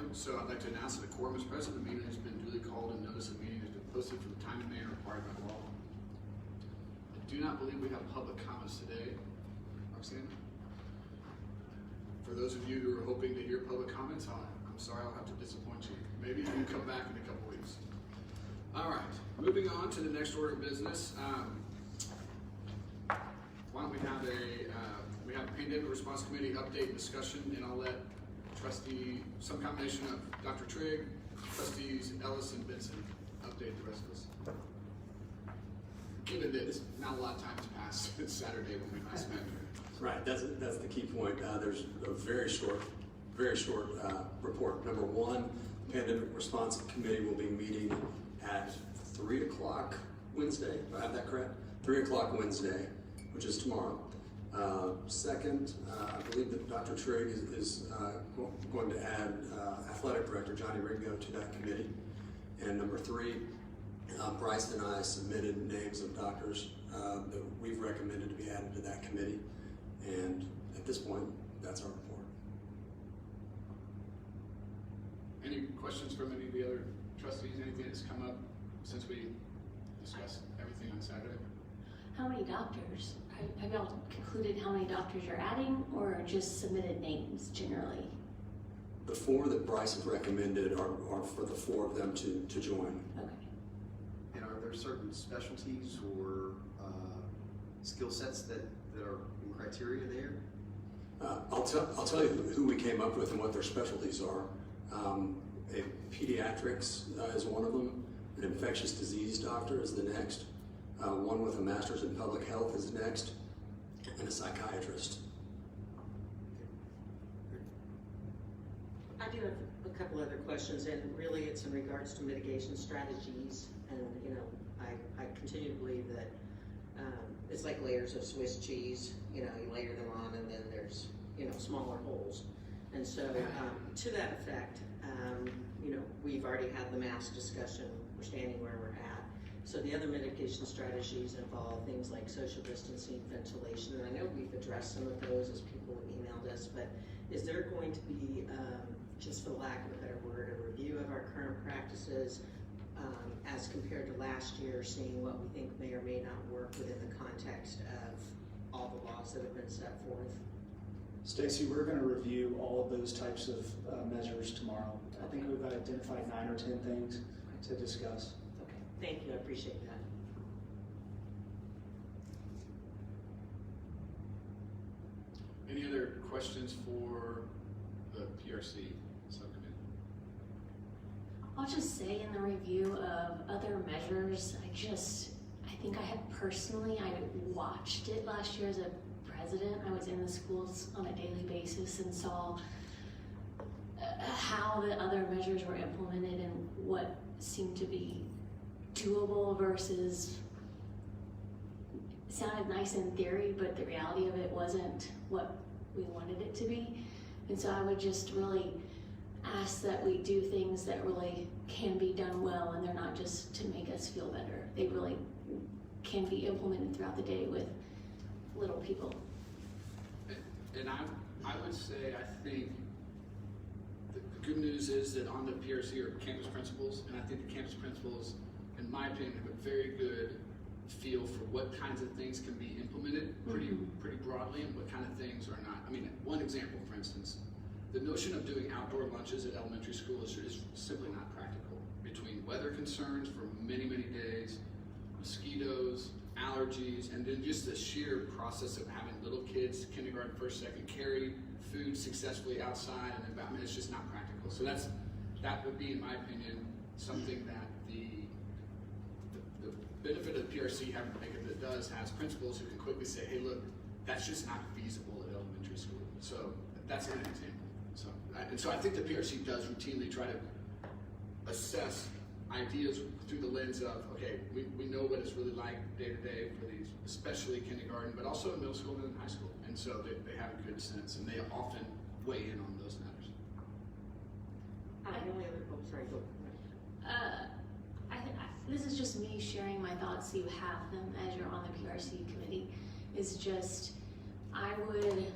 point, so I'd like to announce that a quorum is present. The meeting has been duly called and notice of meeting has been posted for the time and manner required by law. I do not believe we have public comments today. Roxanne? For those of you who are hoping to hear public comments, I'm sorry I'll have to disappoint you. Maybe you can come back in a couple weeks. All right, moving on to the next order of business. Why don't we have a pandemic response committee update and discussion, and I'll let some combination of Dr. Trigg, trustees Ellis and Benson update the rest of us. Given that not a lot of time has passed since Saturday when we last met. Right, that's the key point. There's a very short report. Number one, the Pandemic Response Committee will be meeting at 3 o'clock Wednesday. Do I have that correct? 3 o'clock Wednesday, which is tomorrow. Second, I believe that Dr. Trigg is going to add Athletic Director Johnny Ringo to that committee. And number three, Bryce and I submitted names of doctors that we've recommended to be added to that committee. And at this point, that's our report. Any questions from any of the other trustees? Anything that's come up since we discussed everything on Saturday? How many doctors? Have y'all concluded how many doctors you're adding, or just submitted names generally? The four that Bryce has recommended are for the four of them to join. Okay. And are there certain specialties or skill sets that are in criteria there? I'll tell you who we came up with and what their specialties are. Pediatrics is one of them. An infectious disease doctor is the next. One with a master's in public health is next, and a psychiatrist. I do have a couple other questions, and really it's in regards to mitigation strategies. And I continue to believe that it's like layers of Swiss cheese. You layer them on, and then there's smaller holes. And so to that effect, we've already had the mask discussion. We're standing where we're at. So the other mitigation strategies involve things like social distancing, ventilation, and I know we've addressed some of those as people have emailed us, but is there going to be, just for lack of a better word, a review of our current practices as compared to last year, seeing what we think may or may not work within the context of all the laws that have been set forth? Stacy, we're going to review all of those types of measures tomorrow. I think we've identified 9 or 10 things to discuss. Okay, thank you, I appreciate that. Any other questions for the PRC subcommittee? I'll just say in the review of other measures, I think I watched it last year as a president. I was in the schools on a daily basis and saw how the other measures were implemented and what seemed to be doable versus sounded nice in theory, but the reality of it wasn't what we wanted it to be. And so I would just really ask that we do things that really can be done well, and they're not just to make us feel better. They really can be implemented throughout the day with little people. And I would say, I think the good news is that on the PRC are campus principals, and I think the campus principals, in my opinion, have a very good feel for what kinds of things can be implemented pretty broadly and what kind of things are not. I mean, one example, for instance, the notion of doing outdoor lunches at elementary school is simply not practical. Between weather concerns for many, many days, mosquitoes, allergies, and then just the sheer process of having little kids, kindergarten, first, second, carry food successfully outside, and I mean, it's just not practical. So that would be, in my opinion, something that the benefit of the PRC having to make it that does has principals who can quickly say, hey, look, that's just not feasible at elementary school. So that's an example. So I think the PRC does routinely try to assess ideas through the lens of, okay, we know what it's really like day to day for these, especially kindergarten, but also in middle school and in high school. And so they have a good sense, and they often weigh in on those matters. The only other, sorry, go. This is just me sharing my thoughts so you have them as you're on the PRC committee. Is just, I would,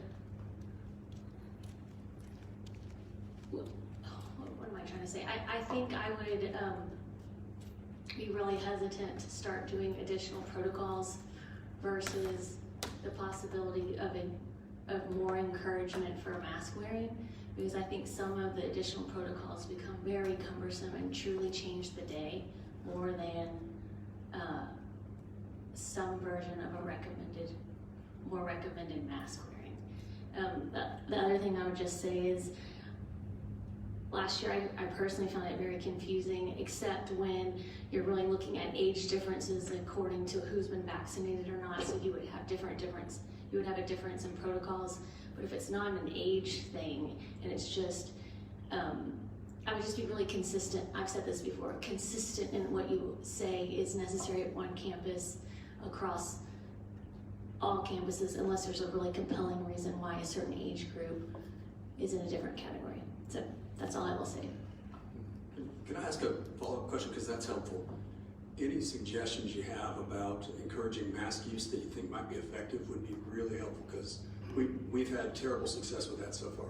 what trying to say. I think I would be really hesitant to start doing additional protocols versus the possibility of more encouragement for mask wearing, because I think some of the additional protocols become very cumbersome and truly change the day more than some version of a more recommended mask wearing. The other thing I would just say is, last year I personally found it very confusing, except when you're really looking at age differences according to who's been vaccinated or not, so you would have you would have a difference in protocols. But if it's not an age thing, and it's just, I would just be really consistent. I've said this before, consistent in what you say is necessary at one campus across all campuses, unless there's a really compelling reason why a certain age group is in a different category. So that's all I will say. Can I ask a follow-up question, because that's helpful? Any suggestions you have about encouraging mask use that you think might be effective would be really helpful, because we've had terrible success with that so far.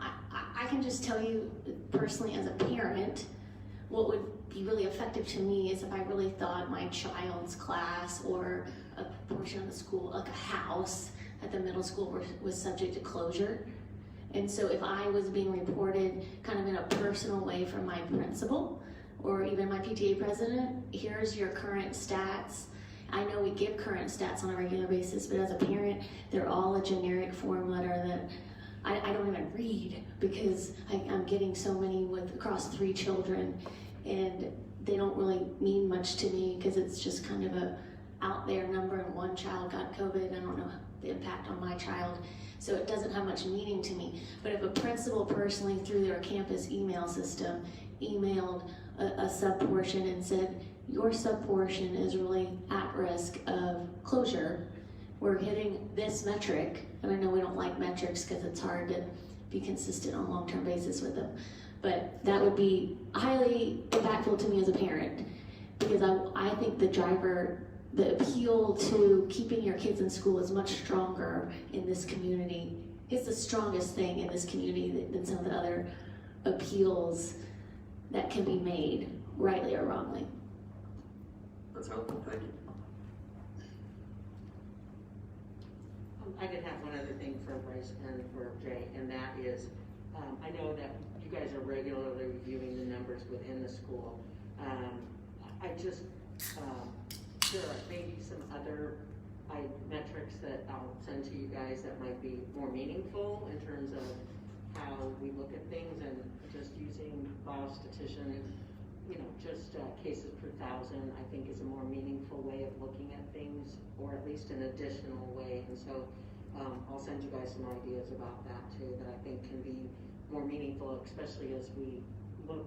I can just tell you personally as a parent, what would be really effective to me is if I really thought my child's class or a portion of the school, like a house at the middle school, was subject to closure. And so if I was being reported kind of in a personal way from my principal or even my PTA president, here's your current stats. I know we give current stats on a regular basis, but as a parent, they're all a generic form letter that I don't even read, because I'm getting so many across 3 children, and they don't really mean much to me because it's just kind of a out there number, and one child got COVID. I don't know the impact on my child, so it doesn't have much meaning to me. But if a principal personally through their campus email system emailed a sub-portion and said, your sub-portion is really at risk of closure, we're hitting this metric, and I know we don't like metrics because it's hard to be consistent on a long-term basis with them, but that would be highly impactful to me as a parent, because I think the appeal to keeping your kids in school is much stronger in this community. It's the strongest thing in this community than some of the other appeals that can be made, rightly or wrongly. That's helpful, thank you. I did have one other thing for Bryce and for Jay, and that is, I know that you guys are regularly reviewing the numbers within the school. I just, there are maybe some other metrics that I'll send to you guys that might be more meaningful in terms of how we look at things, and just using biostatistician, just cases per 1,000, I think is a more meaningful way of looking at things, or at least an additional way. And so I'll send you guys some ideas about that too, that I think can be more meaningful, especially as we look,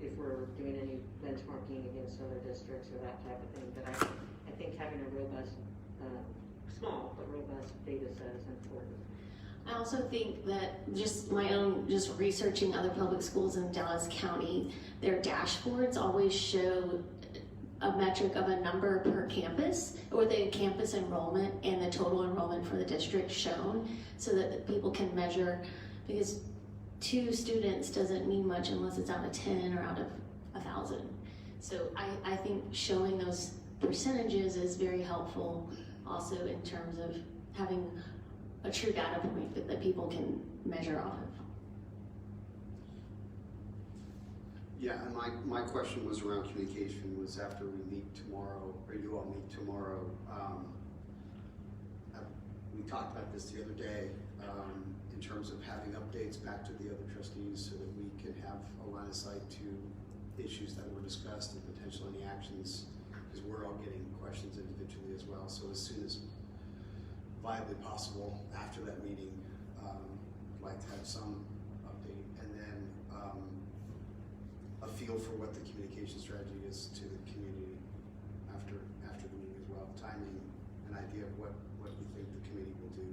if we're doing any benchmarking against other districts or that type of thing. But I think having a robust, small but robust data set is important. I also think that just my own, just researching other public schools in Dallas County, their dashboards always show a metric of a number per campus, or the campus enrollment and the total enrollment for the district shown, so that people can measure, because 2 students doesn't mean much unless it's out of 10 or out of 1,000. So I think showing those percentages is very helpful also in terms of having a true data point that people can measure off of. Yeah, and my question was around communication, was after we meet tomorrow, or you all meet tomorrow, we talked about this the other day, in terms of having updates back to the other trustees so that we can have a line of sight to issues that were discussed and potential any actions, because we're all getting questions individually as well. So as soon as viably possible after that meeting, I'd like to have some update, and then a feel for what the communication strategy is to the community after the meeting as well. Timing, an idea of what we think the committee will do,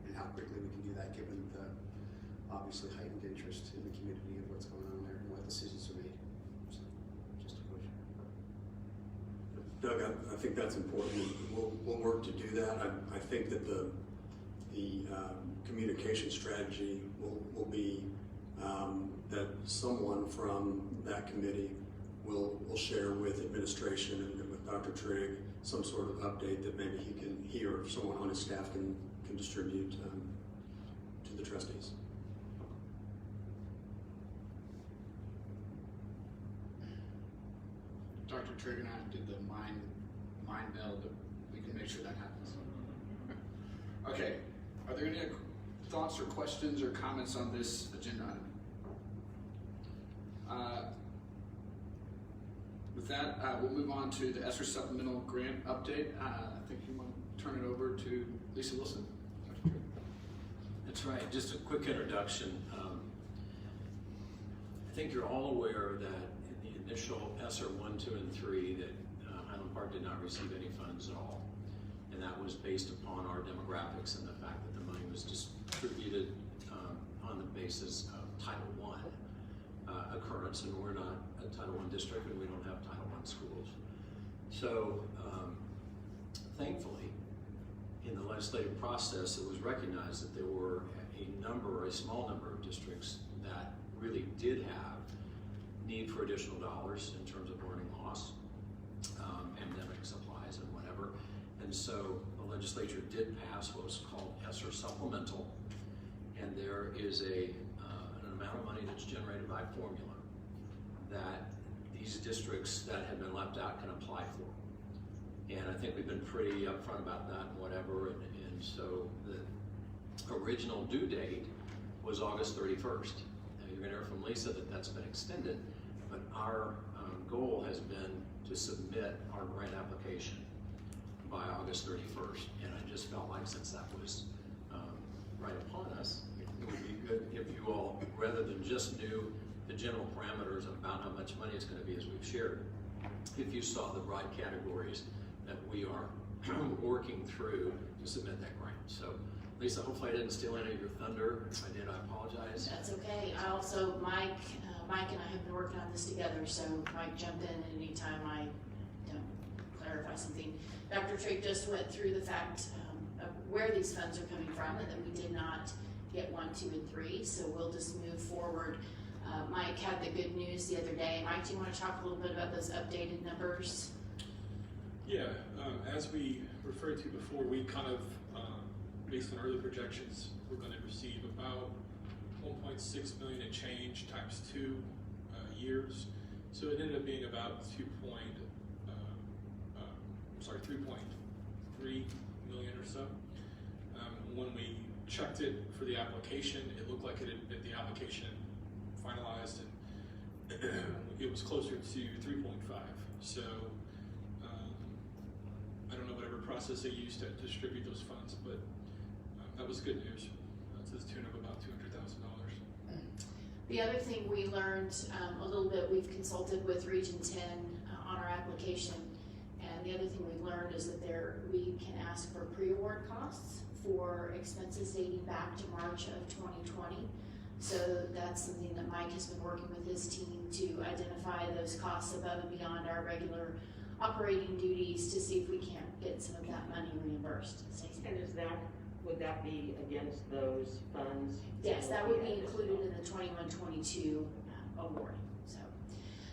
and how quickly we can do that given the obviously heightened interest in the community of what's going on there and what decisions are made. So, just a push. Doug, I think that's important. We'll work to do that. I think that the communication strategy will be that someone from that committee will share with administration and with Dr. Trigg some sort of update that maybe he or someone on his staff can distribute to the trustees. Dr. Trigg and I did the mind meld, but we can make sure that happens. Okay, are there any thoughts or questions or comments on this agenda item? With that, we'll move on to the Esther Supplemental Grant update. I think you want to turn it over to Lisa Wilson. Dr. Trigg. That's right. Just a quick introduction. I think you're all aware that in the initial ESSER 1, 2, and 3 that Highland Park did not receive any funds at all. And that was based upon our demographics and the fact that the money was distributed on the basis of Title I occurrence, and we're not a Title I district and we don't have Title I schools. So thankfully, in the legislative process, it was recognized that there were a small number of districts that really did have need for additional dollars in terms of learning loss, pandemic supplies and whatever. And so the legislature did pass what was called ESSER Supplemental, and there is an amount of money that's generated by formula that these districts that have been left out can apply for. And I think we've been pretty upfront about that and whatever, and so the original due date was August 31st. Now you're gonna hear from Lisa that that's been extended, but our goal has been to submit our grant application by August 31st. And I just felt like since that was right upon us, it would be good if you all, rather than just knew the general parameters about how much money it's gonna be as we've shared, if you saw the broad categories that we are working through to submit that grant. So Lisa, hopefully I didn't steal any of your thunder. If I did, I apologize. That's okay. I also, Mike and I have been working on this together, so Mike jump in at any time I don't clarify something. Dr. Trigg just went through the fact of where these funds are coming from and that we did not get 1, 2, and 3, so we'll just move forward. Mike had the good news the other day. Mike, do you want to talk a little bit about those updated numbers? Yeah, as we referred to before, we kind of, based on early projections, we're going to receive about 1.6 million and change times 2 years. So it ended up being about 3.3 million or so. When we checked it for the application, it looked like it had been the application finalized, and it was closer to 3.5. So I don't know whatever process they used to distribute those funds, but that was good news. To the tune of about $200,000. The other thing we learned a little bit, we've consulted with Region 10 on our application, and the other thing we've learned is that we can ask for pre-award costs for expenses dating back to March of 2020. So that's something that Mike has been working with his team to identify those costs above and beyond our regular operating duties to see if we can't get some of that money reimbursed. And would that be against those funds? Yes, that would be included in the 21-22 award.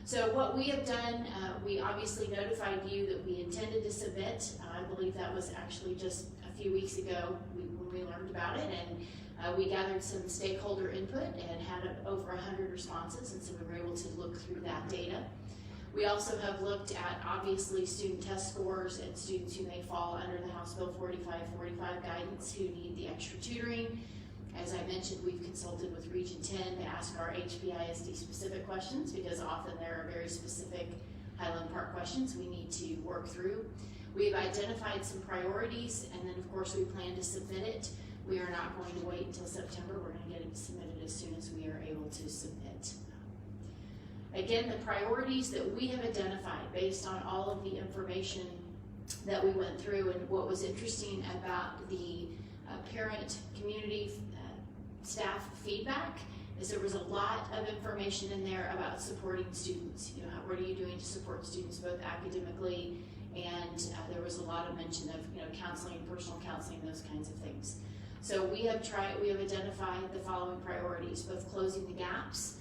So what we have done, we obviously notified you that we intended to submit. I believe that was actually just a few weeks ago when we learned about it, and we gathered some stakeholder input and had over 100 responses, and so we were able to look through that data. We also have looked at, obviously, student test scores and students who may fall under the House Bill 4545 guidance who need the extra tutoring. As I mentioned, we've consulted with Region 10 to ask our HPISD specific questions, because often there are very specific Highland Park questions we need to work through. We've identified some priorities, and then of course we plan to submit it. We are not going to wait until September. We're going to get it submitted as soon as we are able to submit. Again, the priorities that we have identified based on all of the information that we went through, and what was interesting about the parent community staff feedback is there was a lot of information in there about supporting students. You know, what are you doing to support students both academically, and there was a lot of mention of counseling, personal counseling, those kinds of things. So we have identified the following priorities: both closing the gaps.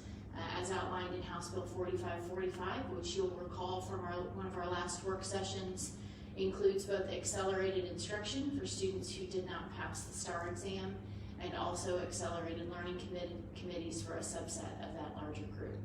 As as outlined in House Bill 4545, which you'll recall from one of our last work sessions, includes both accelerated instruction for students who did not pass the STAR exam, and also accelerated learning committees for a subset of that larger group.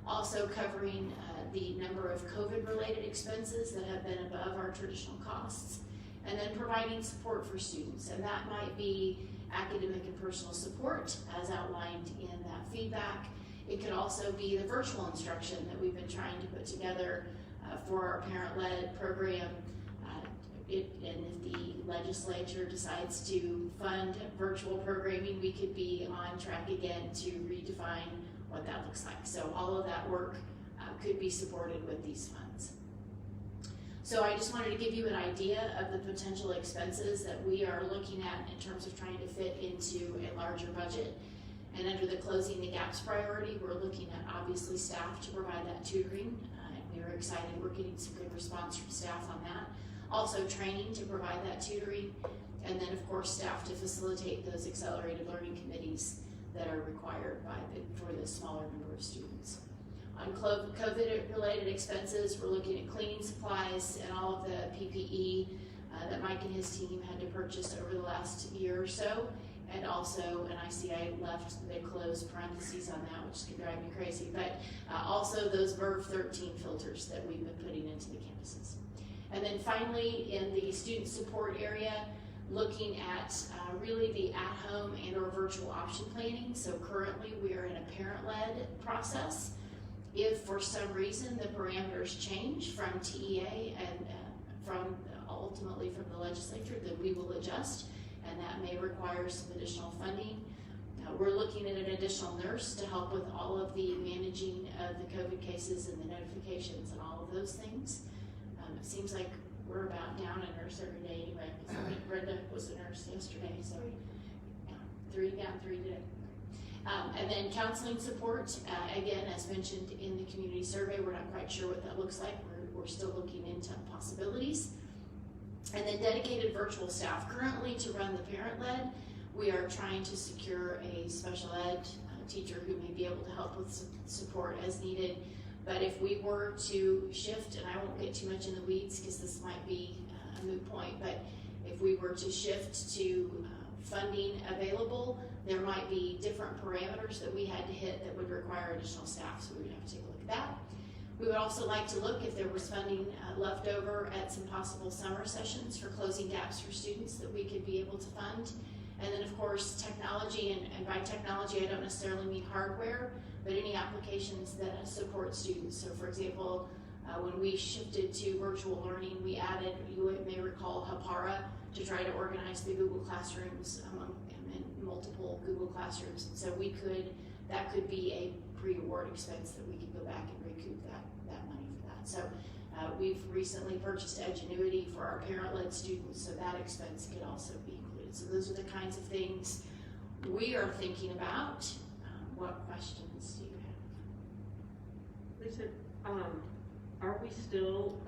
Also covering the number of COVID-related expenses that have been above our traditional costs, and then providing support for students. And that might be academic and personal support, as outlined in that feedback. It could also be the virtual instruction that we've been trying to put together for our parent-led program. And if the legislature decides to fund virtual programming, we could be on track again to redefine what that looks like. So all of that work could be supported with these funds. So I just wanted to give you an idea of the potential expenses that we are looking at in terms of trying to fit into a larger budget. And under the Closing the Gaps priority, we're looking at obviously staff to provide that tutoring. And we are excited, we're getting some good response from staff on that. Also training to provide that tutoring. And then of course staff to facilitate those accelerated learning committees that are required for the smaller number of students. On COVID-related expenses, we're looking at cleaning supplies and all of the PPE that Mike and his team had to purchase over the last year or so. And also, and I see I left the closed parentheses on that, which can drive me crazy, but also those MERV 13 filters that we've been putting into the campuses. And then finally, in the student support area, looking at really the at-home and or virtual option planning. So currently we are in a parent-led process. If for some reason the parameters change from TEA and ultimately from the legislature, then we will adjust, and that may require some additional funding. We're looking at an additional nurse to help with all of the managing of the COVID cases and the notifications and all of those things. It seems like we're about down a nurse every day anyway, because Brenda was a nurse yesterday, so yeah, three today. And then counseling support, again, as mentioned in the community survey, we're not quite sure what that looks like. We're still looking into possibilities. And then dedicated virtual staff. Currently, to run the parent-led, we are trying to secure a special ed teacher who may be able to help with support as needed. But if we were to shift, and I won't get too much in the weeds because this might be a moot point, but if we were to shift to funding available, there might be different parameters that we had to hit that would require additional staff, so we would have to take a look at that. We would also like to look if there was funding left over at some possible summer sessions for closing gaps for students that we could be able to fund. And then of course technology, and by technology I don't necessarily mean hardware, but any applications that support students. So for example, when we shifted to virtual learning, we added, you may recall, Hapara to try to organize the Google Classrooms among multiple Google Classrooms. So that could be a pre-award expense that we could go back and recoup that money for that. So we've recently purchased Edgenuity for our parent-led students, so that expense could also be included. So those are the kinds of things we are thinking about. What questions do you have? Lisa, are we still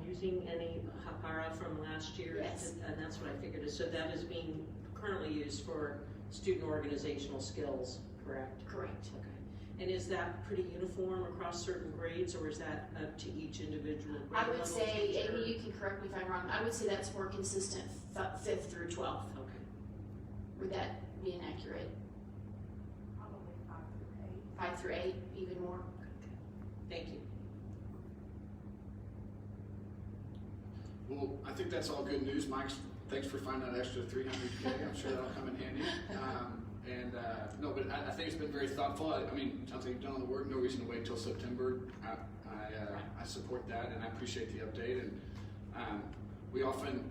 using any Hapara from last year? Yes. And that's what I figured. So that is being currently used for student organizational skills, correct? Correct. Okay. And is that pretty uniform across certain grades, or is that up to each individual grade I would level say, teacher? Amy, you can correct me if I'm wrong, I would say that's more consistent 5th through 12th. Okay. Would that be inaccurate? Probably 5 through 8. 5 through 8, even more? Thank you. Well, I think that's all good news. Mike, thanks for finding that extra $300K. I'm sure that'll come in handy. No, but I think it's been very thoughtful. I mean, sounds like you've done all the work. No reason to wait until September. I support that, and I appreciate the update. And we often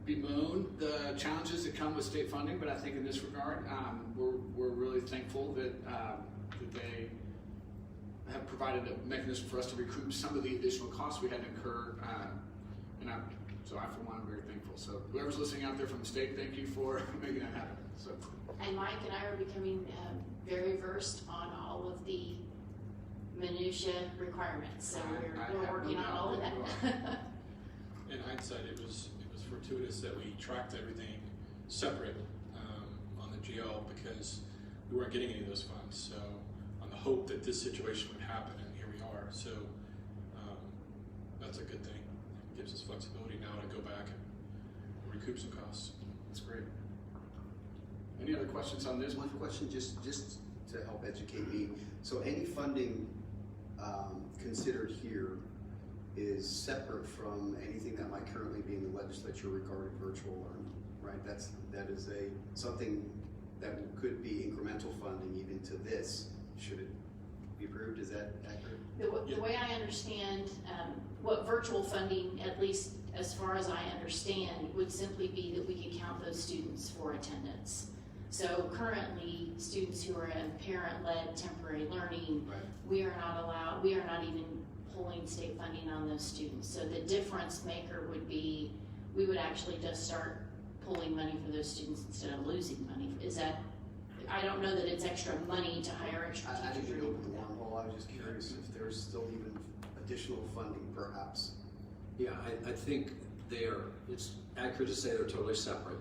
bemoan the challenges that come with state funding, but I think in this regard, we're really thankful that they have provided a mechanism for us to recoup some of the additional costs we had to incur. So I, for one, am very thankful. So whoever's listening out there from the state, thank you for making that happen. So. And Mike and I are becoming very versed on all of the minutia requirements. So we're working on all of that. In hindsight, it was fortuitous that we tracked everything separate on the GL because we weren't getting any of those funds. So on the hope that this situation would happen, and here we are. So that's a good thing. It gives us flexibility now to go back and recoup some costs. That's great. Any other questions on this? One question, just to help educate me. So any funding considered here is separate from anything that might currently be in the legislature regarding virtual learning, right? That is something that could be incremental funding even to this. Should it be approved? Is that accurate? The way I understand what virtual funding, at least as far as I understand, would simply be that we could count those students for attendance. So currently, students who are in parent-led temporary learning, Right. we are not even pulling state funding on those students. So the difference maker would be, we would actually just start pulling money for those students instead of losing money. Is that, I don't know that it's extra money to hire extra I teachers. didn't or open anything the like that. wormhole. I was just curious if there's still even additional funding, perhaps. Yeah, I think it's accurate to say they're totally separate.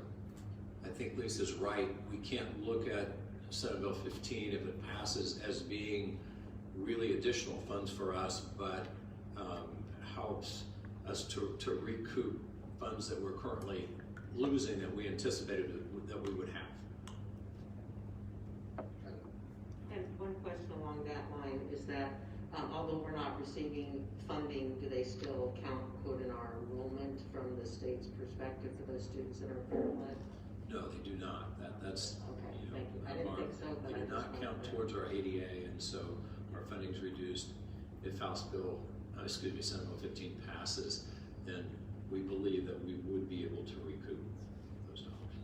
I think Lisa's right. We can't look at Senate Bill 15 if it passes as being really additional funds for us, but helps us to recoup funds that we're currently losing that we anticipated that we would have. And one question along that line is that although we're not receiving funding, do they still count, quote, in our enrollment from the state's perspective for those students that are parent-led? No, they do not. That's, Okay, you know, thank you. I didn't think so, but they I do just not wanted count to- towards our ADA, and so our funding's reduced. If Senate Bill 15 passes, then we believe that we would be able to recoup those dollars.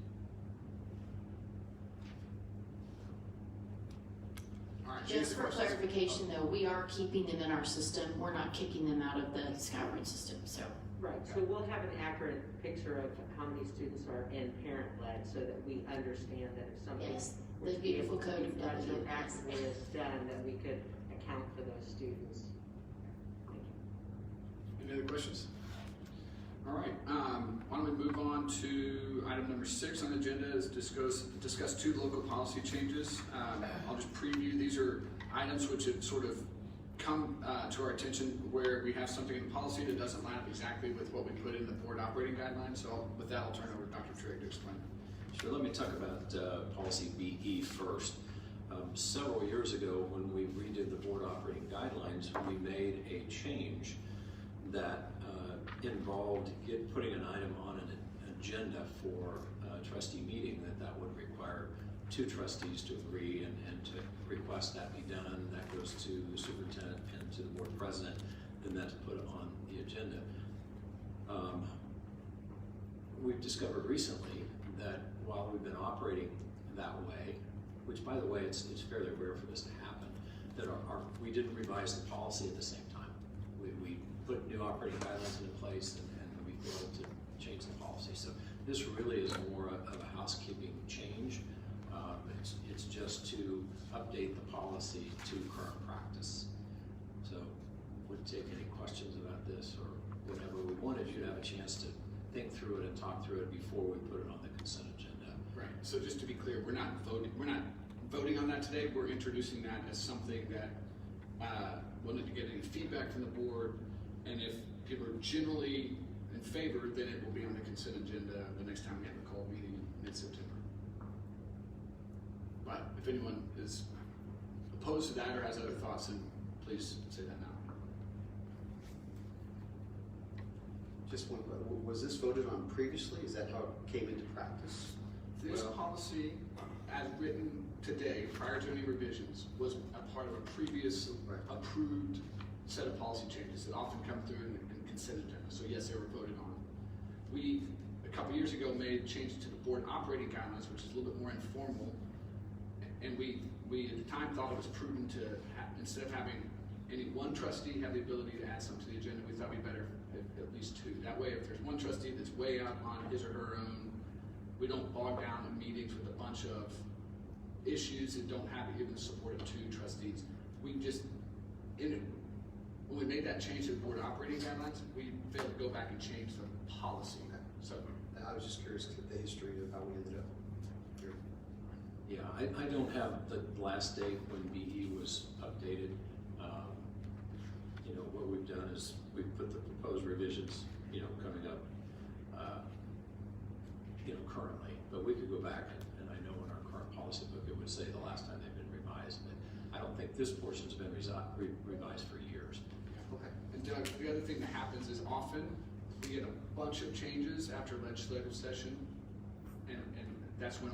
All right. Just any for other questions? clarification though, we are keeping them in our system. We're not kicking them out of the Skyward system, so. Right, so we'll have an accurate picture of how many students are in parent-led so that we understand that if something. Yes, were the to be beautiful code of W. Retroactively is done, that we could account for those students. Thank you. Any other questions? All right, why don't we move on to item number 6 on the agenda is discuss 2 local policy changes. I'll just preview. These are items which have sort of come to our attention where we have something in the policy that doesn't line up exactly with what we put in the board operating guidelines. So with that, I'll turn it over to Dr. Trigg to explain. Sure, let me talk about policy BE first. Several years ago, when we redid the board operating guidelines, we made a change that involved putting an item on an agenda for a trustee meeting that would require 2 trustees to agree and to request that be done. That goes to the superintendent and to the board president, and that's put on the agenda. We've discovered recently that while we've been operating that way, which by the way, it's fairly rare for this to happen, that we didn't revise the policy at the same time. We put new operating guidelines into place and we failed to change the policy. So this really is more of a housekeeping change. It's just to update the policy to current practice. So would take any questions about this or whatever. We wanted you to have a chance to think through it and talk through it before we put it on the consent agenda. Right. So just to be clear, we're not voting on that today. We're introducing that as something that we'll need to get any feedback from the board, and if people are generally in favor, then it will be on the consent agenda the next time we have a call meeting in mid-September. But if anyone is opposed to that or has other thoughts, then please say that now. Just one, was this voted on previously? Is that how it came into practice? This policy, as written today, prior to any revisions, was a part of a previous approved set of policy changes that often come through in consent agenda. So yes, they were voted on. We, a couple years ago, made changes to the board operating guidelines, which is a little bit more informal. And we at the time thought it was prudent to, instead of having any one trustee have the ability to add something to the agenda, we thought we'd better at least 2. That way, if there's one trustee that's way out on his or her own, we don't bog down the meetings with a bunch of issues that don't have even the support of 2 trustees. We just, when we made that change to the board operating guidelines, we failed to go back and change the policy. So I was just curious to the history of how we ended up here. Yeah, I don't have the last date when BE was updated. You know, what we've done is we've put the proposed revisions, you know, coming up, you know, currently. But we could go back, and I know in our current policy book, it would say the last time they've been revised, but I don't think this portion's been revised for years. Okay. And Doug, the other thing that happens is often we get a bunch of changes after legislative session, and that's when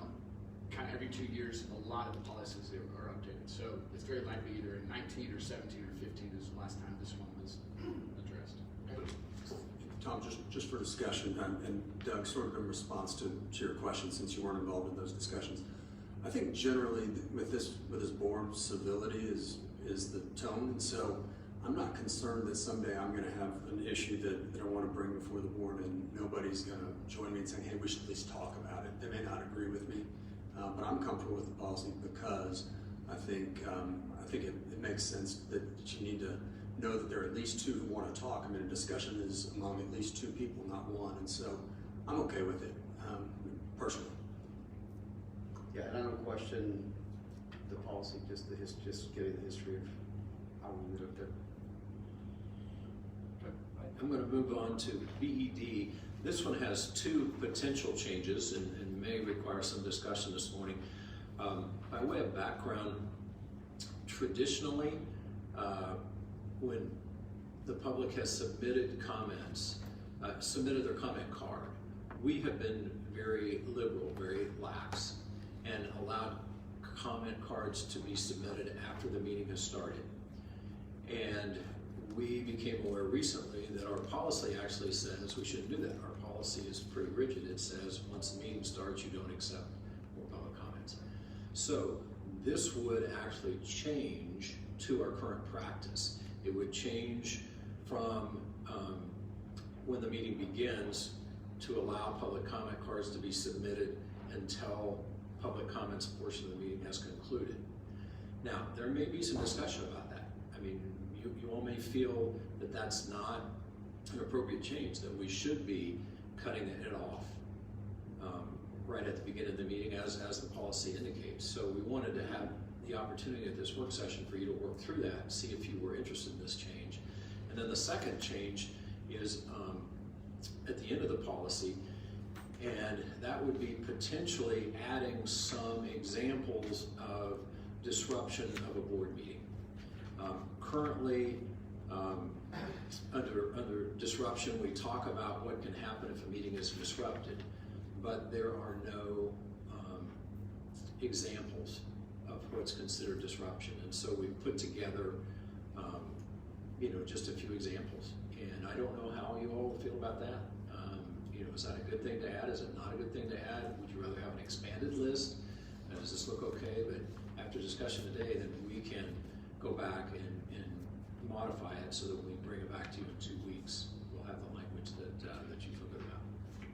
kind of every 2 years, a lot of the policies are updated. So it's very likely either in 19 or 17 or 15 is the last time this one was addressed. Tom, just for discussion, and Doug, sort of in response to your question, since you weren't involved in those discussions, I think generally with this board, civility is the tone. And so I'm not concerned that someday I'm going to have an issue that I want to bring before the board and nobody's going to join me and saying, hey, we should at least talk about it. They may not agree with me, but I'm comfortable with the policy because I think it makes sense that you need to know that there are at least two who want to talk. I mean, a discussion is among at least two people, not one. And so I'm okay with it, personally. Yeah, and I don't question the policy, just getting the history of how we ended up there. I'm going to move on to BED. This one has two potential changes and may require some discussion this morning. By way of background, traditionally, when the public has submitted comments, submitted their comment card, we have been very liberal, very lax, and allowed comment cards to be submitted after the meeting has started. And we became aware recently that our policy actually says we shouldn't do that. Our policy is pretty rigid. It says once the meeting starts, you don't accept more public comments. So this would actually change to our current practice. It would change from when the meeting begins to allow public comment cards to be submitted until public comments portion of the meeting has concluded. Now, there may be some discussion about that. I mean, you all may feel that that's not an appropriate change, that we should be cutting it off right at the beginning of the meeting as the policy indicates. So we wanted to have the opportunity at this work session for you to work through that, see if you were interested in this change. And then the second change is at the end of the policy, and that would be potentially adding some examples of disruption of a board meeting. Currently, under disruption, we talk about what can happen if a meeting is disrupted, but there are no examples of what's considered disruption. And so we put together, just a few examples. And I don't know how you all feel about that. Is that a good thing to add? Is it not a good thing to add? Would you rather have an expanded list? Does this look okay? But after discussion today, then we can go back and modify it so that we bring it back to you in 2 weeks. We'll have the language that you feel good about.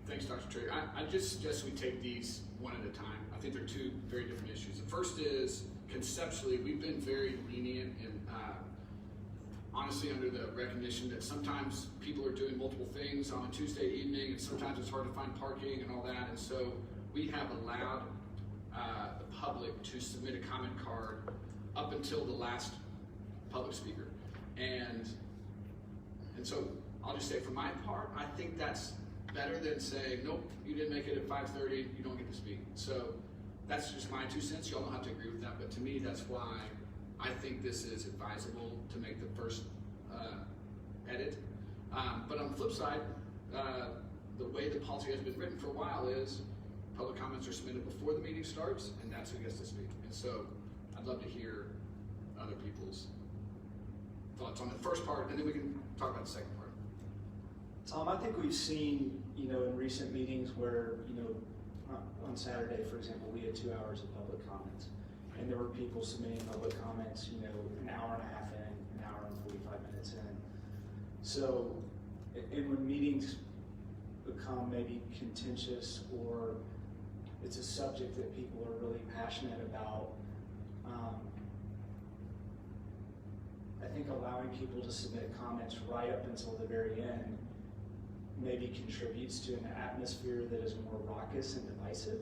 Thanks, Dr. Trey. I just suggest we take these one at a time. I think they're two very different issues. The first is, conceptually, we've been very lenient and honestly under the recognition that sometimes people are doing multiple things on a Tuesday evening and sometimes it's hard to find parking and all that. And so we have allowed the public to submit a comment card up until the last public speaker. And so I'll just say for my part, I think that's better than saying, nope, you didn't make it at 5:30, you don't get to speak. So that's just my 2 cents. Y'all don't have to agree with that, but to me, that's why I think this is advisable to make the first edit. But on the flip side, the way the policy has been written for a while is public comments are submitted before the meeting starts, and that's who gets to speak. And so I'd love to hear other people's thoughts on the first part, and then we can talk about the second part. Tom, I think we've seen, in recent meetings where, on Saturday, for example, we had 2 hours of public comments, and there were people submitting public comments, an hour and a half in, an hour and 45 minutes in. So, and when meetings become maybe contentious or it's a subject that people are really passionate about, I think allowing people to submit comments right up until the very end maybe contributes to an atmosphere that is more raucous and divisive.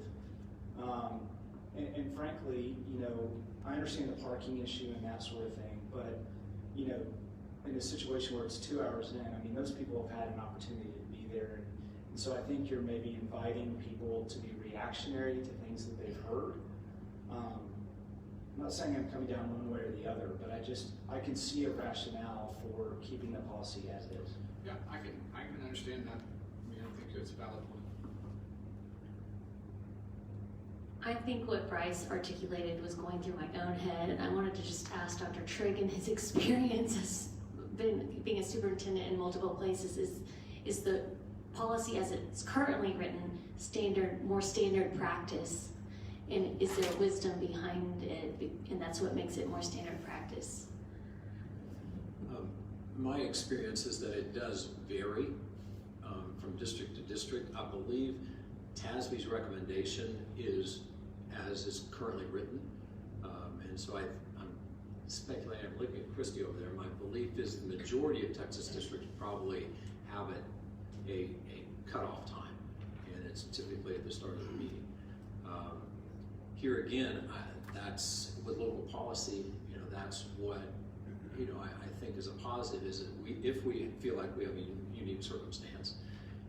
And frankly, you know, I understand the parking issue and that sort of thing, but, you know, in a situation where it's 2 hours in, I mean, those people have had an opportunity to be there. And so I think you're maybe inviting people to be reactionary to things that they've heard. I'm not saying I'm coming down one way or the other, but I can see a rationale for keeping the policy as is. Yeah, I can understand that. I mean, I think it's a valid point. I think what Bryce articulated was going through my own head, and I wanted to just ask Dr. Trigg in his experience as being a superintendent in multiple places, is the policy as it's currently written more standard practice? And is there wisdom behind it, and that's what makes it more standard practice? My experience is that it does vary from district to district. I believe TASB's recommendation is as is currently written, and so I'm speculating. I'm looking at Christy over there. My belief is the majority of Texas districts probably have a cutoff time, and it's typically at the start of the meeting. Here again, that's with local policy. You know, that's what I think is a positive. Is that if we feel like we have a unique circumstance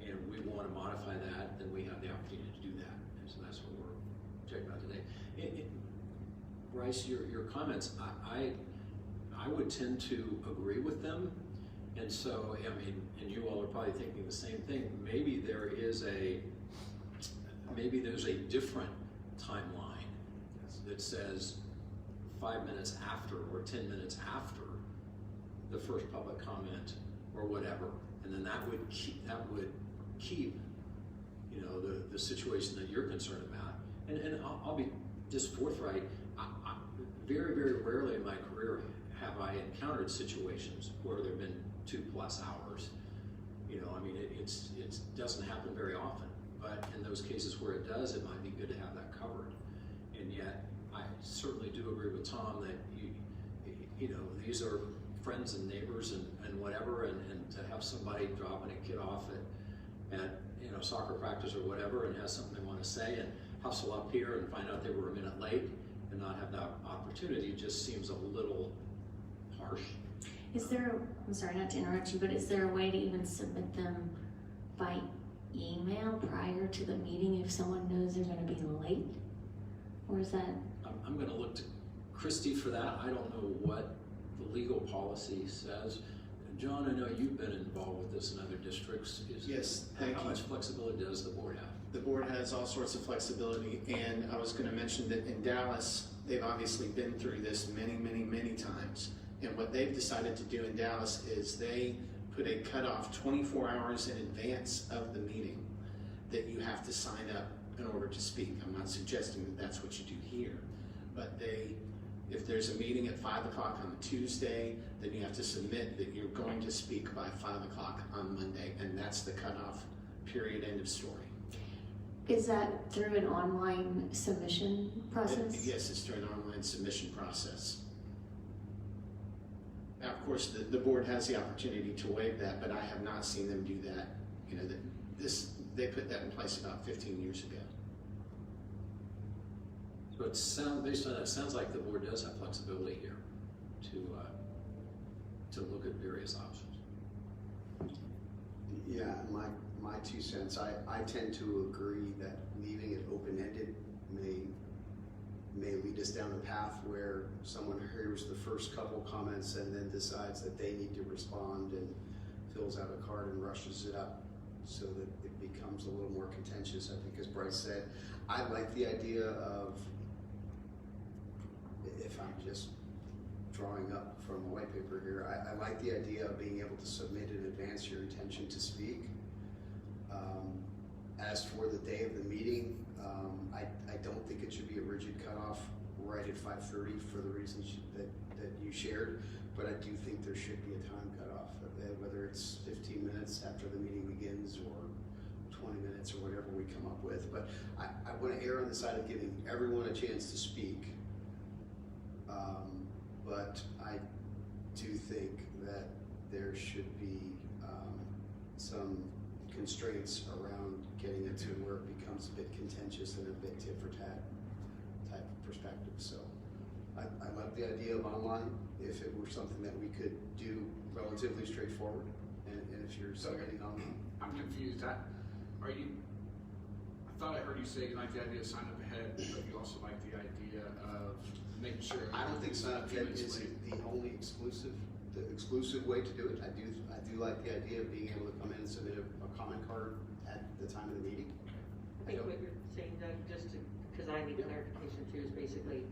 and we want to modify that, then we have the opportunity to do that. And so that's what we're checking out today. Bryce, your comments, I would tend to agree with them. And so, I mean, and you all are probably thinking the same thing. Maybe there's a different timeline that says 5 minutes after or 10 minutes after the first public comment or whatever, and then that would keep you know, the situation that you're concerned about. And I'll be just forthright. I very, very rarely in my career have I encountered situations where there have been 2+ hours. You know, I mean, it doesn't happen very often. But in those cases where it does, it might be good to have that covered. And yet, I certainly do agree with Tom that you know, these are friends and neighbors and whatever, and to have somebody dropping a kid off at you know, soccer practice or whatever, and has something they want to say, and hustle up here and find out they were a minute late and not have that opportunity just seems a little harsh. Is there, I'm sorry not to interrupt you, but is there a way to even submit them by email prior to the meeting if someone knows they're going to be late? Or is that? I'm going to look to Christy for that. I don't know what the legal policy says. John, I know you've been involved with this in other districts. Yes, thank you. How much flexibility does the board have? The board has all sorts of flexibility, and I was going to mention that in Dallas, they've obviously been through this many, many, many times. And what they've decided to do in Dallas is they put a cutoff 24 hours in advance of the meeting that you have to sign up in order to speak. I'm not suggesting that that's what you do here, but if there's a meeting at 5 o'clock on a Tuesday, then you have to submit that you're going to speak by 5 o'clock on Monday, and that's the cutoff period, end of story. Is that through an online submission process? Yes, it's through an online submission process. Now, of course, the board has the opportunity to waive that, but I have not seen them do that. You know, they put that in place about 15 years ago. So based on that, it sounds like the board does have flexibility here to look at various options. Yeah, my 2 cents. I tend to agree that leaving it open-ended may lead us down a path where someone hears the first couple comments and then decides that they need to respond and fills out a card and rushes it up so that it becomes a little more contentious. I think, as Bryce said, I like the idea of, if I'm just drawing up from a white paper here, I like the idea of being able to submit in advance your intention to speak. As for the day of the meeting, I don't think it should be a rigid cutoff right at 5:30 for the reasons that you shared, but I do think there should be a time cutoff, whether it's 15 minutes after the meeting begins or 20 minutes or whatever we come up with. But I want to err on the side of giving everyone a chance to speak. But I do think that there should be some constraints around getting it to where it becomes a bit contentious and a bit tit for tat type perspective. So I like the idea of online if it were something that we could do relatively straightforward. And if you're submitting online. I'm confused. I thought I heard you say you like the idea of sign up ahead, but you also like the idea of making sure. I don't think sign up ahead is the only exclusive way to do it. I do like the idea of being able to come in and submit a comment card at the time of the meeting. I think what you're saying, Doug, because I need clarification too, is basically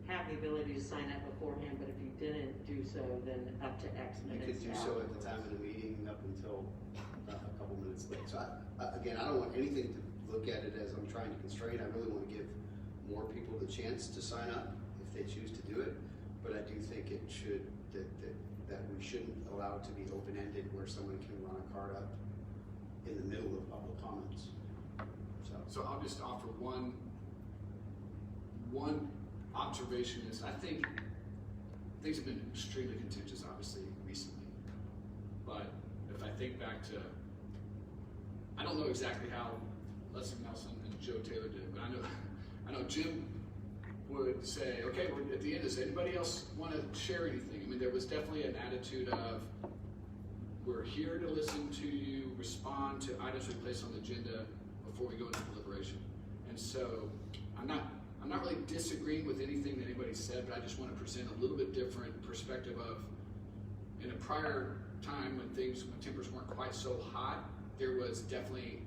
have the ability to sign up beforehand, but if you didn't do so, then up to X You minutes. could do so at the time of the meeting up until a couple minutes late. So again, I don't want anything to look at it as I'm trying to constrain. I really want to give more people the chance to sign up if they choose to do it. But I do think it should, that we shouldn't allow it to be open-ended where someone can run a card up in the middle of public comments. So I'll just offer one observation is I think things have been extremely contentious, obviously, recently. But if I think back to, I don't know exactly how Leslie Nelson and Joe Taylor did it, but I know Jim would say, okay, we're at the end, does anybody else want to share anything? I mean, there was definitely an attitude of, we're here to listen to you, respond to items we place on the agenda before we go into deliberation. And so I'm not really disagreeing with anything that anybody said, but I just want to present a little bit different perspective of, in a prior time when tempers weren't quite so hot, there was definitely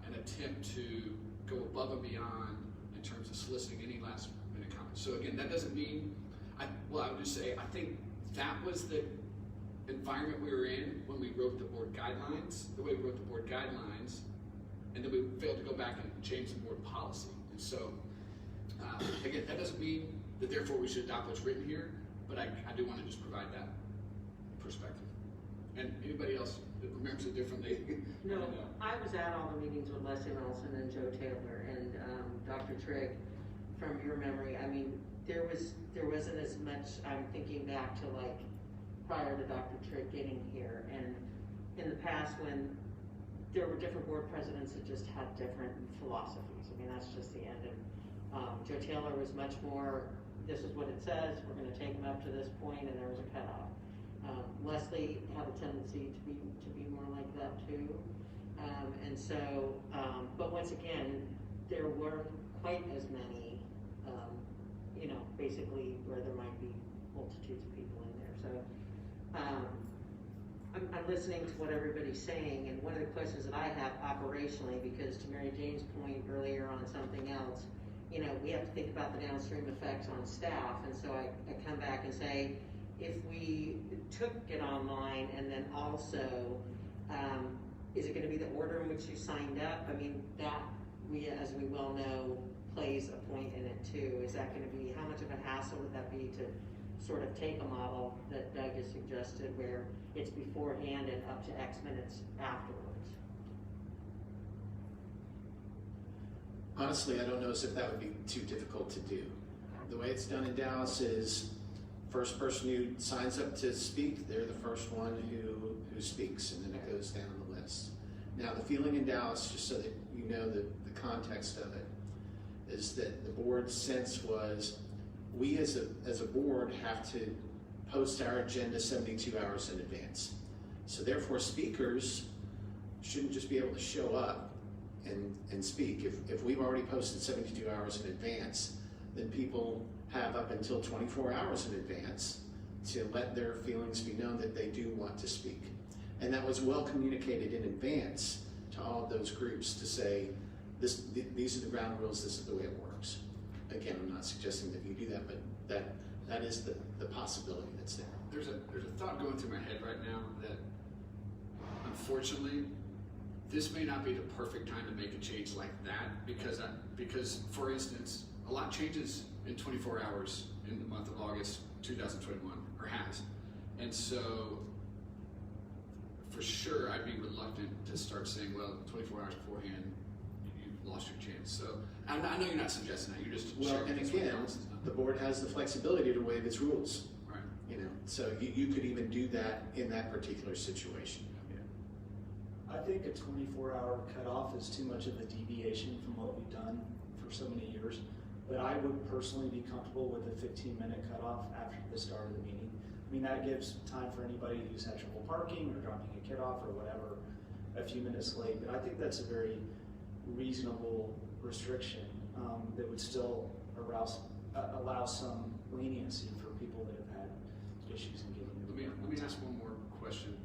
an attempt to go above and beyond in terms of soliciting any last minute comments. So again, that doesn't mean, I would just say, I think that was the environment we were in when we wrote the board guidelines, the way we wrote the board guidelines, and then we failed to go back and change the board policy. And so, again, that doesn't mean that therefore we should adopt what's written here, but I do want to just provide that perspective. And anybody else that remembers it differently? No, I was at all the meetings with Leslie Nelson and Joe Taylor and Dr. Trigg. From your memory, I mean, there wasn't as much. I'm thinking back to like prior to Dr. Trigg getting here, and in the past when there were different board presidents that just had different philosophies. I mean, that's just the end. And Joe Taylor was much more, this is what it says, we're going to take them up to this point, and there was a cutoff. Leslie had a tendency to be more like that too. And so, but once again, there weren't quite as many, basically where there might be multitudes of people in there. So I'm listening to what everybody's saying, and one of the questions that I have operationally, because to Mary Jane's point earlier on something else, we have to think about the downstream effects on staff. And so I come back and say, if we took it online and then also, is it going to be the order in which you signed up? I mean, that as we well know, plays a point in it too. Is that going to be, how much of a hassle would that be to sort of take a model that Doug has suggested where it's beforehand and up to X minutes afterwards? Honestly, I don't know as if that would be too difficult to do. The way it's done in Dallas is first person who signs up to speak, they're the first one who speaks, and then it goes down the list. Now, the feeling in Dallas, just so that you know the context of it, is that the board's sense was we as a board have to post our agenda 72 hours in advance. So therefore, speakers shouldn't just be able to show up and speak. If we've already posted 72 hours in advance, then people have up until 24 hours in advance to let their feelings be known that they do want to speak. And that was well communicated in advance to all of those groups to say, these are the ground rules, this is the way it works. Again, I'm not suggesting that you do that, but that is the possibility that's there. There's a thought going through my head right now that, unfortunately, this may not be the perfect time to make a change like that because for instance, a lot changes in 24 hours in the month of August 2021, or has. And so, for sure, I'd be reluctant to start saying, well, 24 hours beforehand, you've lost your chance. So, I know you're not suggesting that, you're just sharing and this again, with us. the board has the flexibility to waive its rules. Right. So you could even do that in that particular situation. I think a 24-hour cutoff is too much of a deviation from what we've done for so many years. But I would personally be comfortable with a 15-minute cutoff after the start of the meeting. I mean, that gives time for anybody who's had trouble parking or dropping a kid off or whatever, a few minutes late. But I think that's a very reasonable restriction that would still allow some leniency for people that have had issues in getting to the Let me ask one more question,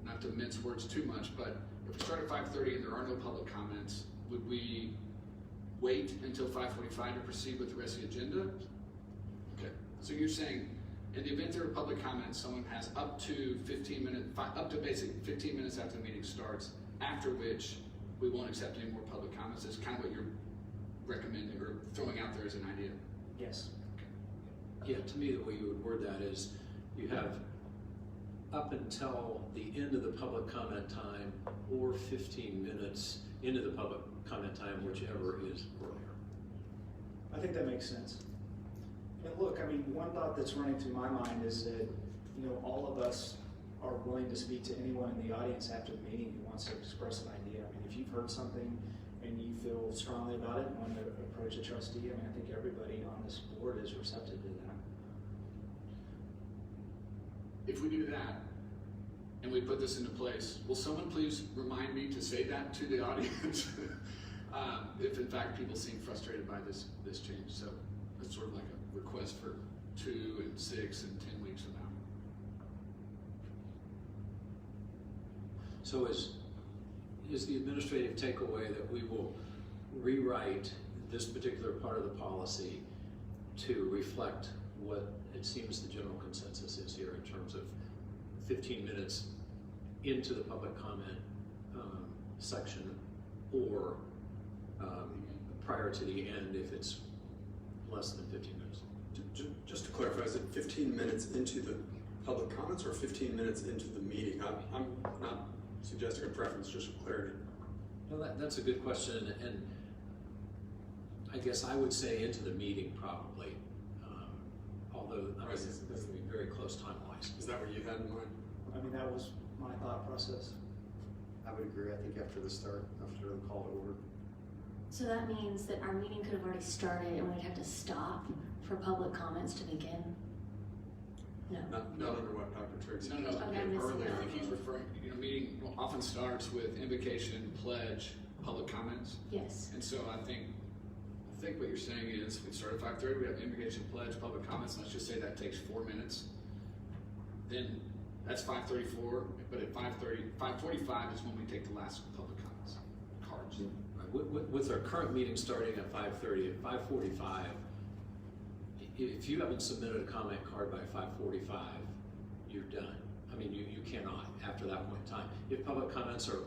not to mince words too much, but if we start at 5:30 and there are no public comments, would we wait until 5:45 to proceed with the rest of the agenda? Okay, so you're saying in the event there are public comments, someone has up to 15 minutes, up to basically 15 minutes after the meeting starts, after which we won't accept any more public comments. That's kind of what you're recommending or throwing out there as an idea. Yes. Yeah, to me, the way you would word that is you have up until the end of the public comment time or 15 minutes into the public comment time, whichever is earlier. I think that makes sense. And look, I mean, one thought that's running through my mind is that, you know, all of us are willing to speak to anyone in the audience after the meeting who wants to express an idea. I mean, if you've heard something and you feel strongly about it and want to approach a trustee, I mean, I think everybody on this board is receptive to that. If we do that, and we put this into place, will someone please remind me to say that to the audience? If in fact people seem frustrated by this change. So it's sort of like a request for 2 and 6 and 10 weeks from now. So is the administrative takeaway that we will rewrite this particular part of the policy to reflect what it seems the general consensus is here in terms of 15 minutes into the public comment section, or prior to the end if it's less than 15 minutes? Just to clarify, is it 15 minutes into the public comments or 15 minutes into the meeting? I'm not suggesting a preference, just for clarity. No, that's a good question, and I guess I would say into the meeting probably, although I mean, this will be very close time-wise. Is that what you had in mind? I mean, that was my thought process. I would agree. I think after the call to order. So that means that our meeting could have already started and we'd have to stop for public comments to begin? No. Not under what Dr. Triggs No, suggested. Okay, I'm missing earlier, I that. think he's referring, meeting often starts with invocation, pledge, public comments. Yes. And so I think what you're saying is we start at 5:30, we have invocation, pledge, public comments. Let's just say that takes 4 minutes. Then that's 5:34, but at 5:45 is when we take the last public comments cards. Right. With our current meeting starting at 5:30, at 5:45, if you haven't submitted a comment card by 5:45, you're done. I mean, you cannot after that point in time. If public comments are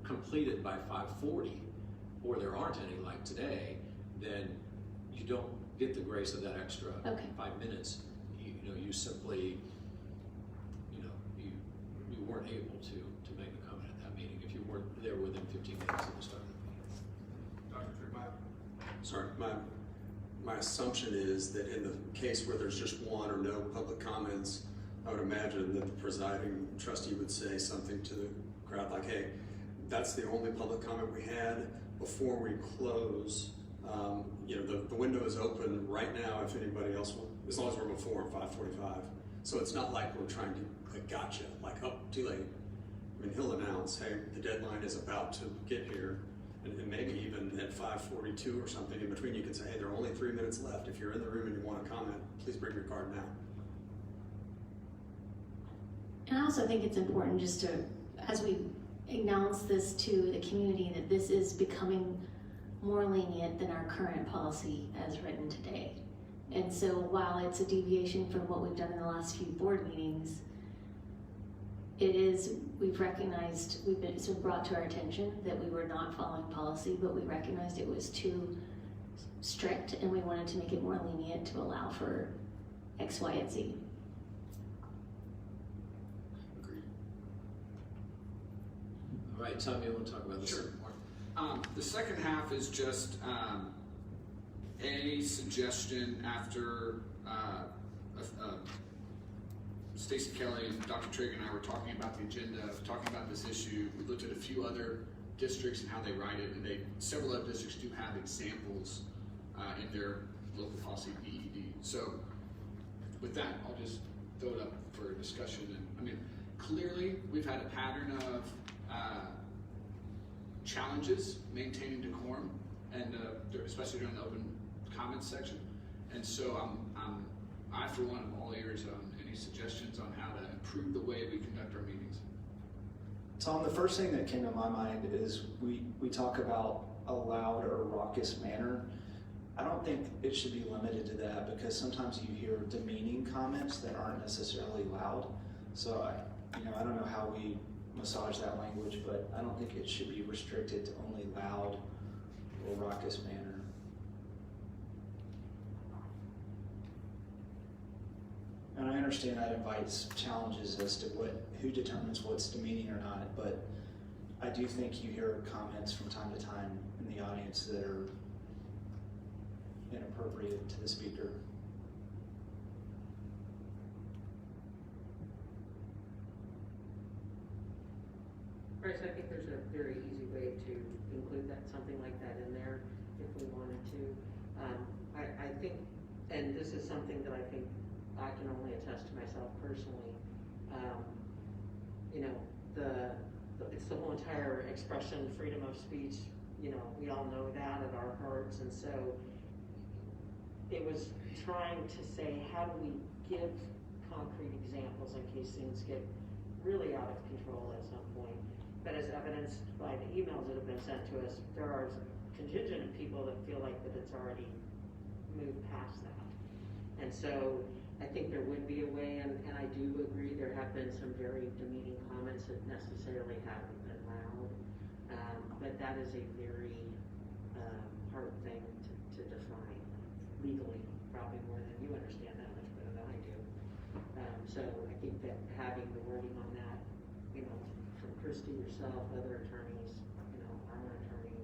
completed by 5:40, or there aren't any like today, then you don't get the grace of that extra 5 minutes. You simply, you weren't able to make a comment at that meeting if you weren't there within 15 minutes of the start of the meeting. Sorry, my assumption is that in the case where there's just one or no public comments, I would imagine that the presiding trustee would say something to the crowd like, hey, that's the only public comment we had. Before we close, the window is open right now if anybody else will, as long as we're before 5:45. So it's not like we're trying to gotcha, like, oh, too late. I mean, he'll announce, hey, the deadline is about to get here. And maybe even at 5:42 or something in between, you can say, hey, there are only 3 minutes left. If you're in the room and you want to comment, please bring your card now. And I also think it's important just to, as we announce this to the community, that this is becoming more lenient than our current policy as written today. And so while it's a deviation from what we've done in the last few board meetings, we've recognized, it's been brought to our attention that we were not following policy, but we recognized it was too strict and we wanted to make it more lenient to allow for X, Y, and Z. Agreed. All right, Tom, you want to talk about this? Sure. The second half is just a suggestion after Stacey Kelly and Dr. Trigg and I were talking about the agenda, talking about this issue. We looked at a few other districts and how they write it, and several other districts do have examples in their local policy BED. So with that, I'll just throw it up for discussion. And I mean, clearly we've had a pattern of challenges maintaining decorum, and especially during the open comments section. And so I for one am all ears on any suggestions on how to improve the way we conduct our meetings. Tom, the first thing that came to my mind is we talk about a loud or raucous manner. I don't think it should be limited to that, because sometimes you hear demeaning comments that aren't necessarily loud. So I don't know how we massage that language, but I don't think it should be restricted to only loud or raucous manner. And I understand that invites challenges as to who determines what's demeaning or not, but I do think you hear comments from time to time in the audience that are inappropriate to the speaker. Bryce, I think there's a very easy way to include something like that in there if we wanted to. I think, and this is something that I think I can only attest to myself personally. It's the whole entire expression, freedom of speech. We all know that at our hearts, and so it was trying to say, how do we give concrete examples in case things get really out of control at some point? But as evidenced by the emails that have been sent to us, there are contingent of people that feel like that it's already moved past that. And so I think there would be a way, and I do agree there have been some very demeaning comments that necessarily haven't been loud, but that is a very hard thing to define legally, probably more than you understand that much better than I do. So I think that having the wording on that, from Christy, yourself, other attorneys, our own attorney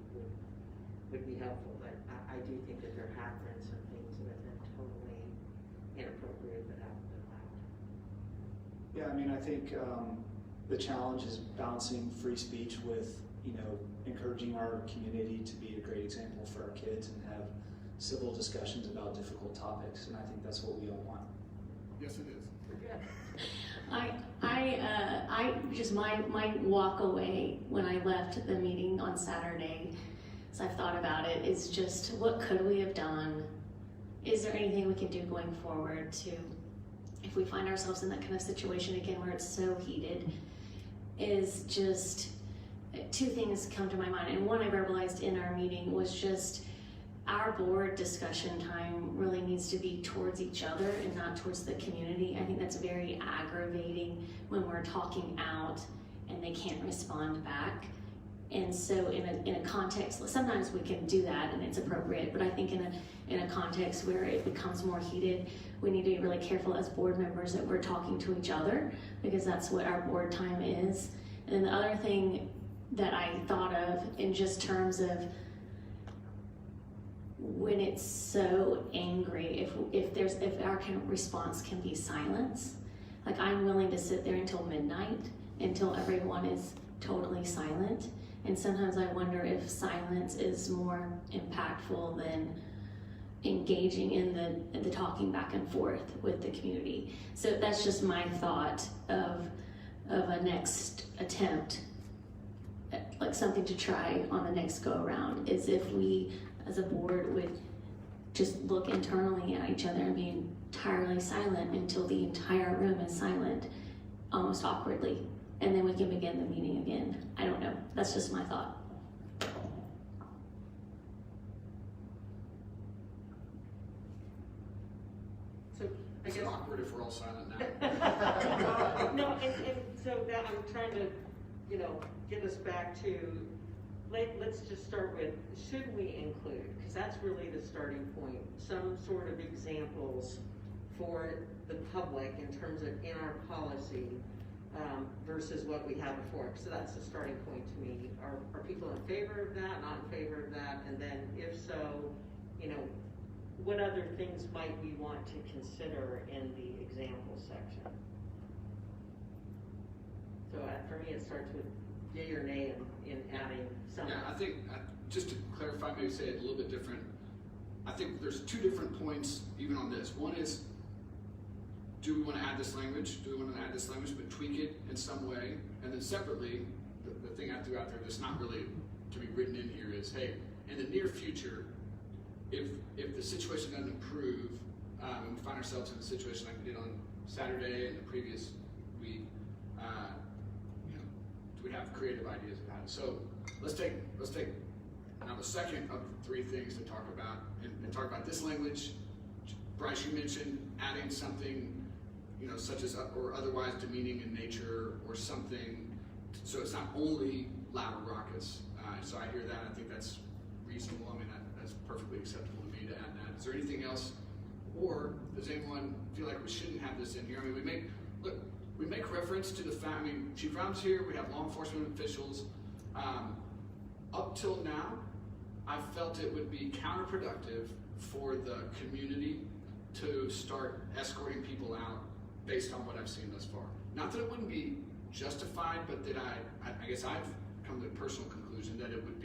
would be helpful, but I do think that there have been some things that have been totally inappropriate but haven't been allowed. Yeah, I think the challenge is balancing free speech with, encouraging our community to be a great example for our kids and have civil discussions about difficult topics, and I think that's what we all want. Yes, it is. I just my walk away when I left the meeting on Saturday, as I've thought about it, is just what could we have done? Is there anything we can do going forward to, if we find ourselves in that kind of situation again where it's so heated, is just two things come to my mind. And one I verbalized in our meeting was just our board discussion time really needs to be towards each other and not towards the community. I think that's very aggravating when we're talking out and they can't respond back. And so in a context, sometimes we can do that and it's appropriate, but I think in a context where it becomes more heated, we need to be really careful as board members that we're talking to each other, because that's what our board time is. And then the other thing that I thought of in just terms of when it's so angry, if our response can be silence, like I'm willing to sit there until midnight, until everyone is totally silent. And sometimes I wonder if silence is more impactful than engaging in the talking back and forth with the community. So that's just my thought of a next attempt, like something to try on the next go around, is if we as a board would just look internally at each other and be entirely silent until the entire room is silent, almost awkwardly. And then we can begin the meeting again. I don't know. That's just my thought. So I It's guess awkward if we're all silent now. no, and so that I'm trying to, get us back to, let's just start with, should we include, because that's really the starting point, some sort of examples for the public in terms of in our policy versus what we had before. So that's the starting point to me. Are people in favor of that, not in favor of that? And then if so, what other things might we want to consider in the example section? So for me, it starts with yay or nay in adding something. Yeah, I think, just to clarify, maybe say it a little bit different, I think there's two different points even on this. One is, do we want to add this language? Do we want to add this language but tweak it in some way? And then separately, the thing I threw out there that's not really to be written in here is, hey, in the near future, if the situation doesn't improve, and we find ourselves in a situation like we did on Saturday and the previous week, do we have creative ideas about it? So let's take now the second of the three things to talk about, and talk about this language. Bryce, you mentioned adding something, such as or otherwise demeaning in nature or something, so it's not only loud or raucous. So I hear that. I think that's reasonable. I mean, that's perfectly acceptable to me to add that. Is there anything else? Or does anyone feel like we shouldn't have this in here? I mean, we make reference to the fact, Chief Brown's here, we have law enforcement officials. Up till now, I felt it would be counterproductive for the community to start escorting people out based on what I've seen thus far. Not that it wouldn't be justified, but that I guess I've come to the personal conclusion that it would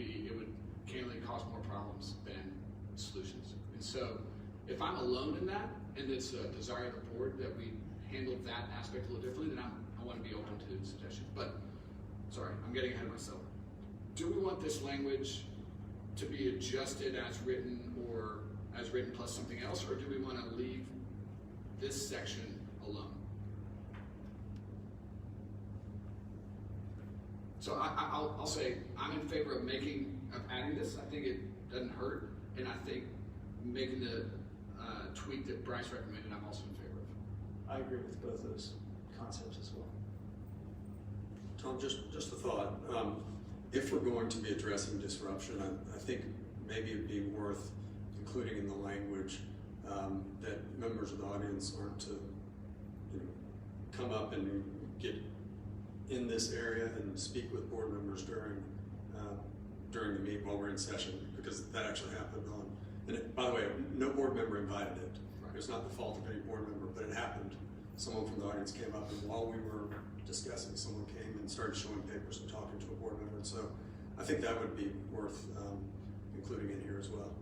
candidly cause more problems than solutions. And so, if I'm alone in that, and it's a desire of the board that we handle that aspect a little differently, then I want to be open to suggestions. But, sorry, I'm getting ahead of myself. Do we want this language to be adjusted as written, or as written plus something else, or do we want to leave this section alone? So I'll say I'm in favor of adding this. I think it doesn't hurt, and I think making the tweak that Bryce recommended, I'm also in favor of. I agree with both those concepts as well. Tom, just a thought. If we're going to be addressing disruption, I think maybe it'd be worth including in the language that members of the audience aren't to come up and get in this area and speak with board members during the meeting while we're in session, because that actually happened by the way, no board member invited it. It was not the fault of any board member, but it happened. Someone from the audience came up, and while we were discussing, someone came and started showing papers and talking to a board member. And so I think that would be worth including in here as well,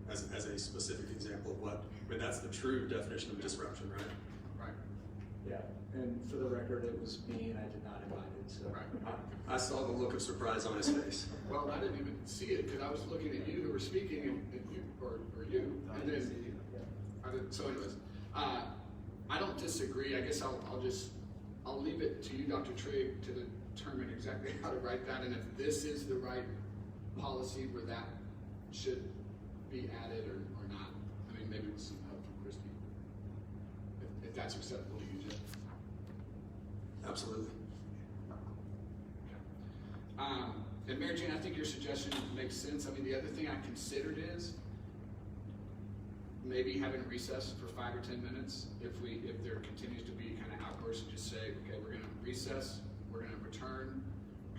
as a specific example of that's the true definition of disruption, right? Right. Yeah, and for the record, it was me, and I did not invite it. So Right. I saw the look of surprise on his face. Well, I didn't even see it because I was looking at you who were speaking, and you, or you, and then. So anyways, I don't disagree. I guess I'll leave it to you, Dr. Trigg, to determine exactly how to write that, and if this is the right policy where that should be added or not. I mean, maybe with some help from Christy, if that's acceptable to you, Jeff. Absolutely. And Mary Jane, I think your suggestion makes sense. I mean, the other thing I considered is maybe having a recess for 5 or 10 minutes. If there continues to be kind of outbursts, and just say, okay, we're going to recess, we're going to return,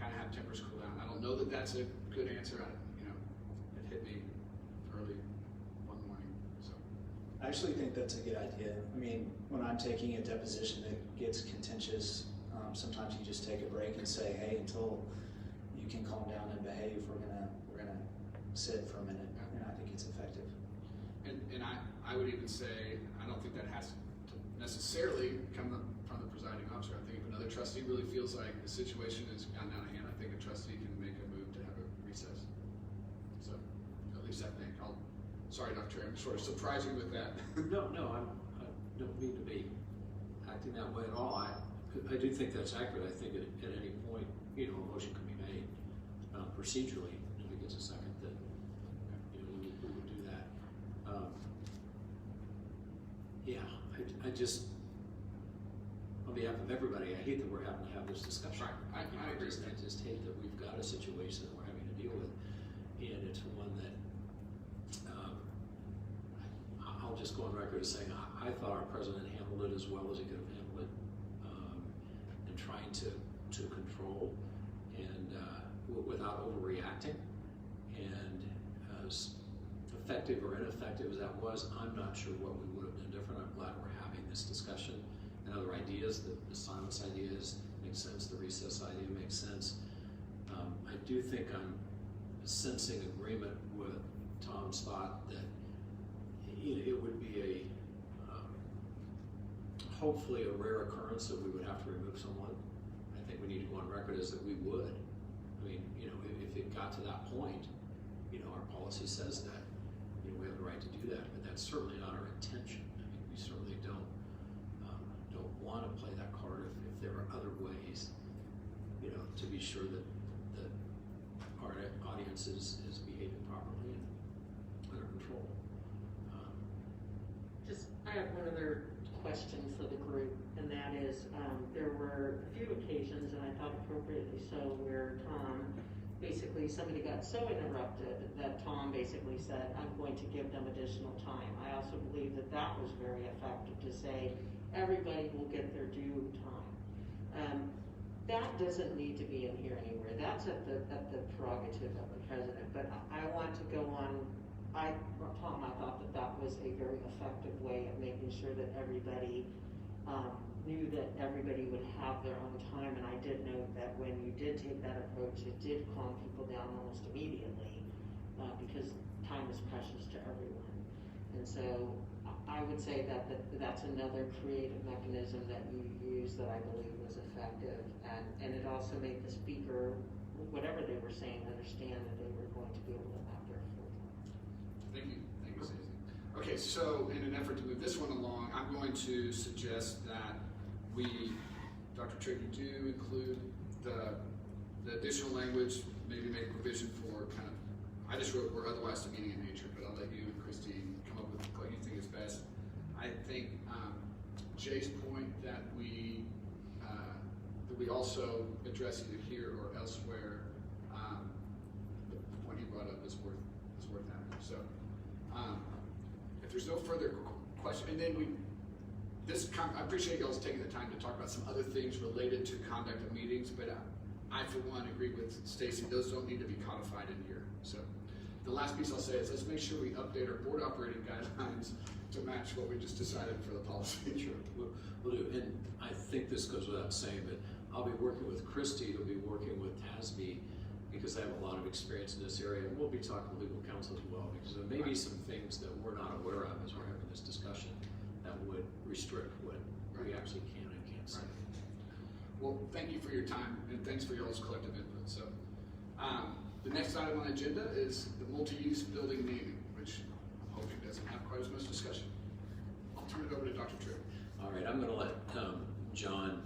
kind of have tempers cool down. I don't know that that's a good answer. It hit me early one morning. So I actually think that's a good idea. I mean, when I'm taking a deposition that gets contentious, sometimes you just take a break and say, hey, until you can calm down and behave, we're gonna sit for a minute, and I think it's effective. And I would even say, I don't think that has to necessarily come from the presiding officer. I think if another trustee really feels like the situation has gotten out of hand, I think a trustee can make a move to have a recess. So, at least I think. Sorry, Dr. Trey, I'm sort of surprising with that. No, I don't mean to be acting that way at all. I do think that's accurate. I think at any point, a motion can be made procedurally, if it gets a second, that we would do that. I just, on behalf of everybody, I hate that we're having to have this discussion. Right. I agree. I just hate that we've got a situation that we're having to deal with, and it's one that I'll just go on record as saying I thought our president handled it as well as he could have handled it, and trying to control and without overreacting. And as effective or ineffective as that was, I'm not sure what we would have done different. I'm glad we're having this discussion and other ideas. The silence ideas make sense. The recess idea makes sense. I do think I'm sensing agreement with Tom's thought that it would be hopefully a rare occurrence that we would have to remove someone. I think we need to go on record as that we would. I mean, if it got to that point, our policy says that, we have the right to do that, but that's certainly not our intention. I mean, we certainly don't want to play that card if there are other ways, to be sure that our audience is behaving properly and under control. I have one other question for the group, and that is, there were a few occasions, and I thought appropriately so, where somebody got so interrupted that Tom basically said, I'm going to give them additional time. I also believe that was very effective to say, everybody will get their due time. That doesn't need to be in here anywhere. That's at the prerogative of the president. But I want to go on. Tom, I thought that was a very effective way of making sure that everybody knew that everybody would have their own time. And I did note that when you did take that approach, it did calm people down almost immediately because time is precious to everyone. And so I would say that that's another creative mechanism that you use that I believe was effective. And it also made the speaker, whatever they were saying, understand that they were going to be able to have their full time. Thank you, Stacey. Okay, so in an effort to move this one along, I'm going to suggest that Dr. Trigg, you do include the additional language, maybe make provision for I just wrote "or otherwise demeaning in nature," but I'll let you and Christine come up with what you think is best. I think Jay's point that we also address either here or elsewhere, the point he brought up is worth having. So if there's no further question, and then I appreciate y'all's taking the time to talk about some other things related to conduct of meetings, but I for one agree with Stacey, those don't need to be codified in here. So the last piece I'll say is let's make sure we update our board operating guidelines to match what we just decided for the policy. Sure, we'll do. And I think this goes without saying, but I'll be working with Christy, who'll be working with TASB, because they have a lot of experience in this area, and we'll be talking to legal counsel as well, because there may be some things that we're not aware of as we're having this discussion that would restrict what we actually can and can't say. Well, thank you for your time, and thanks for y'all's collective input. So, the next item on the agenda is the multi-use building naming, which I'm hoping doesn't have quite as much discussion. I'll turn it over to Dr. Trigg. All right, I'm going to let John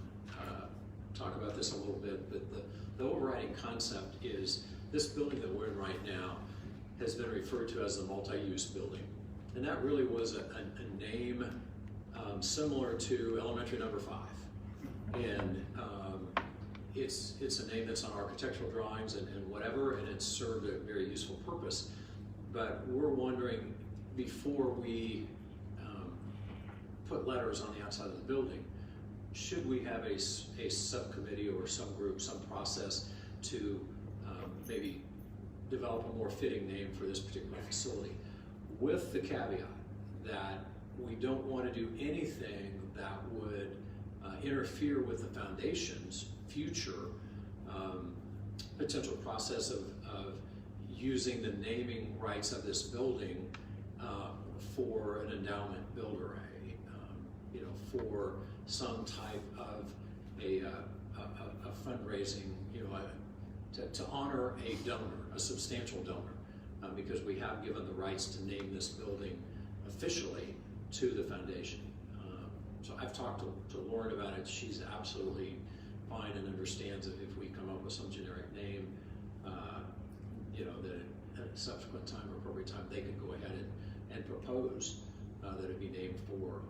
talk about this a little bit, but the overriding concept is this building that we're in right now has been referred to as the multi-use building. And that really was a name similar to elementary number 5. And it's a name that's on architectural drawings and whatever, and it's served a very useful purpose. But we're wondering, before we put letters on the outside of the building, should we have a subcommittee or some group, some process to maybe develop a more fitting name for this particular facility, with the caveat that we don't want to do anything that would interfere with the foundation's future potential process of using the naming rights of this building for an endowment build array, for some type of a fundraising, to honor a donor, a substantial donor, because we have given the rights to name this building officially to the foundation. So I've talked to Lauren about it. She's absolutely fine and understands that if we come up with some generic name, that at a subsequent time or appropriate time, they can go ahead and propose that it be named for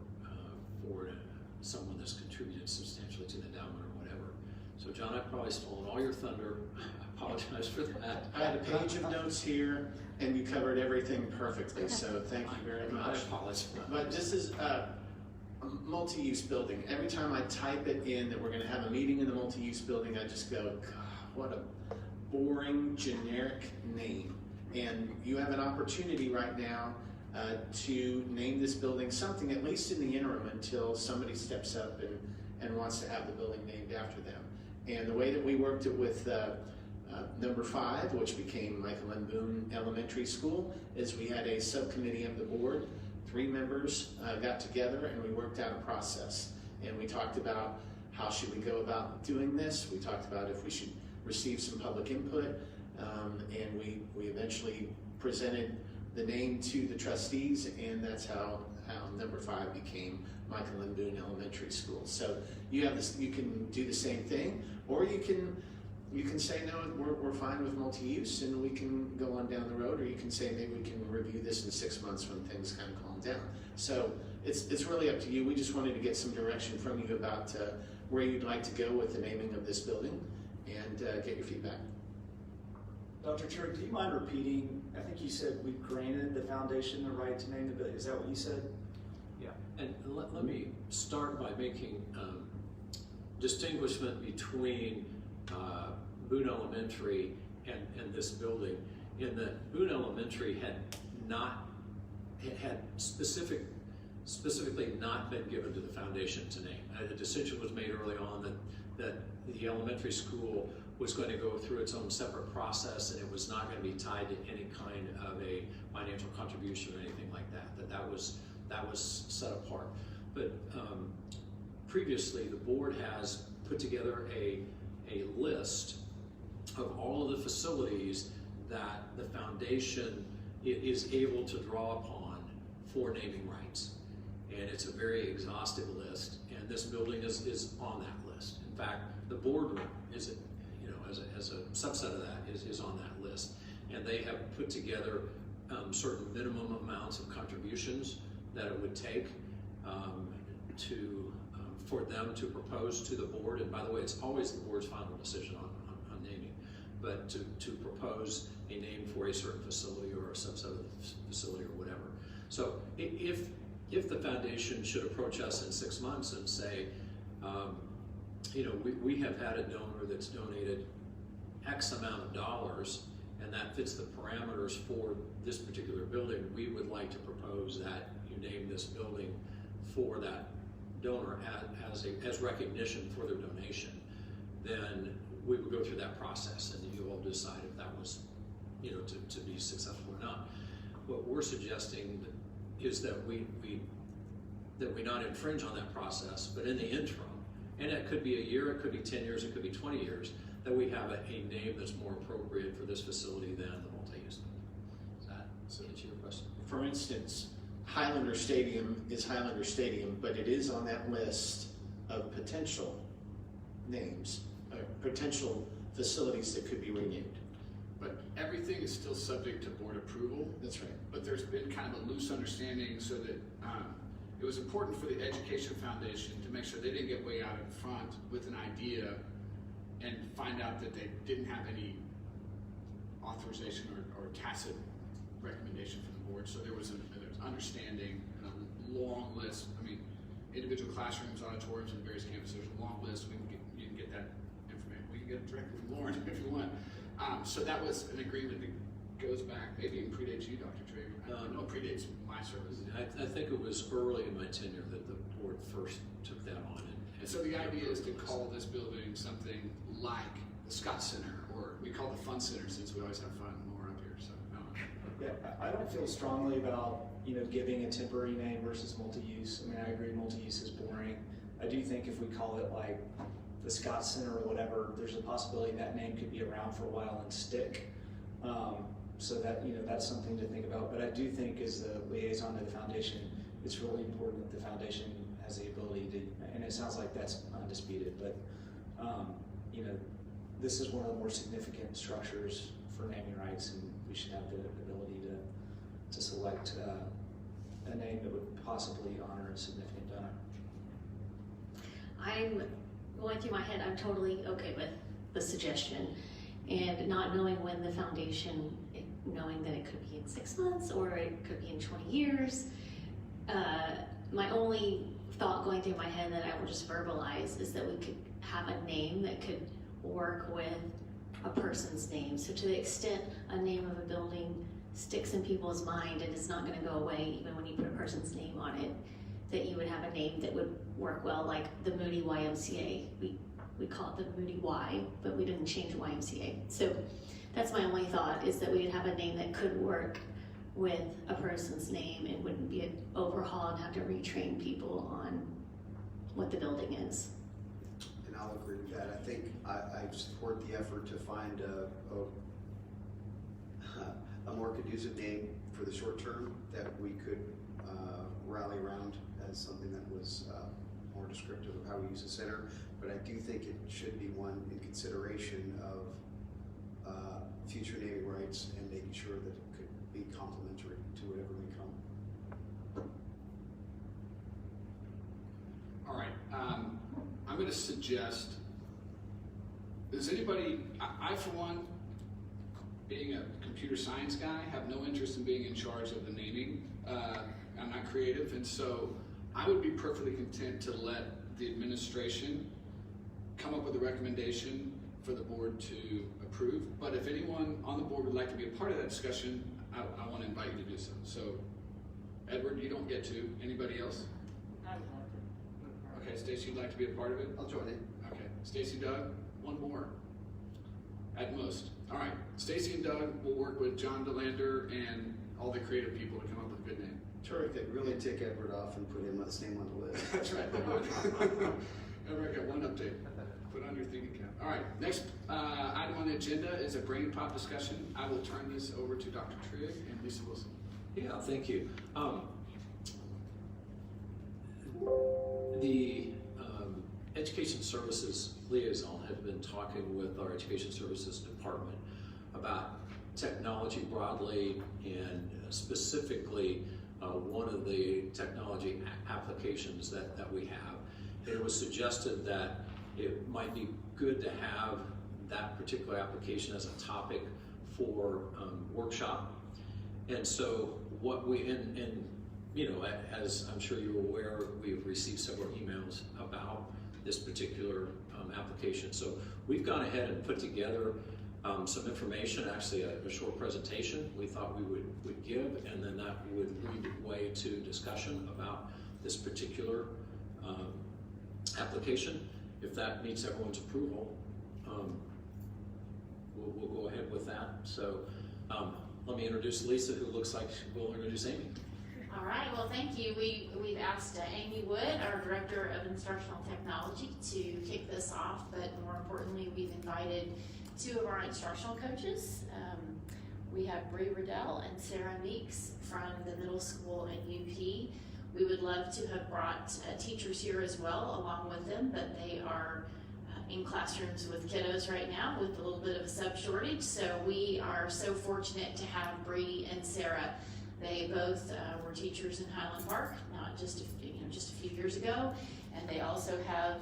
someone that's contributed substantially to the endowment or whatever. So John, I've probably stolen all your thunder. I apologize for that. I had a page of notes here, and you covered everything perfectly, so thank you very much. I apologize. But this is a multi-use building. Every time I type it in that we're going to have a meeting in the multi-use building, I just go, God, what a boring, generic name. And you have an opportunity right now to name this building something, at least in the interim, until somebody steps up and wants to have the building named after them. And the way that we worked it with number 5, which became Michael and Boone Elementary School, is we had a subcommittee of the board 3 members got together and we worked out a process. And we talked about how should we go about doing this. We talked about if we should receive some public input. And we eventually presented the name to the trustees, and that's how number 5 became Michael and Boone Elementary School. So you have this, you can do the same thing, or you can say, no, we're fine with multi-use and we can go on down the road, or you can say maybe we can review this in 6 months when things kind of calm down. So it's really up to you. We just wanted to get some direction from you about where you'd like to go with the naming of this building and get your feedback. Dr. Trigg, do you mind repeating, I think you said we granted the foundation the right to name the building. Is that what you said? Yeah, and let me start by making distinguishment between Boone Elementary and this building, in that Boone Elementary had specifically not been given to the foundation to name. The decision was made early on that the elementary school was going to go through its own separate process, and it was not going to be tied to any kind of a financial contribution or anything like that. That was set apart. But previously, the board has put together a list of all of the facilities that the foundation is able to draw upon for naming rights. And it's a very exhaustive list, and this building is on that list. In fact, the boardroom is, as a subset of that, is on that list. And they have put together certain minimum amounts of contributions that it would take for them to propose to the board. And by the way, it's always the board's final decision on naming, but to propose a name for a certain facility or a subset of the facility or whatever. So if the foundation should approach us in 6 months and say, we have had a donor that's donated X amount of dollars, and that fits the parameters for this particular building, we would like to propose that you name this building for that donor as recognition for their donation, then we would go through that process, and you all decide if that was, to be successful or not. What we're suggesting is that we not infringe on that process, but in the interim, and it could be a year, it could be 10 years, it could be 20 years, that we have a name that's more appropriate for this facility than the multi-use. Does that answer your question? For instance, Highlander Stadium is Highlander Stadium, but it is on that list of potential names, potential facilities that could be renamed. But everything is still subject to board approval. That's right. But there's been kind of a loose understanding so that it was important for the Education Foundation to make sure they didn't get way out in front with an idea and find out that they didn't have any authorization or tacit recommendation from the board. So there was understanding and a long list. I mean, individual classrooms, auditoriums, and various campuses. There's a long list. You can get that information. We can get it directly from Lauren if you want. So that was an agreement that goes back, maybe even predates you, Dr. Traver. I know it predates my service. I think it was early in my tenure that the board first took that on. And so the idea is to call this building something like the Scott Center, or we call it the Fun Center since we always have fun more up here. So yeah, I don't feel strongly about giving a temporary name versus multi-use. I mean, I agree multi-use is boring. I do think if we call it like the Scott Center or whatever, there's a possibility that name could be around for a while and stick. So that, that's something to think about. But I do think as the liaison to the foundation, it's really important that the foundation has the ability to, and it sounds like that's undisputed, but this is one of the more significant structures for naming rights, and we should have the ability to select a name that would possibly honor a significant donor. I'm going through my head, I'm totally okay with the suggestion, and not knowing when the foundation, knowing that it could be in 6 months or it could be in 20 years. My only thought going through my head that I will just verbalize is that we could have a name that could work with a person's name. So to the extent a name of a building sticks in people's mind and it's not going to go away even when you put a person's name on it, that you would have a name that would work well, like the Moody YMCA. We call it the Moody Y, but we didn't change YMCA. So that's my only thought, is that we would have a name that could work with a person's name. It wouldn't be an overhaul and have to retrain people on what the building is. And I'll agree with that. I think I support the effort to find a more conducive name for the short term that we could rally around as something that was more descriptive of how we use the center. But I do think it should be one in consideration of future naming rights and making sure that it could be complementary to whatever may come. All right, I'm going to suggest, does anybody, I for one, being a computer science guy, have no interest in being in charge of the naming. I'm not creative, and so I would be perfectly content to let the administration come up with a recommendation for the board to approve. But if anyone on the board would like to be a part of that discussion, I want to invite you to do so. So, Edward, you don't get to. Anybody else? Okay, Stacy, you'd like to be a part of it? I'll join in. Okay, Stacy, Doug, one more, at most. All right, Stacy and Doug will work with John DeLander and all the creative people to come up with a good name. Terrific. Really take Edward off and put his name on the list. That's right. Edward, I got one update. Put on your thinking cap. All right, next item on the agenda is a Gradepop discussion. I will turn this over to Dr. Trigg and Lisa Wilson. Yeah, thank you. The Education Services Liaison had been talking with our Education Services Department about technology broadly and specifically one of the technology applications that we have. And it was suggested that it might be good to have that particular application as a topic for workshop. And so what we, and you know, as I'm sure you're aware, we've received several emails about this particular application. So we've gone ahead and put together some information, actually a short presentation we thought we would give, and then that would lead the way to discussion about this particular application. If that meets everyone's approval, we'll go ahead with that. So let me introduce Lisa, who looks like we'll introduce Amy. All right, well, thank you. We've asked Amy Wood, our Director of Instructional Technology, to kick this off, but more importantly, we've invited two of our instructional coaches. We have Bree Riddell and Sarah Meeks from the middle school and UP. We would love to have brought teachers here as well along with them, but they are in classrooms with kiddos right now with a little bit of a sub shortage. So we are so fortunate to have Bree and Sarah. They both were teachers in Highland Park, not just just a few years ago, and they also have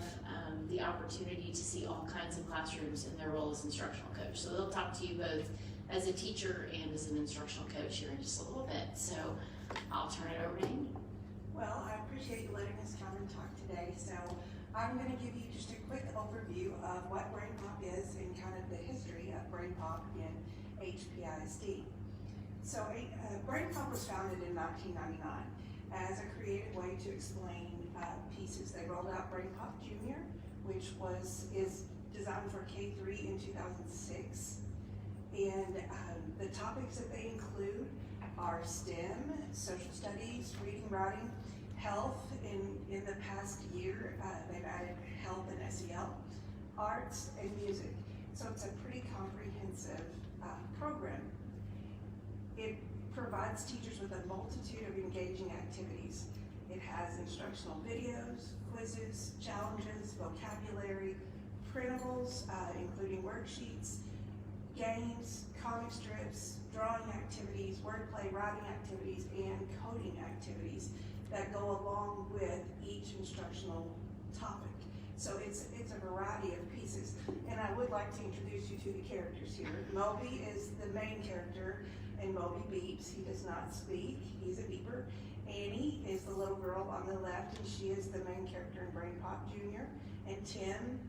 the opportunity to see all kinds of classrooms in their role as instructional coach. So they'll talk to you both as a teacher and as an instructional coach here in just a little bit. So I'll turn it over to Amy. Well, I appreciate you letting us come and talk today. So I'm going to give you just a quick overview of what Gradepop is and kind of the history of Gradepop in HPISD. So Gradepop was founded in 1999 as a creative way to explain pieces. They rolled out Gradepop Junior, which is designed for K-3 in 2006. And the topics that they include are STEM, social studies, reading, writing, health. In the past year, they've added health and SEL, arts, and music. So it's a pretty comprehensive program. It provides teachers with a multitude of engaging activities. It has instructional videos, quizzes, challenges, vocabulary, printables, including worksheets, games, comic strips, drawing activities, wordplay, writing activities, and coding activities that go along with each instructional topic. So it's a variety of pieces. And I would like to introduce you to the characters here. Moby is the main character, and Moby beeps. He does not speak. He's a beeper. Annie is the little girl on the left, and she is the main character in Gradepop Junior. And Tim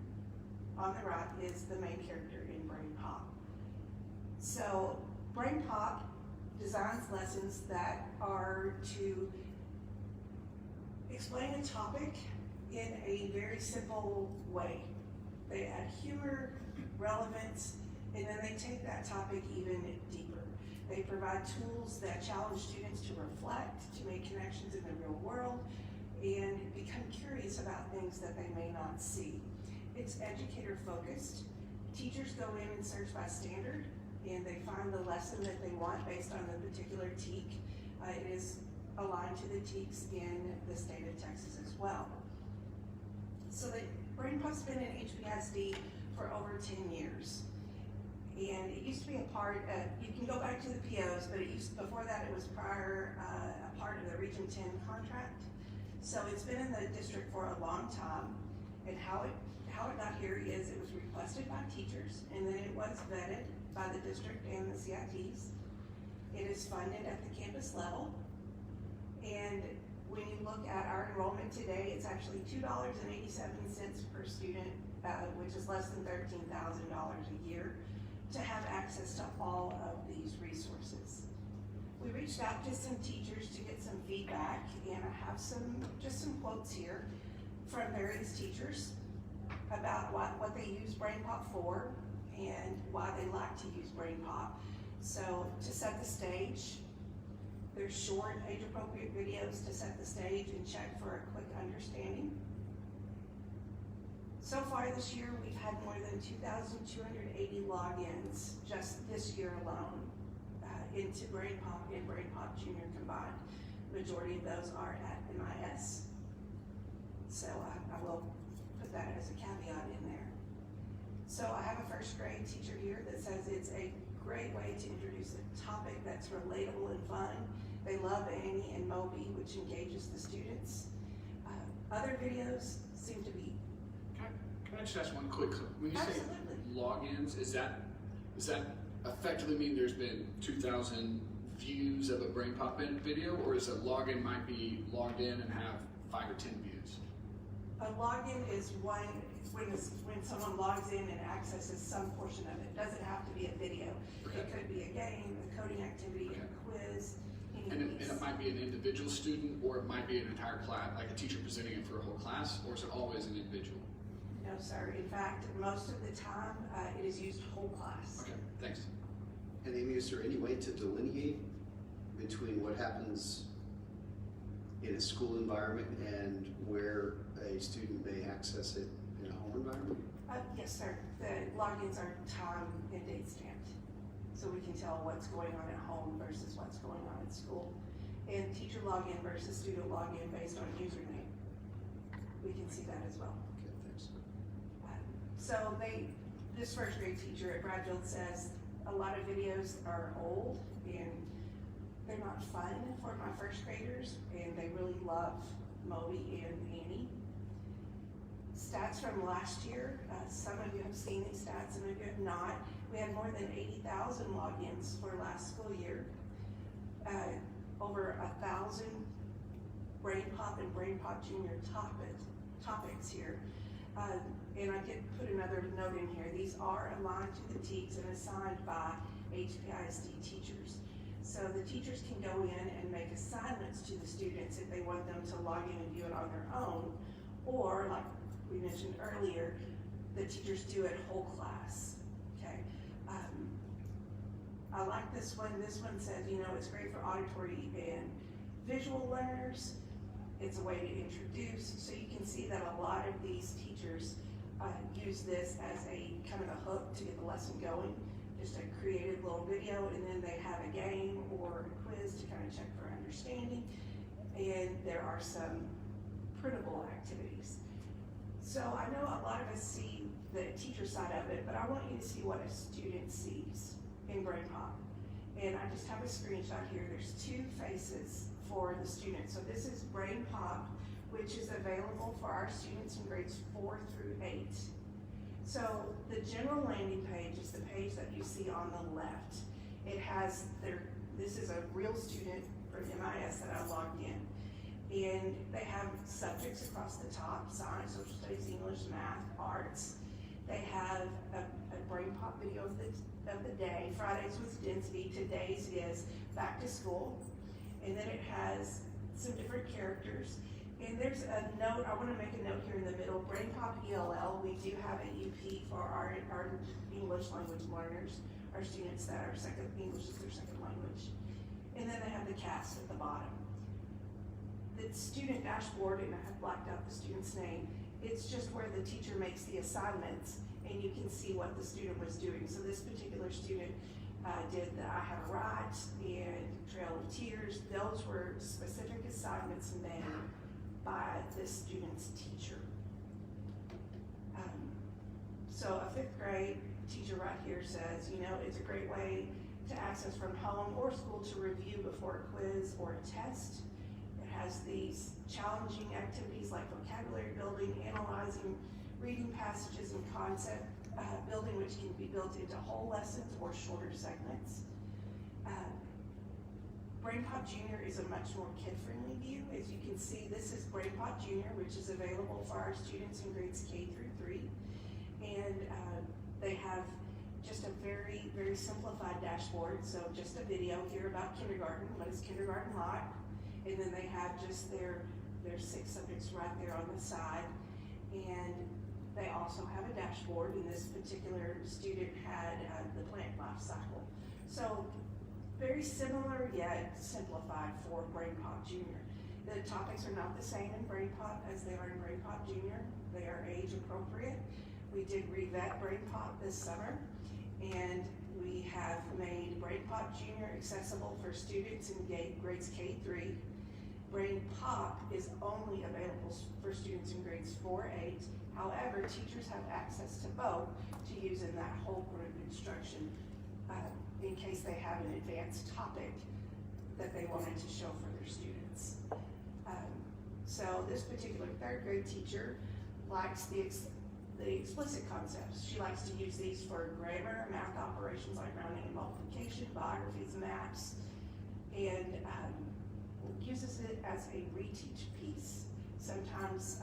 on the right is the main character in Gradepop. So Gradepop designs lessons that are to explain a topic in a very simple way. They add humor, relevance, And then they take that topic even deeper. They provide tools that challenge students to reflect, to make connections in the real world, and become curious about things that they may not see. It's educator focused. Teachers go in and search by standard, and they find the lesson that they want based on the particular TEK. It is aligned to the TEKs in the state of Texas as well. So the Gradepop's been in HPISD for over 10 years. And it used to be a part of, you can go back to the POs, but before that it was prior, a part of the Region 10 contract. So it's been in the district for a long time. And how it got here is it was requested by teachers, and then it was vetted by the district and the CITs. It is funded at the campus level. And when you look at our enrollment today, it's actually $2.87 per student, which is less than $13,000 a year, to have access to all of these resources. We reached out to some teachers to get some feedback, and I have some quotes here from various teachers about what they use Gradepop for and why they like to use Gradepop. So to set the stage, there's short, age-appropriate videos to set the stage and check for a quick understanding. So far this year, we've had more than 2,280 logins just this year alone into Gradepop and Gradepop Junior combined. Majority of those are at MIS. So I will put that as a caveat in there. So I have a first grade teacher here that says it's a great way to introduce a topic that's relatable and fun. They love Annie and Moby, which engages the students. Other videos seem to be. Can I just ask one quick? When you Absolutely. say logins, does that effectively mean there's been 2,000 views of a Gradepop video, or is a login might be logged in and have 5 or 10 views? A login is when someone logs in and accesses some portion of it. It doesn't have to be a video. Okay. It could be a game, a coding activity, Okay. a quiz, And it might be an individual student, or it might be an entire class, like a teacher presenting it for a whole class, or is it always an individual? No, sir. In fact, most of the time, it is used whole class. Okay, thanks. And Amy, is there any way to delineate between what happens in a school environment and where a student may access it in a home environment? Yes, sir. The logins are time and date stamped. So we can tell what's going on at home versus what's going on at school. And teacher login versus student login based on username. We can see that as well. Okay, thanks. So this first grade teacher at Bradfield says a lot of videos are old and they're not fun for my first graders, and they really love Moby and Annie. Stats from last year, some of you have seen these stats, some of you have not. We had more than 80,000 logins for last school year. Over 1,000 Gradepop and Gradepop Junior topics here. And I did put another note in here. These are aligned to the TEKs and assigned by HPISD teachers. So the teachers can go in and make assignments to the students if they want them to log in and view it on their own. Or, like we mentioned earlier, the teachers do it whole class, okay? I like this one. This one says, it's great for auditory and visual learners. It's a way to introduce, so you can see that a lot of these teachers use this as a kind of a hook to get the lesson going. Just a creative little video, and then they have a game or a quiz to kind of check for understanding. And there are some printable activities. So I know a lot of us see the teacher side of it, but I want you to see what a student sees in Gradepop. And I just have a screenshot here. There's 2 faces for the students. So this is Gradepop, which is available for our students in grades 4 through 8. So the general landing page is the page that you see on the left. It has this is a real student from MIS that I logged in. And they have subjects across the top: science, social studies, English, math, arts. They have a Gradepop video of the day. Fridays was density, today's is back to school. And then it has some different characters. And there's a note, I want to make a note here in the middle, Gradepop ELL, we do have a UP for our English language learners, our students that are English is their second language. And then they have the CAST at the bottom. The student dashboard, and I have blacked out the student's name, it's just where the teacher makes the assignments and you can see what the student was doing. So this particular student did the I Have a Right and Trail of Tears. Those were specific assignments made by this student's teacher. So a 5th grade teacher right here says, you know, it's a great way to access from home or school to review before a quiz or a test. It has these challenging activities like vocabulary building, analyzing, reading passages and concept building, which can be built into whole lessons or shorter segments. Gradepop Junior is a much more kid-friendly view. As you can see, this is Gradepop Junior, which is available for our students in grades K through 3. And they have just a very, very simplified dashboard. So just a video here about kindergarten, what is kindergarten like? And then they have just their 6 subjects right there on the side. And they also have a dashboard, and this particular student had the plant life cycle. So very similar yet simplified for Gradepop Junior. The topics are not the same in Gradepop as they are in Gradepop Junior. They are age appropriate. We did revet Gradepop this summer, and we have made Gradepop Junior accessible for students in grades K-3. Gradepop is only available for students in grades 4-8. However, teachers have access to both to use in that whole group instruction in case they have an advanced topic that they wanted to show for their students. So this particular 3rd grade teacher likes the explicit concepts. She likes to use these for grammar, math operations like rounding and multiplication, biographies, maps, and uses it as a reteach piece. Sometimes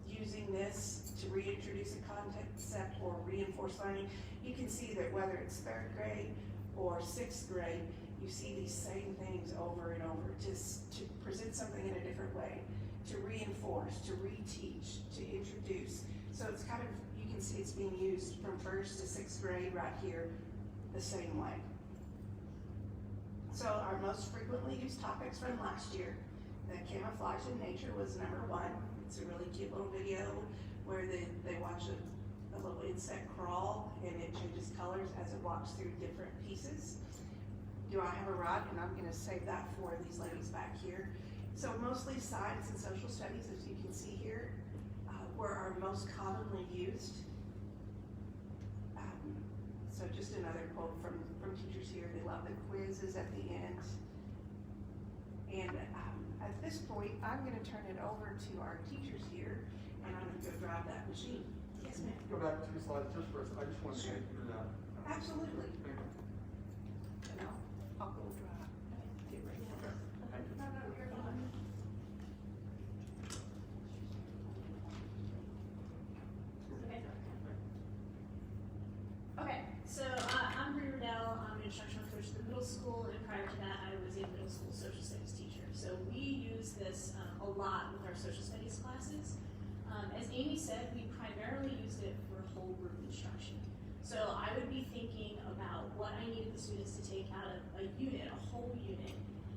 using this to reintroduce a concept or reinforce learning. You can see that whether it's 3rd grade or 6th grade, you see these same things over and over to present something in a different way, to reinforce, to reteach, to introduce. So it's kind of, you can see it's being used from 1st to 6th grade right here the same way. So our most frequently used topics from last year, the camouflage in nature was number 1. It's a really cute little video where they watch a little insect crawl and it changes colors as it walks through different pieces. Do I have a right? And I'm going to save that for these ladies back here. So mostly science and social studies, as you can see here, were our most commonly used. So just another quote from teachers here. They love the quizzes at the end. And at this point, I'm going to turn it over to our teachers here, and I'm going to go drive that machine. Yes, ma'am. Go back 2 slides just for a second. I just want to Sure. make sure that. Absolutely. Thank you. And I'll go drive. Get ready. Thank you. No, you're fine. Okay, so I'm Brie Riddell. I'm an instructional coach at the middle school, and prior to that, I was a middle school social studies teacher. So we use this a lot with our social studies classes. As Amy said, we primarily used it for whole group instruction. So I would be thinking about what I needed the students to take out of a unit, a whole unit,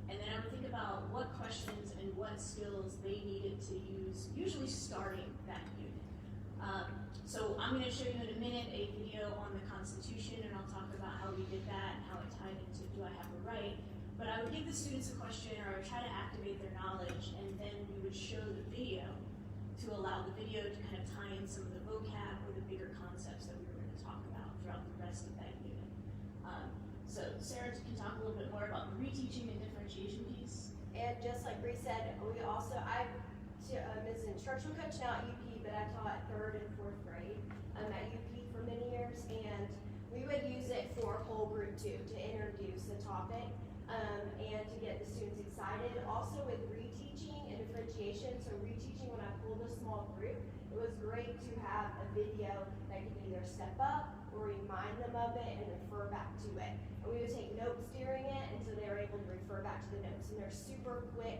and then I would think about what questions and what skills they needed to use, usually starting that unit. So I'm going to show you in a minute a video on the Constitution, and I'll talk about how we did that and how it tied into Do I Have a Right? But I would give the students a question, or I would try to activate their knowledge, and then we would show the video to allow the video to kind of tie in some of the vocab or the bigger concepts that we were going to talk about throughout the rest of that unit. So Sarah can talk a little bit more about the reteaching and differentiation piece. And just like Bree said, we also, I'm as an instructional coach now at UP, but I taught 3rd and 4th grade at UP for many years, and we would use it for whole group too, to introduce the topic and to get the students excited. Also with reteaching and differentiation, so reteaching when I pulled a small group, it was great to have a video that could either step up or remind them of it and refer back to it. And we would take notes during it, and so they were able to refer back to the notes, and they're super quick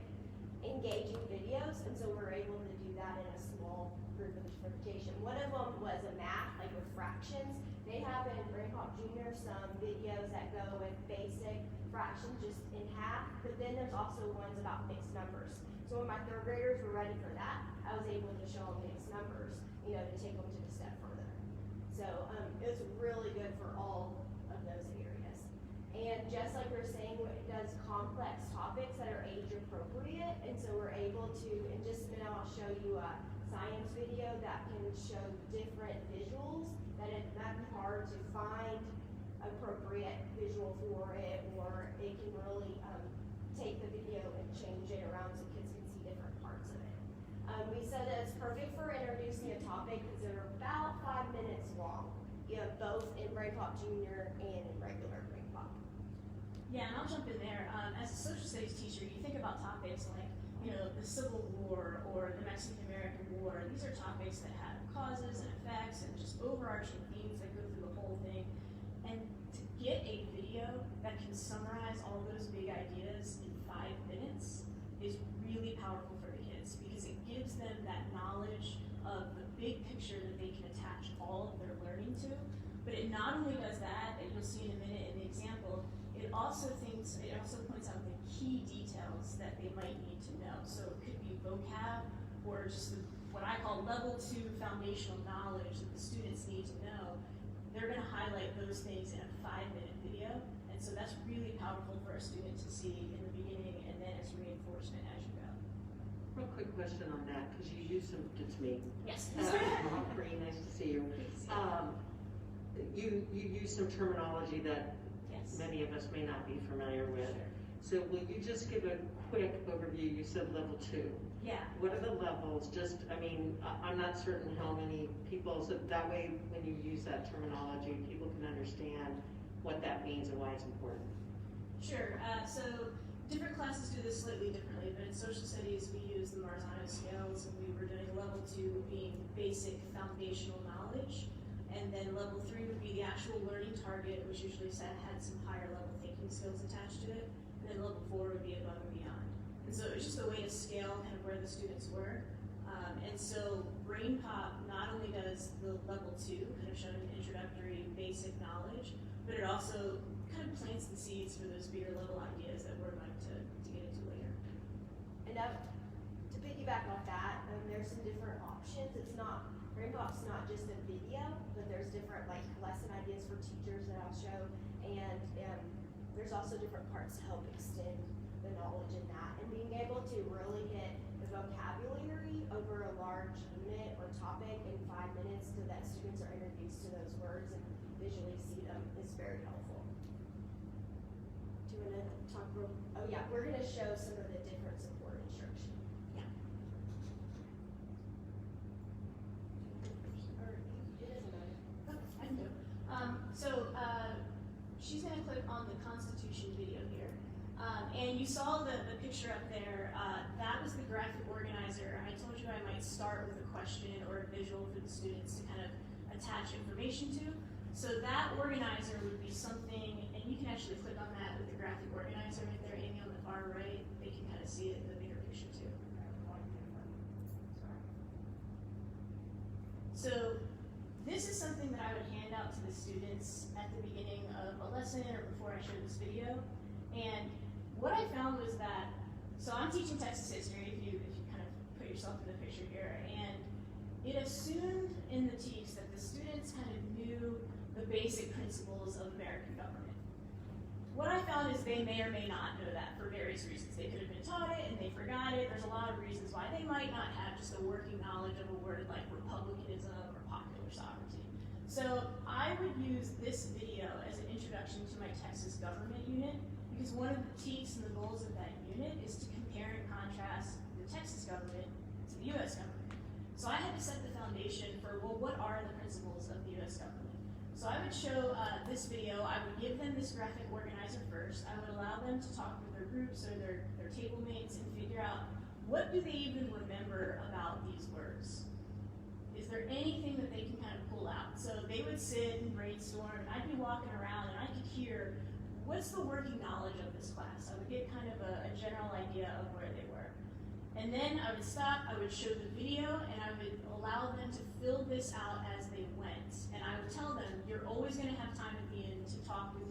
engaging videos, and so we're able to do that in a small group interpretation. One of them was a math, like with fractions. They have in Gradepop Junior some videos that go with basic fractions just in half, but then there's also ones about mixed numbers. So when my third graders were ready for that, I was able to show them mixed numbers, you know, to take them to the step further. So it was really good for all of those areas. And just like we're saying, it does complex topics that are age appropriate, and so we're able to, in just a minute I'll show you a science video that can show different visuals that it might be hard to find appropriate visual for it, or it can really take the video and change it around so kids can see different parts of it. We said that it's perfect for introducing a topic because they're about 5 minutes long, you know, both in Gradepop Junior and in regular Gradepop. Yeah, and I'll jump in there. As a social studies teacher, you think about topics like, you know, the Civil War or the Mexican-American War. These are topics that have causes and effects and just overarching themes that go through the whole thing. And to get a video that can summarize all those big ideas in 5 minutes is really powerful for the kids because it gives them that knowledge of the big picture that they can attach all of their learning to. But it not only does that, and you'll see in a minute in the example, it also points out the key details that they might need to know. So it could be vocab or just what I call level 2 foundational knowledge that the students need to know. They're going to highlight those things in a 5-minute video, and so that's really powerful for a student to see in the beginning and then as reinforcement as you go. Real quick question on that, because you used some, it's me. Yes. Pretty nice to see you. You use some terminology that many of us may not be familiar with. So will you just give a quick overview? You said level 2. Yeah. What are the levels? Just, I mean, I'm not certain how many people, so that way when you use that terminology, people can understand what that means and why it's important. Sure. So different classes do this slightly differently, but in social studies we use the Marzano scales, and we were doing level 2 being basic foundational knowledge, and then level 3 would be the actual learning target, which usually had some higher level thinking skills attached to it, and then level 4 would be above and beyond. And so it was just a way to scale kind of where the students were. And so Gradepop not only does the level 2, kind of showing introductory basic knowledge, but it also kind of plants the seeds for those bigger level ideas that we're going to get into later. And to piggyback off that, there's some different options. It's not, Gradepop's not just a video, but there's different like lesson ideas for teachers that I'll show, and there's also different parts to help extend the knowledge in that, and being able to really hit the vocabulary over a large unit or topic in 5 minutes so that students are introduced to those words and visually see them is very helpful. Do you want to talk oh yeah, we're going to show some of the different support instruction. Yeah. Or it doesn't matter. Okay, I can do it. She's going to click on the Constitution video here. And you saw the picture up there. That was the graphic organizer. I told you I might start with a question or a visual for the students to kind of attach information to. So that organizer would be something, and you can actually click on that with the graphic organizer right there, Amy, on the far right. They can kind of see it in the bigger picture too. So this is something that I would hand out to the students at the beginning of a lesson or before I showed this video. And what I found was that, so I'm teaching Texas history, if you kind of put yourself in the picture here, and it assumed in the text that the students kind of knew the basic principles of American government. What I found is they may or may not know that for various reasons. They could have been taught it and they forgot it. There's a lot of reasons why they might not have just a working knowledge of a word like republicanism or popular sovereignty. So I would use this video as an introduction to my Texas government unit, because one of the teaks and the goals of that unit is to compare and contrast the Texas government to the U.S. government. So I had to set the foundation for, well, what are the principles of the U.S. government? So I would show this video. I would give them this graphic organizer first. I would allow them to talk with their groups or their table mates and figure out, what do they even remember about these words? Is there anything that they can kind of pull out? So they would sit and brainstorm, and I'd be walking around and I could hear, what's the working knowledge of this class? I would get kind of a general idea of where they were. And then I would stop, I would show the video, and I would allow them to fill this out as they went. And I would tell them, you're always gonna have time at the end to talk with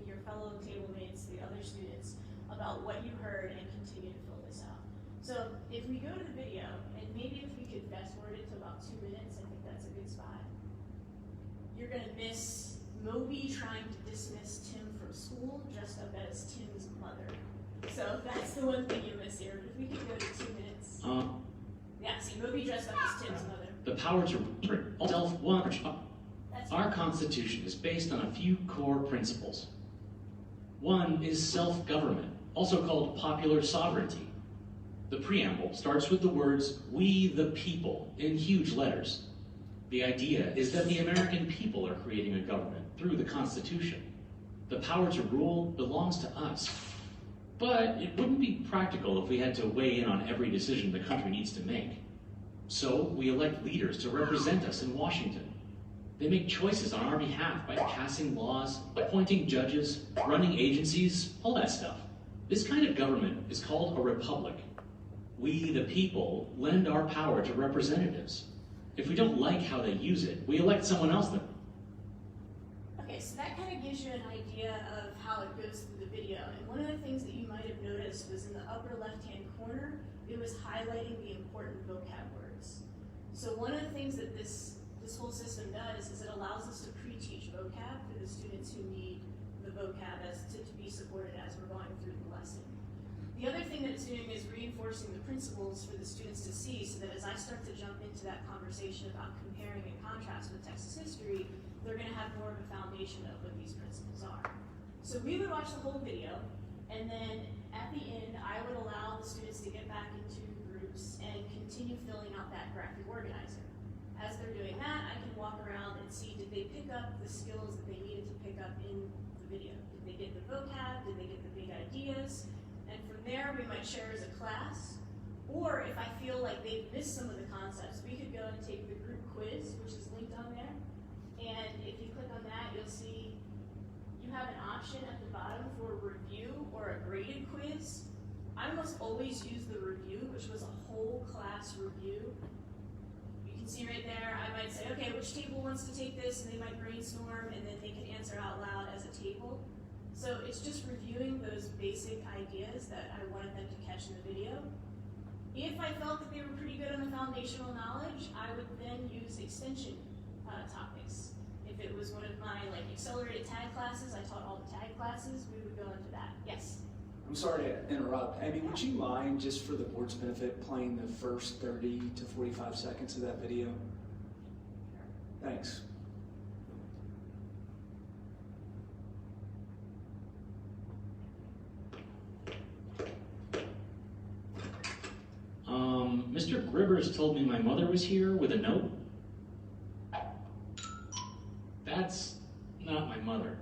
your fellow table mates, the other students, about what you heard and continue to fill this out. So if we go to the video, and maybe if we could fast forward it to about 2 minutes, I think that's a good spot. You're gonna miss Moby trying to dismiss Tim from school dressed up as Tim's mother. So that's the one thing you miss here. But if we could go to 2 minutes. Yeah, see, Moby dressed up as Tim's mother. The power to self-watch. Our Constitution is based on a few core principles. One is self-government, also called popular sovereignty. The preamble starts with the words, "We the people," in huge letters. The idea is that the American people are creating a government through the Constitution. The power to rule belongs to us. But it wouldn't be practical if we had to weigh in on every decision the country needs to make. So we elect leaders to represent us in Washington. They make choices on our behalf by passing laws, appointing judges, running agencies, all that stuff. This kind of government is called a republic. We, the people, lend our power to representatives. If we don't like how they use it, we elect someone else then. Okay, so that kind of gives you an idea of how it goes through the video. And one of the things that you might have noticed was in the upper left-hand corner, it was highlighting the important vocab words. So one of the things that this whole system does is it allows us to pre-teach vocab for the students who need the vocab to be supported as we're going through the lesson. The other thing that it's doing is reinforcing the principles for the students to see, so that as I start to jump into that conversation about comparing and contrast with Texas history, they're going to have more of a foundation of what these principles are. So we would watch the whole video, and then at the end, I would allow the students to get back into groups and continue filling out that graphic organizer. As they're doing that, I can walk around and see, did they pick up the skills that they needed to pick up in the video? Did they get the vocab? Did they get the big ideas? And from there, we might share as a class. Or if I feel like they've missed some of the concepts, we could go and take the group quiz, which is linked on there. And if you click on that, you'll see you have an option at the bottom for a review or a graded quiz. I almost always use the review, which was a whole class review. You can see right there, I might say, okay, which table wants to take this? And they might brainstorm, and then they can answer out loud as a table. So it's just reviewing those basic ideas that I wanted them to catch in the video. If I felt that they were pretty good on the foundational knowledge, I would then use extension topics. If it was one of my accelerated tag classes, I taught all the tag classes, we would go into that. Yes? I'm sorry to interrupt. Amy, would you mind, just for the board's benefit, playing the first 30 to 45 seconds of that video? Thanks. Mr. Gribbers told me my mother was here with a note. That's not my mother.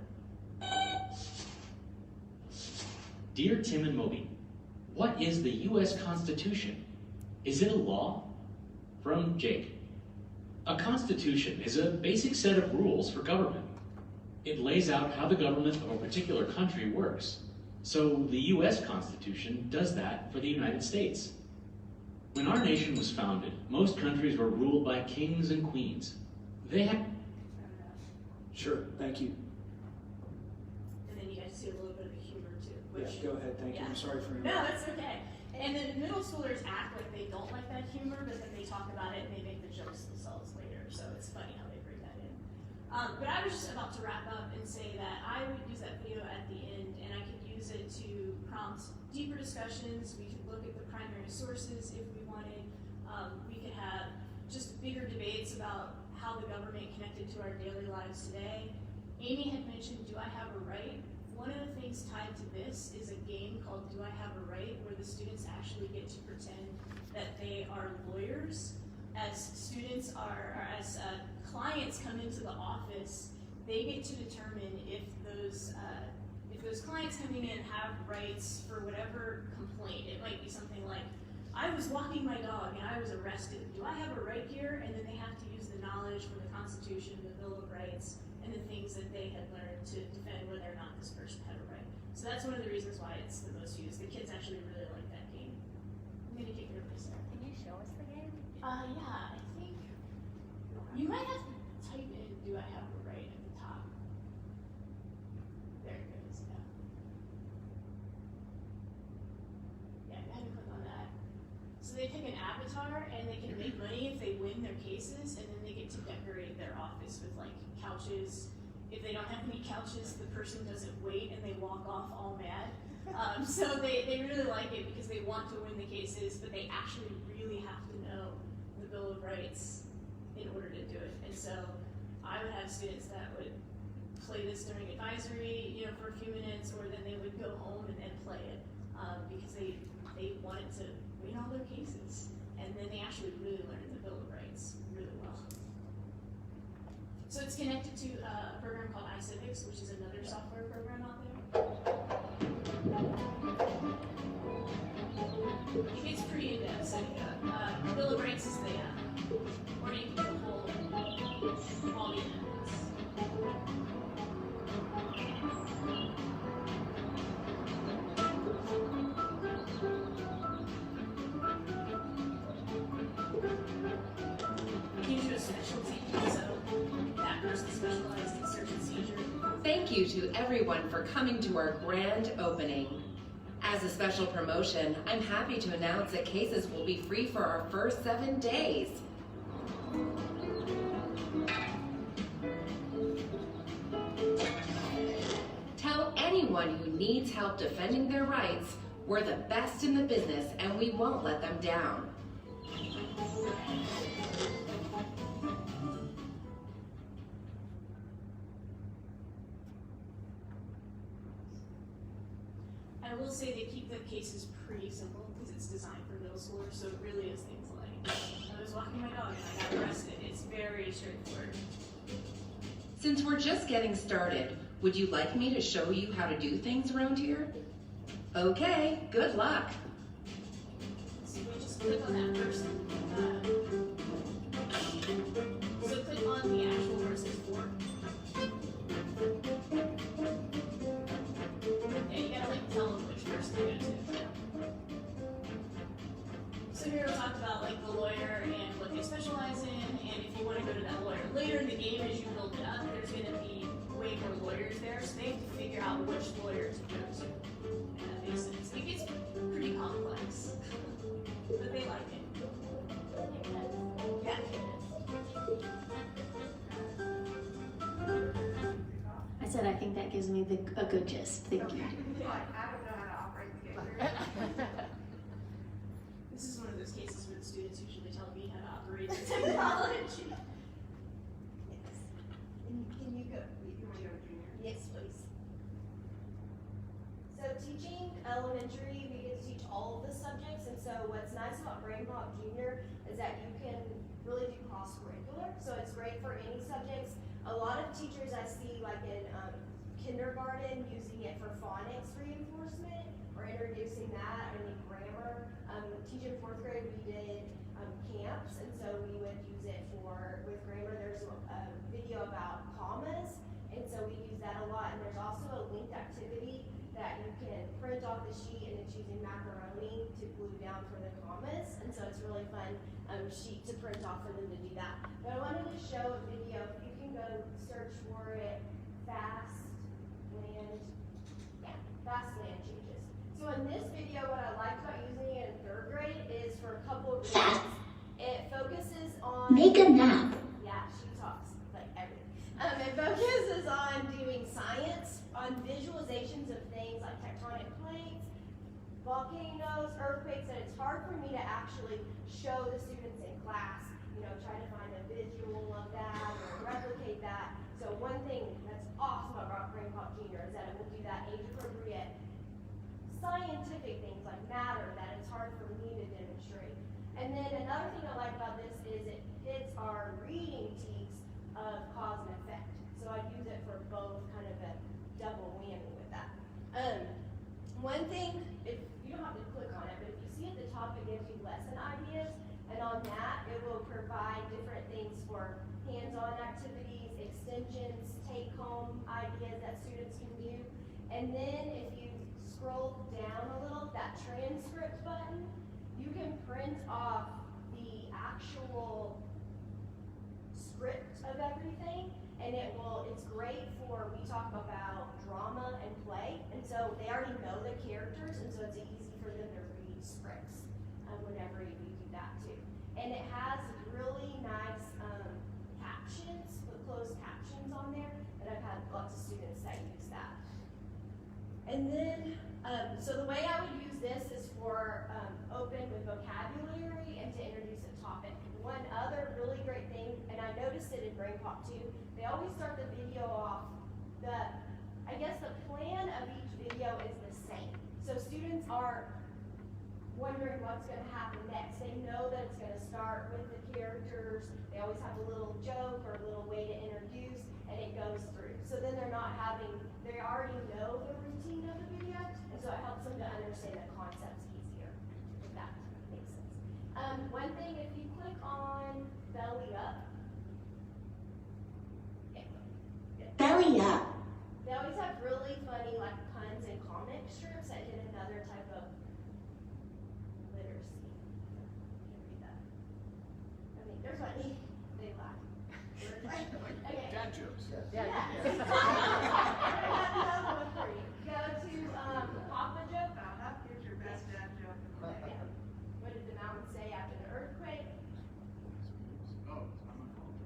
Dear Tim and Moby, what is the U.S. Constitution? Is it a law? From Jake. A constitution is a basic set of rules for government. It lays out how the government of a particular country works. So the U.S. Constitution does that for the United States. When our nation was founded, most countries were ruled by kings and queens. They had... Sure, thank you. And then you guys see a little bit of the humor too. Yeah, go ahead, thank you. I'm sorry for No, that's okay. And then middle schoolers act like they don't like that humor, but then they talk about it and they make the jokes themselves later. So it's funny how they bring that in. But I was just about to wrap up and say that I would use that video at the end, and I could use it to prompt deeper discussions. We could look at the primary sources if we wanted. We could have just bigger debates about how the government connected to our daily lives today. Amy had mentioned, do I have a right? One of the things tied to this is a game called Do I Have a Right, where the students actually get to pretend that they are lawyers. As students are, or as clients come into the office, they get to determine if those clients coming in have rights for whatever complaint. It might be something like, I was walking my dog and I was arrested. Do I have a right here? And then they have to use the knowledge from the Constitution, the Bill of Rights, and the things that they had learned to defend whether or not this person had a right. So that's one of the reasons why it's the most used. The kids actually really like that game. gonna kick it over to Sarah. Can you show us the game? Yeah, I think you might have to type in "Do I have the right" at the top. There it goes. Yeah. Yeah, go ahead and click on that. So they pick an avatar and they can make money if they win their cases, and then they get to decorate their office with like couches. If they don't have any couches, the person doesn't wait and they walk off all mad. So they really like it because they want to win the cases, but they actually really have to know the Bill of Rights in order to do it. And so I would have students that would play this during advisory, you know, for a few minutes, or then they would go home and then play it because they wanted to win all their cases. And then they actually really learned the Bill of Rights really well. So it's connected to a program called iCivics, which is another software program out there. It gets pretty in-depth, so the Bill of Rights is the, or you can do the whole, all the amendments. It gives you a specialty, so that person specialized in search and seizure. Thank you to everyone for coming to our grand opening. As a special promotion, I'm happy to announce that cases will be free for our first 7 days. Tell anyone who needs help defending their rights, we're the best in the business and we won't let them down. I will say they keep the cases pretty simple because it's designed for middle schoolers, so it really is things like, I was walking my dog and I got arrested. It's very straightforward. Since we're just getting started, would you like me to show you how to do things around here? Okay, good luck. So we just click on that person. So click on the actual where it says for. Yeah, you gotta like tell them which person to go to. So here we'll talk about like the lawyer and what they specialize in, and if you want to go to that lawyer later in the game as you build it up, there's going to be way more lawyers there, so they have to figure out which lawyer to go to. And that makes sense. It gets pretty complex, but they like it. Yeah. I said I think that gives me a good gist. Thank you. I don't know how to operate the game. This is one of those cases where the students usually tell me how to operate the technology. Yes. And can you go? You want to go to junior? Yes, please. So teaching elementary, we get to teach all of the subjects, and so what's nice about Gradepop Junior is that you can really do cross-curricular, so it's great for any subjects. A lot of teachers I see, like in kindergarten, using it for phonics reinforcement, or introducing that, or any grammar. Teaching 4th grade, we did camps, and so we would use it with grammar. There's a video about commas, and so we use that a lot. And there's also a linked activity that you can print off the sheet, and it's using macaroni to glue down for the commas, and so it's a really fun sheet to print off for them to do that. But I wanted to show a video. If you can go search for it, fast land changes. So in this video, what I liked about using it in 3rd grade is for a couple of reasons. It focuses on... Make a map. Yeah, she talks like everything. It focuses on doing science, on visualizations of things like tectonic plates, volcanoes, earthquakes, and it's hard for me to actually show the students in class, you know, try to find a visual of that or replicate that. So one thing that's awesome about Gradepop Junior is that it will do that age-appropriate scientific things like matter that it's hard for me to demonstrate. And then another thing I like about this is it hits our reading teaks of cause and effect. So I use it for both, kind of a double whammy with that. One thing, if you don't have to click on it, but if you see at the top, it gives you lesson ideas, and on that, it will provide different things for hands-on activities, extensions, take-home ideas that students can do. And then if you scroll down a little, that transcript button, you can print off the actual script of everything, and it's great for, we talk about drama and play, and so they already know the characters, and so it's easy for them to read scripts whenever you do that too. And it has really nice captions, closed captions on there, and I've had lots of students that use that. And then, so the way I would use this is for open with vocabulary and to introduce a topic. One other really great thing, and I noticed it in Gradepop too, they always start the video off, I guess the plan of each video is the same. So students are wondering what's going to happen next. They know that it's going to start with the characters. They always have a little joke or a little way to introduce, and it goes through. So then they already know the routine of the video, and so it helps them to understand the concepts easier, if that makes sense. One thing, if you click on Belly Up, Belly Up. They always have really funny like puns and comic strips that get another type of literacy. Can't read that. I mean, they're funny. They laugh. Okay. Dad jokes. Yeah. I have another one for you. Go to Papa joke. Here's your best dad joke. Okay. What did the mountain say after the earthquake? Oh, I'm on phone.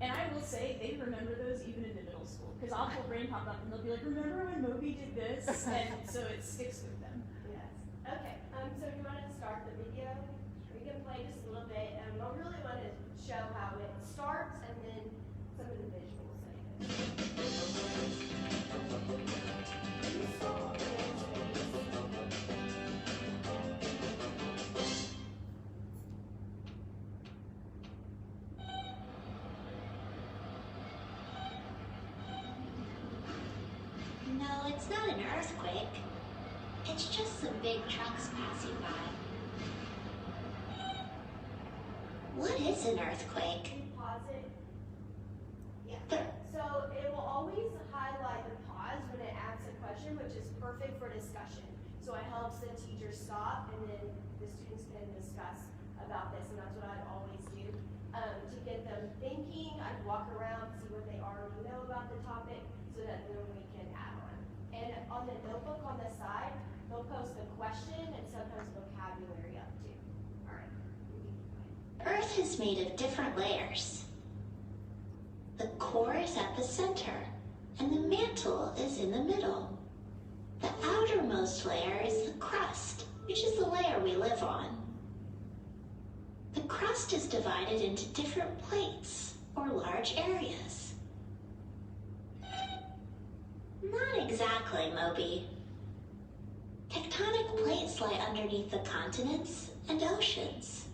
And I will say, they remember those even in the middle school. Because I'll pull Gradepop up and they'll be like, remember when Moby did this? And so it sticks with them. Yes. Okay. So you want to start the video? We can play just a little bit. I really want to show how it starts and then some of the visuals in it. No, it's not an earthquake. It's just some big trucks passing by. What is an earthquake? Pause it. Yeah. So it will always highlight the pause when it asks a question, which is perfect for discussion. So it helps the teacher stop and then the students can discuss about this, and that's what I'd always do. To get them thinking, I'd walk around, see what they already know about the topic, so that then we can add on. And on the notebook on the side, they'll post the question and sometimes vocabulary up too. All right. Earth is made of different layers. The core is at the center, and the mantle is in the middle. The outermost layer is the crust, which is the layer we live on. The crust is divided into different plates, or large areas. Not exactly, Moby. Tectonic plates lie underneath the continents and oceans.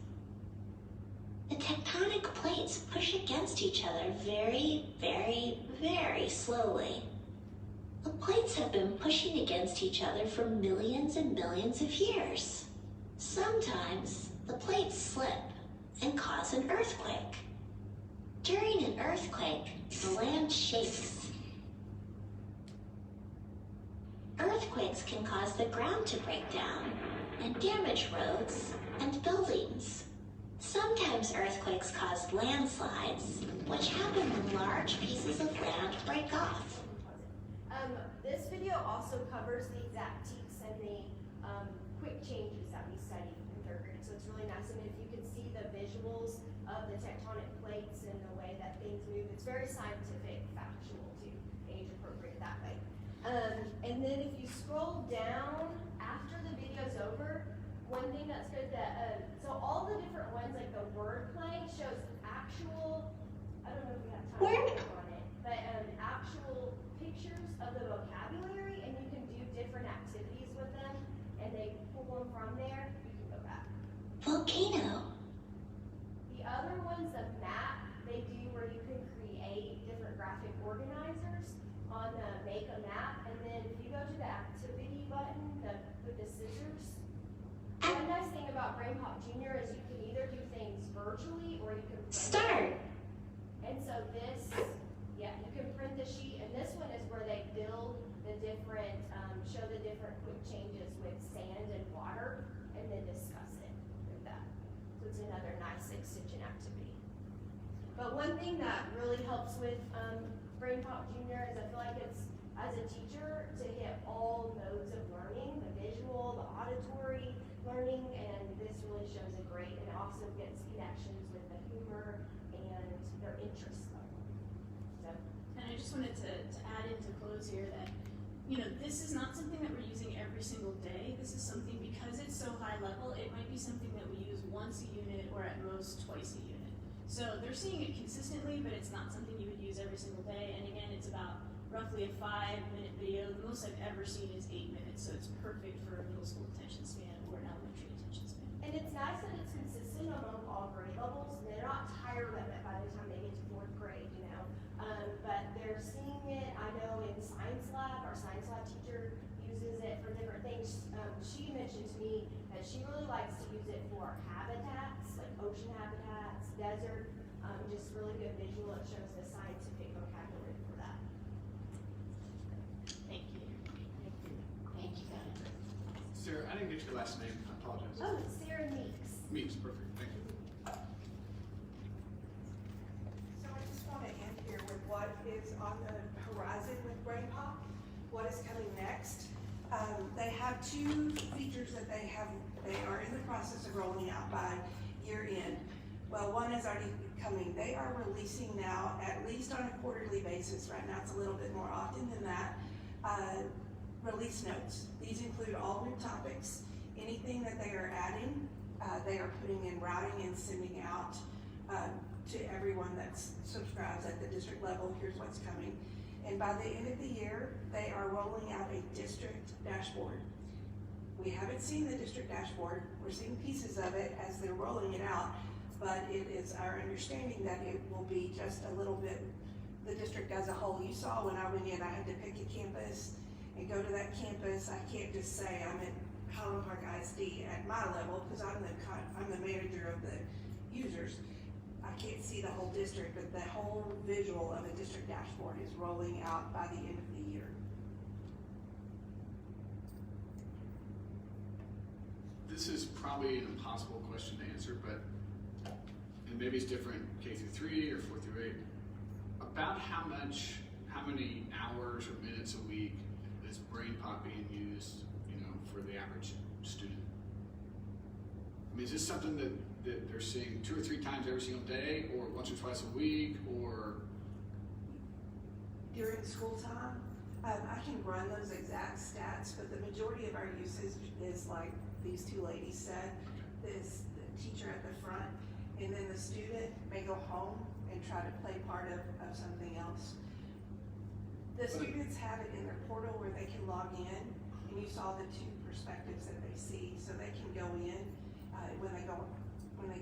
The tectonic plates push against each other very, very, very slowly. The plates have been pushing against each other for millions and millions of years. Sometimes the plates slip and cause an earthquake. During an earthquake, the land shakes. Earthquakes can cause the ground to break down and damage roads and buildings. Sometimes earthquakes cause landslides, which happen when large pieces of land break off. This video also covers the exact tics and the quick changes that we studied in third grade. So it's really nice. I mean, if you can see the visuals of the tectonic plates and the way that things move, it's very scientific, factual too, age appropriate that way. And then if you scroll down after the video's over, one thing that's good that, so all the different ones, like the wordplay shows actual, I don't know if we have time to work on it, but actual pictures of the vocabulary, and you can do different activities with them, and they pull them from there. You can go back. Volcano. The other one's a map they do where you can create different graphic organizers on the Make a Map, and then if you go to the activity button with the scissors, one nice thing about Gradepop Junior is you can either do things virtually or you can print Start. And so this, yeah, you can print the sheet, and this one is where they build the different, show the different different quick changes with sand and water, and then discuss it with that. So it's another nice extension activity. But one thing that really helps with Gradepop Junior is I feel like it's, as a teacher, to hit all modes of learning, the visual, the auditory learning, and this really shows it great, and it also gets connections with the humor and their interest level. So. And I just wanted to add in to close here that, you know, this is not something that we're using every single day. This is something, because it's so high level, it might be something that we use once a unit or at most twice a unit. So they're seeing it consistently, but it's not something you would use every single day. And again, it's about roughly a 5-minute video. The most I've ever seen is 8 minutes, so it's perfect for a middle school attention span or an elementary attention span. And it's nice that it's consistent among all grade levels. They're not tired of it by the time they get to 4th grade, you know. But they're seeing it, I know in science lab, our science lab teacher uses it for different things. She mentioned to me that she really likes to use it for habitats, like ocean habitats, desert, just really good visual. It shows the scientific vocabulary for that. Thank you. Thank you, guys. Sarah, I didn't get your last name. I apologize. Oh, it's Sarah Meeks. Meeks, perfect. Thank you. So I just want to end here with what is on the horizon with Gradepop, what is coming next. They have 2 features that they are in the process of rolling out by year end. Well, one is already coming. They are releasing now, at least on a quarterly basis. Right now it's a little bit more often than that. Release notes. These include all new topics. Anything that they are adding, they are putting in writing and sending out to everyone that subscribes at the district level. Here's what's coming. And by the end of the year, they are rolling out a district dashboard. We haven't seen the district dashboard. We're seeing pieces of it as they're rolling it out, but it is our understanding that it will be just a little bit the district as a whole. You saw when I went in, I had to pick a campus and go to that campus. I can't just say I'm at Highland Park ISD at my level because I'm the manager of the users. I can't see the whole district, but the whole visual of a district dashboard is rolling out by the end of the year. This is probably an impossible question to answer, but, and maybe it's different K through 3 or 4 through 8. About how many hours or minutes a week is Gradepop being used, you know, for the average student? I mean, is this something that they're seeing 2 or 3 times every single day, or once or twice a week, or? During school time, I can run those exact stats, but the majority of our usage is like these 2 ladies said, is the teacher at the front, and then the student may go home and try to play part of something else. The students have it in their portal where they can log in, and you saw the 2 perspectives that they see, so they can go in when they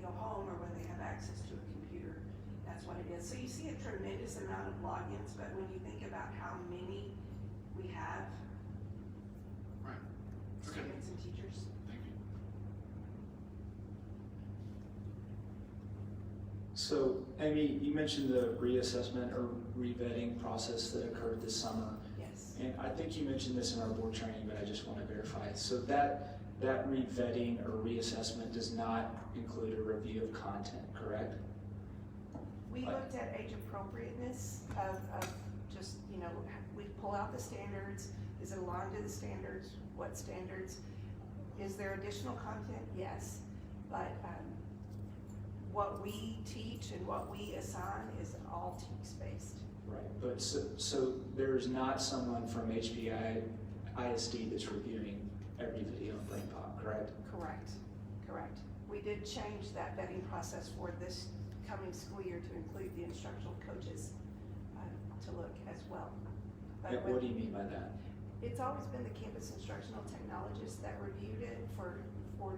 go home or when they have access to a computer. That's what it is. So you see a tremendous amount of logins, but when you think about how many we have, Right. Okay. students and teachers. Thank you. So, Amy, you mentioned the reassessment or revetting process that occurred this summer. Yes. And I think you mentioned this in our board training, but I just want to verify. So that revetting or reassessment does not include a review of content, correct? We looked at age appropriateness of just, you know, we pull out the standards. Is it aligned to the standards? What standards? Is there additional content? Yes. But what we teach and what we assign is all TEKS-based. Right, but so there's not someone from HPISD that's reviewing every video on Gradepop, correct? Correct. We did change that vetting process for this coming school year to include the instructional coaches to look as well. But What do you mean by that? It's always been the campus instructional technologists that reviewed it for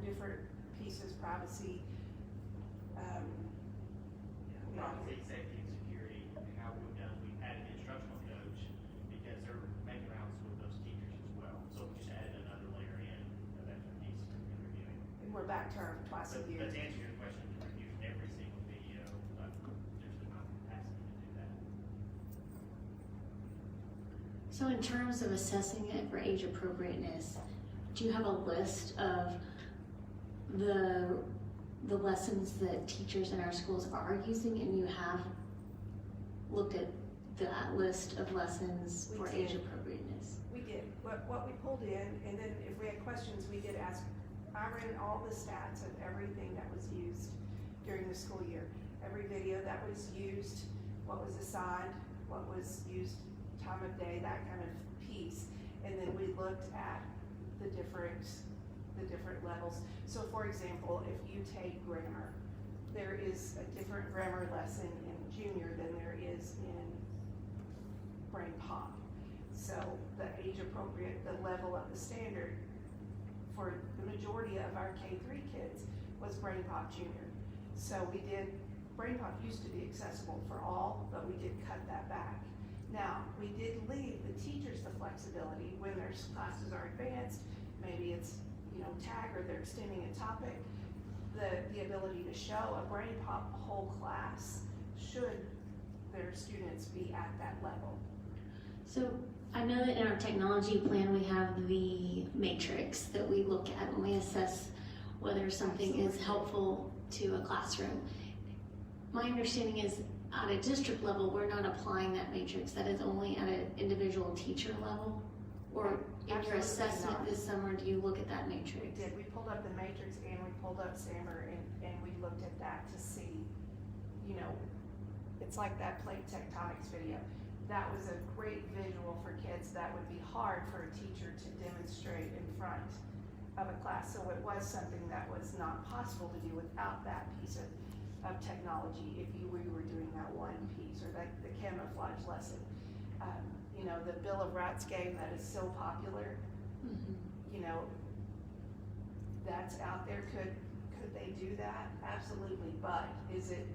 different pieces, privacy. Privacy, safety, and security, and how we've done, we've added the instructional coach because they're making rounds with those teachers as well. So we just added another layer in of expertise in reviewing. And we're back to our twice a year. But to answer your question, to review every single video, there's not capacity to do that. So in terms of assessing it for age appropriateness, do you have a list of the lessons that teachers in our schools are using, and you have looked at that list of lessons We for did. age appropriateness? We did, what we pulled in, and then if we had questions, we did ask, I ran all the stats of everything that was used during the school year. Every video that was used, what was assigned, what was used, time of day, that kind of piece. And then we looked at the different levels. So for example, if you take grammar, there is a different grammar lesson in junior than there is in brain pop. So the age appropriate, the level of the standard for the majority of our K3 kids was brain pop junior. So we did, brain pop used to be accessible for all, but we did cut that back. Now, we did leave the teachers the flexibility when their classes are advanced, maybe it's, tag or they're extending a topic, the ability to show a brain pop whole class should their students be at that level. So I know that in our technology plan, we have the matrix that we look at when we assess whether something is helpful to a classroom. My understanding is at a district level, we're not applying that matrix. That is only at an individual teacher level? Or in your Absolutely assessment not. this summer, do you look at that matrix? We did, we pulled up the matrix and we pulled up SAMR and we looked at that to see, it's like that plate tectonics video. That was a great visual for kids that would be hard for a teacher to demonstrate in front of a class. So it was something that was not possible to do without that piece of technology if we were doing that one piece, or like the camouflage lesson. The Bill of Rights game that is so popular, that's out there. Could they do that? Absolutely, but is it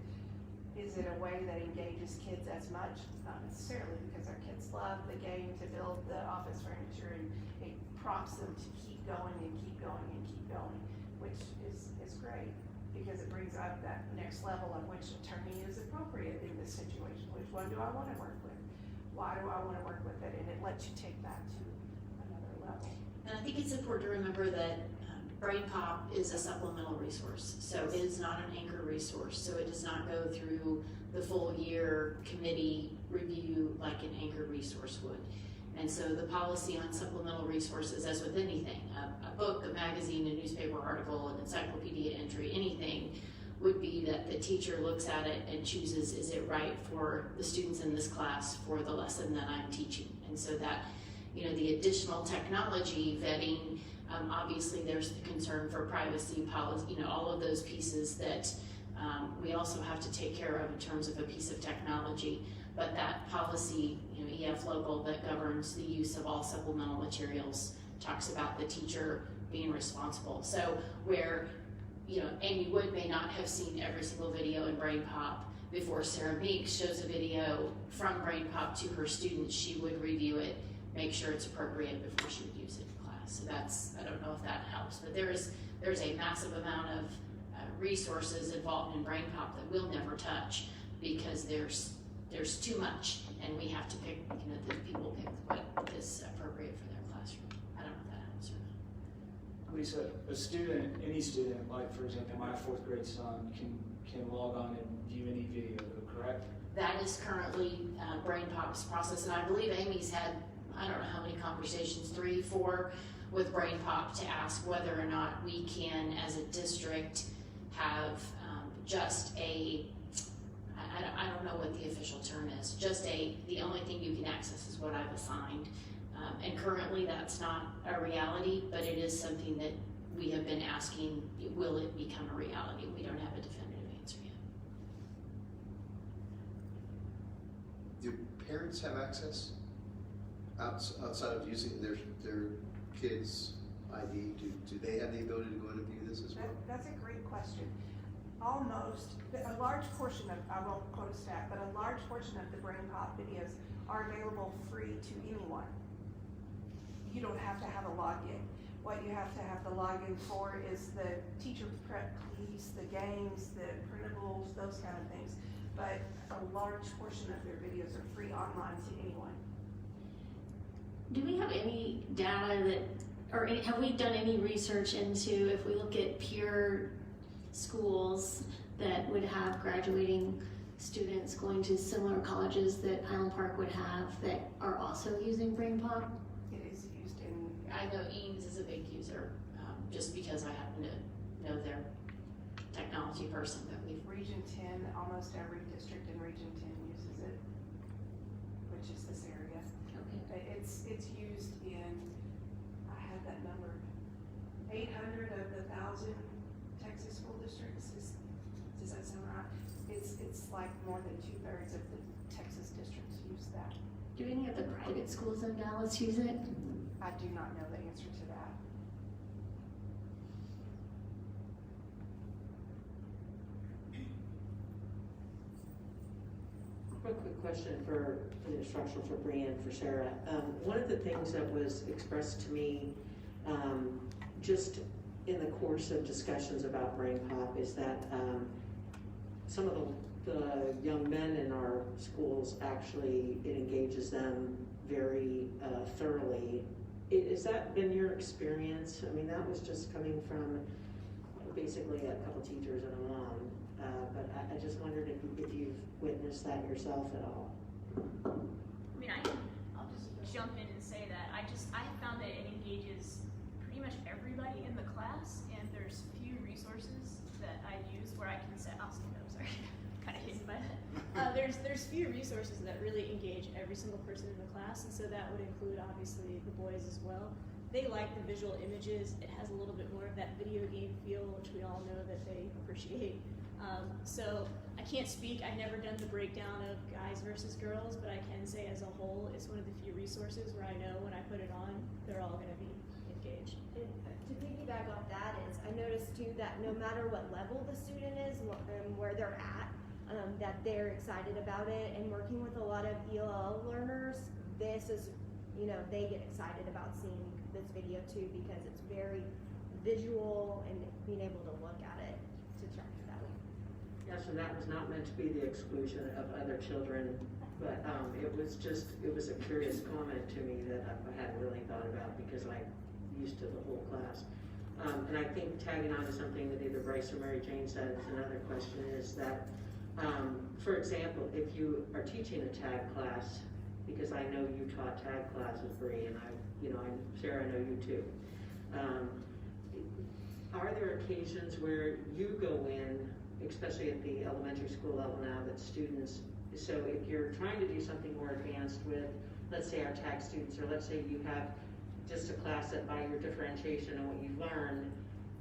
a way that engages kids as much? Not necessarily, because our kids love the game to build the office furniture, and it prompts them to keep going and keep going and keep going, which is great, because it brings up that next level of which attorney is appropriate in this situation. Which one do I want to work with? Why do I want to work with it? And it lets you take that to another level. And I think it's important to remember that Brain Pop is a supplemental resource, so it is not an anchor resource, so it does not go through the full year committee review like an anchor resource would. And so the policy on supplemental resources, as with anything, a book, a magazine, a newspaper article, an encyclopedia entry, anything, would be that the teacher looks at it and chooses, is it right for the students in this class for the lesson that I'm teaching? And so that, the additional technology vetting, obviously there's the concern for privacy policy, all of those pieces that we also have to take care of in terms of a piece of technology. But that policy, EF local, that governs the use of all supplemental materials talks about the teacher being responsible. So where, Amy Wood may not have seen every single video in Brain Pop before Sarah Meeks shows a video from Brain Pop to her students, she would review it, make sure it's appropriate before she would use it in class. So I don't know if that helps, but there's a massive amount of resources involved in Brain Pop that we'll never touch because there's too much, and we have to pick, the people pick what is appropriate for their classroom. I don't know if that helps or not. Lisa, any student, like for example, my 4th grade son can log on and view any video, correct? That is currently Brain Pop's process, and I believe Amy's had, I don't know how many conversations, 3, 4, with Brain Pop to ask whether or not we can, as a district, have just I don't know what the official term is, the only thing you can access is what I've assigned. And currently that's not a reality, but it is something that we have been asking, will it become a reality? We don't have a definitive answer yet. Do parents have access outside of using their kids' ID? Do they have the ability to go in and view this as well? That's a great question. A large portion of, I won't quote a stat, but a large portion of the Brain Pop videos are available free to anyone. You don't have to have a login. What you have to have the login for is the teacher prep piece, the games, the printables, those kind of things. But a large portion of their videos are free online to anyone. Do we have any data that, or have we done any research into if we look at peer schools that would have graduating students going to similar colleges that Highland Park would have that are also using Gradepop? It is used in, I know Eames is a big user, just because I happen to know their technology person that we've. Region 10, almost every district in Region 10 uses it, which is this area. Okay. It's used in, I have that number, 800 of the 1,000 Texas school districts. Does that sound right? It's like more than 2/3 of the Texas districts use that. Do any of the private schools in Dallas use it? I do not know the answer to that. Real quick question for the instructional for Brian, for Sarah. One of the things that was expressed to me just in the course of discussions about Gradepop is that some of the young men in our schools actually, it engages them very thoroughly. Has that been your experience? I mean, that was just coming from basically a couple teachers and a mom. But I just wondered if you've witnessed that yourself at all. I mean, I'll just jump in and say that I found that it engages pretty much everybody in the class, and there's few resources that I use where I can say, oh, sorry, kind of hidden by that. There's few resources that really engage every single person in the class, and so that would include obviously the boys as well. They like the visual images. It has a little bit more of that video game feel, which we all know that they appreciate. So I can't speak, I've never done the breakdown of guys versus girls, but I can say as a whole, it's one of the few resources where I know when I put it on, they're all gonna be engaged. And to piggyback off that is, I noticed too that no matter what level the student is, where they're at, that they're excited about it. And working with a lot of ELL learners, this is, they get excited about seeing this video too, because it's very visual and being able to look at it to track it that way. Yes, and that was not meant to be the exclusion of other children, but it was a curious comment to me that I hadn't really thought about because I'm used to the whole class. And I think tagging on to something that either Bryce or Mary Jane said, another question is that, for example, if you are teaching a tag class, because I know you taught tag classes, Bree, and Sarah, I know you too. Are there occasions where you go in, especially at the elementary school level now, that students, so if you're trying to do something more advanced with, let's say our tag students, or let's say you have just a class that by your differentiation and what you've learned,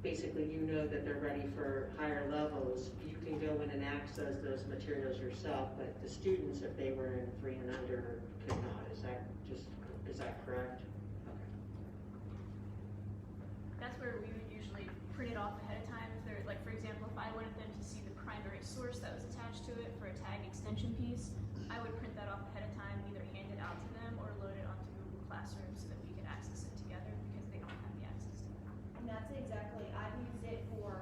basically you know that they're ready for higher levels, you can go in and access those materials yourself, but the students, if they were in 3 and under, could not. Is that correct? Okay. That's where we would usually print it off ahead of time. If they're, like, for example, if I wanted them to see the primary source that was attached to it for a tag extension piece, I would print that off ahead of time, either hand it out to them or load it onto Google Classroom so that we could access it together because they don't have the access to it. And that's exactly, I've used it for,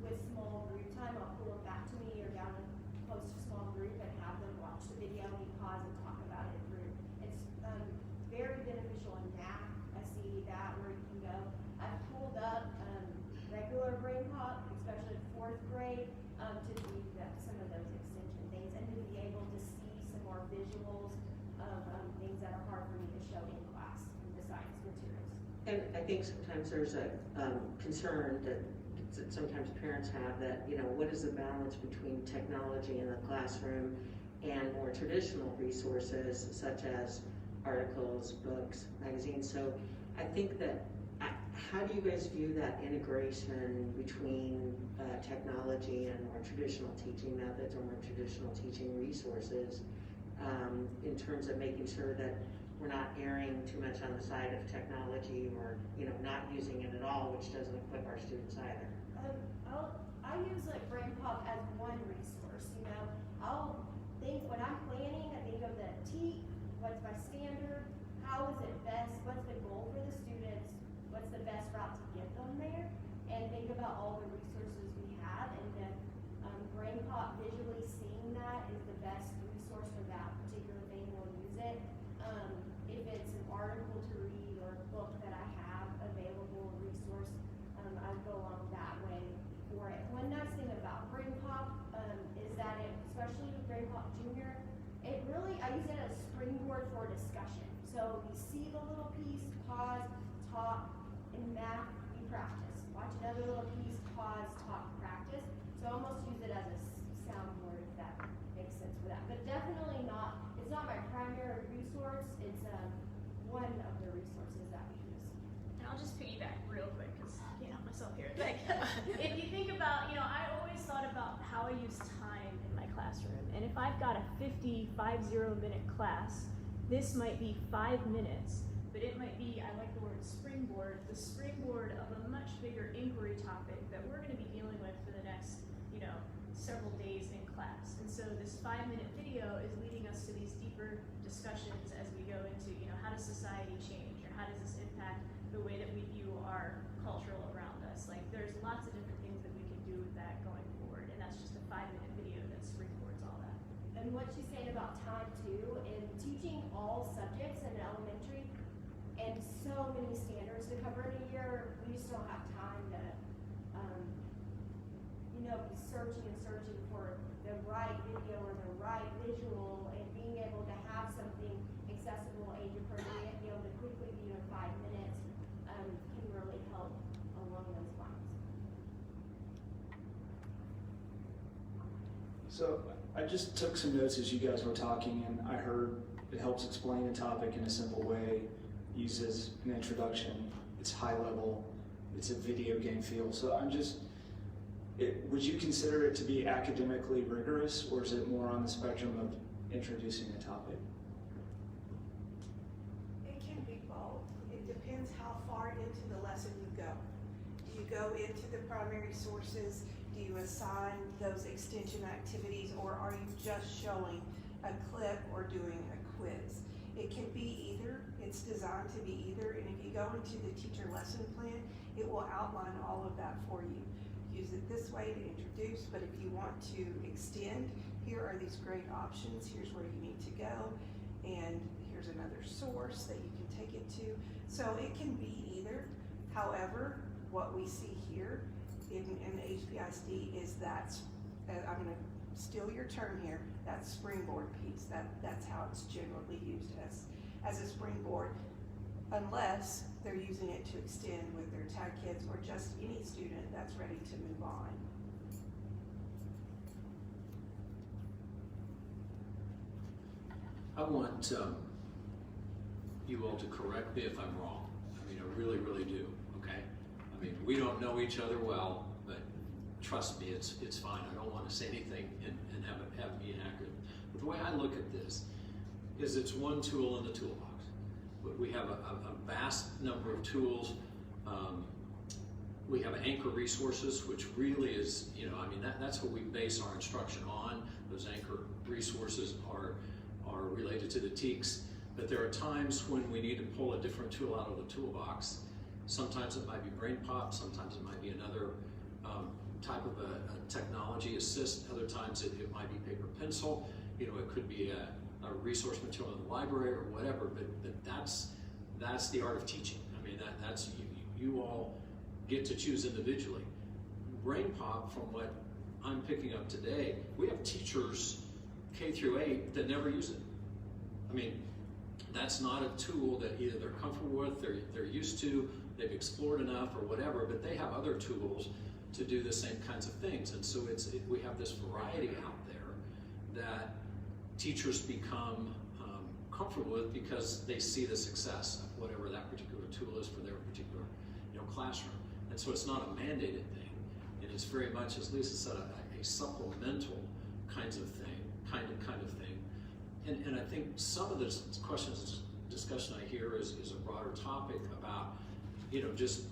with small group time, I'll pull them back to me or down and post a small group and have them watch the video, we pause and talk about it through. It's very beneficial in math. I see that where you can go. I've pulled up regular Gradepop, especially 4th grade, to do some of those extension things and to be able to see some more visuals of things that are hard for me to show in class besides materials. And I think sometimes there's a concern that sometimes parents have that, what is the balance between technology in the classroom and more traditional resources such as articles, books, magazines. So I think that, how do you guys view that integration between technology and more traditional teaching methods or more traditional teaching resources in terms of making sure that we're not erring too much on the side of technology or, not using it at all, which doesn't equip our students either? I use Gradepop as one resource, I'll think when I'm planning, I think of the TEAC, what's my standard, how is it best, what's the goal for the students, what's the best route to get them there, and think about all the resources we have, and then Gradepop visually seeing that is the best resource for that particular thing, we'll use it. If it's an article book that I have available, resource, I would go along that way for it. One nice thing about Gradepop is that especially with Gradepop Junior, I use it as a springboard for discussion. So you see the little piece, pause, talk. In math, you practice. Watch another little piece, pause, talk, practice. So I almost use it as a soundboard, if that makes sense for that. But definitely not, it's not my primary resource. It's one of the resources that we use. And I'll just piggyback real quick because I can't help myself here. Like, if you think about, I always thought about how I use time in my classroom. And if I've got a 50-minute class, this might be 5 minutes, but it might be, I like the word springboard, the springboard of a much bigger inquiry topic that we're going to be dealing with for the next, several days in class. And so this 5-minute video is leading us to these deeper discussions as we go into, how does society change, or how does this impact the way that we view our cultural around us? Like, there's lots of different things that we can do with that going forward, and that's just a 5-minute video that springboards all that. And what she's saying about time too, in teaching all subjects in elementary, and so many standards to cover in a year, we just don't have time to, be searching for the right video or the right visual, and being able to have something accessible, age appropriate, be able to quickly view in 5 minutes, can really help along those lines. So I just took some notes as you guys were talking, and I heard it helps explain a topic in a simple way, uses an introduction, it's high level, it's a video game feel. So would you consider it to be academically rigorous, or is it more on the spectrum of introducing a topic? It can be both. It depends how far into the lesson you go. Do you go into the primary sources? Do you assign those extension activities, or are you just showing a clip or doing a quiz? It can be either. It's designed to be either, and if you go into the teacher lesson plan, it will outline all of that for you. Use it this way to introduce, but if you want to extend, here are these great options. Here's where you need to go, and here's another source that you can take it to. So it can be either. However, what we see here in HPISD is I'm going to steal your term here, that springboard piece. That's how it's generally used as a springboard, unless they're using it to extend with their tag kids or just any student that's ready to move on. I want you all to correct me if I'm wrong. I mean, I really, really do, okay? I mean, we don't know each other well, but trust me, it's fine. I don't want to say anything and have it be inaccurate. But the way I look at this is it's one tool in the toolbox. But we have a vast number of tools. We have anchor resources, which really is, that's what we base our instruction on. Those anchor resources are related to the TEKS. But there are times when we need to pull a different tool out of the toolbox. Sometimes it might be Gradepop, sometimes it might be another type of a technology assist. Other times it might be paper pencil. It could be a resource material in the library or whatever, but that's the art of teaching. I mean, that's you all get to choose individually. Gradepop, from what I'm picking up today, we have teachers K through 8 that never use it. I mean, that's not a tool that either they're comfortable with, they're used to, they've explored enough or whatever, but they have other tools to do the same kinds of things. And so we have this variety out there that teachers become comfortable with because they see the success of whatever that particular tool is for their particular classroom. And so it's not a mandated thing, and it's very much, as Lisa said, a supplemental kind of thing. And I think some of the questions, discussion I hear is a broader topic about, just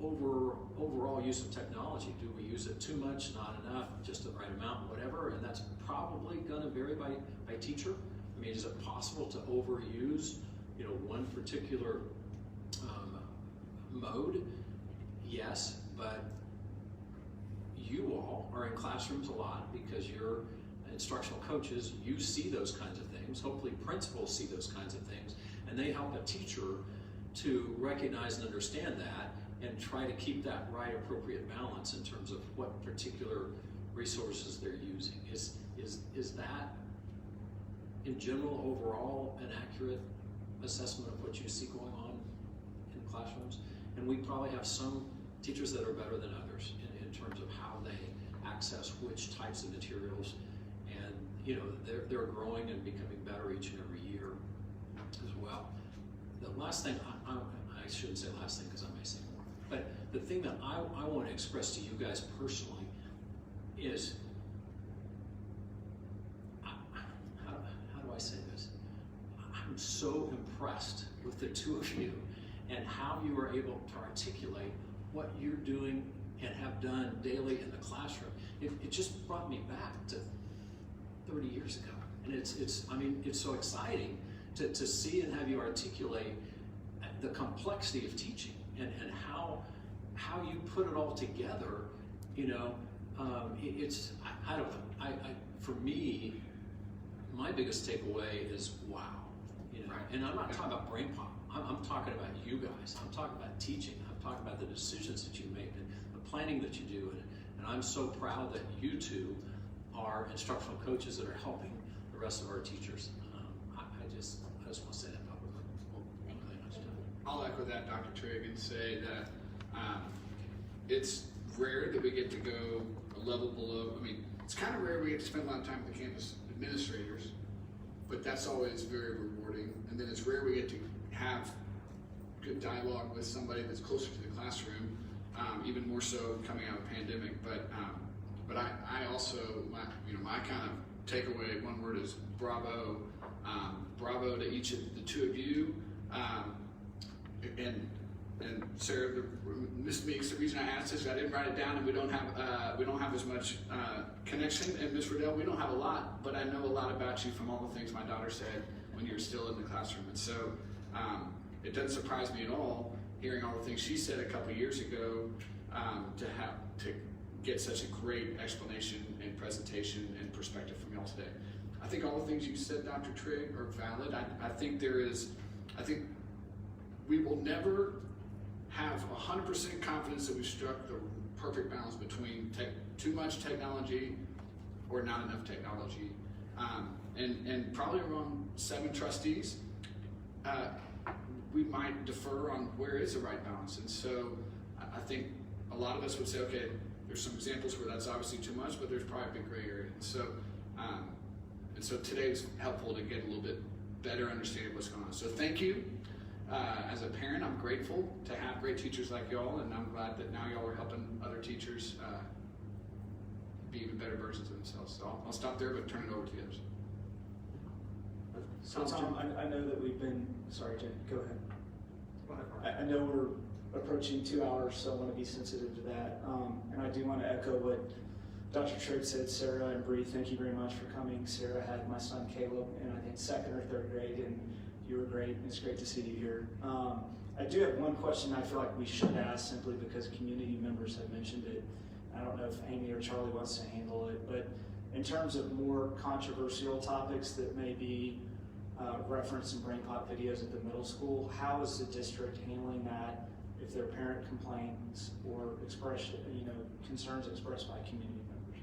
overall use of technology. Do we use it too much, not enough, just the right amount, whatever? And that's probably going to vary by teacher. I mean, is it possible to overuse, one particular mode? Yes, but you all are in classrooms a lot because you're instructional coaches. You see those kinds of things. Hopefully principals see those kinds of things, and they help a teacher to recognize and understand that and try to keep that right appropriate balance in terms of what particular resources they're using. Is that in general overall an accurate assessment of what you see going on in classrooms? And we probably have some teachers that are better than others in terms of how they access which types of materials, and you know, they're growing and becoming better each and every year as well. The last thing, I shouldn't say last thing because I may say more, but the thing that I want to express to you guys personally is, how do I say this? I'm so impressed with the two of you and how you are able to articulate what you're doing and have done daily in the classroom. It just brought me back to 30 years ago. And it's so exciting to see and have you articulate the complexity of teaching and how you put it all together, you know. I don't know, for me, my biggest takeaway is wow, you know. And I'm not talking about Gradepop. I'm talking about you guys. I'm talking about teaching. I'm talking about the decisions that you make and the planning that you do. And I'm so proud that you two are instructional coaches that are helping the rest of our teachers. I just want to say that publicly. I'll echo that, Dr. Trigg, and say that it's rare that we get to go a level below. I mean, it's kind of rare we get to spend a lot of time with the campus administrators, but that's always very rewarding. And then it's rare we get to have good dialogue with somebody that's closer to the classroom, even more so coming out of the pandemic. But I also, my kind of takeaway, one word is bravo. Bravo to each of the two of you. And Sarah, Ms. Meeks, the reason I asked this, I didn't write it down, and we don't have as much connection. And Ms. Riddell, we don't have a lot, but I know a lot about you from all the things my daughter said when you were still in the classroom. And so it doesn't surprise me at all hearing all the things she said a couple years ago to get such a great explanation and presentation and perspective from y'all today. I think all the things you said, Dr. Trigg, are valid. I think we will never have 100% confidence that we've struck the perfect balance between too much technology or not enough technology. And probably among 7 trustees, we might defer on where is the right balance. And so I think a lot of us would say, okay, there's some examples where that's obviously too much, but there's probably a big gray area. And so today was helpful to get a little bit better understanding of what's going on. So thank you. As a parent, I'm grateful to have great teachers like y'all, and I'm glad that now y'all are helping other teachers be even better versions of themselves. So I'll stop there, but turn it over to the others. So Tom, I know that we've been, sorry Jen, go ahead. I know we're approaching 2 hours, so I want to be sensitive to that. And I do want to echo what Dr. Trigg said. Sarah and Bree, thank you very much for coming. Sarah had my son Caleb in, I think, 2nd or 3rd grade, and you were great, and it's great to see you here. I do have one question I feel like we should ask, simply because community members have mentioned it. I don't know if Amy or Charlie wants to handle it, but in terms of more controversial topics that may be referenced in Gradepop videos at the middle school, how is the district handling that if there are parent complaints or concerns expressed by community members?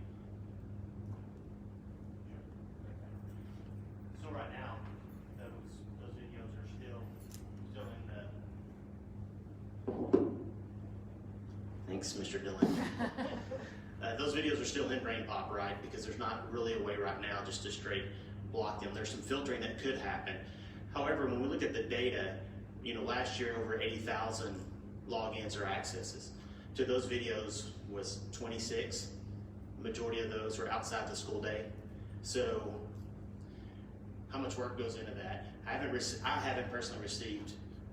So right now, those videos are still in the. Thanks, Mr. Dillon. Those videos are still in Gradepop, right? Because there's not really a way right now just to straight block them. There's some filtering that could happen. However, when we look at the data, last year over 80,000 logins or accesses to those videos was 26. The majority of those were outside the school day. So how much work goes into that? I haven't personally received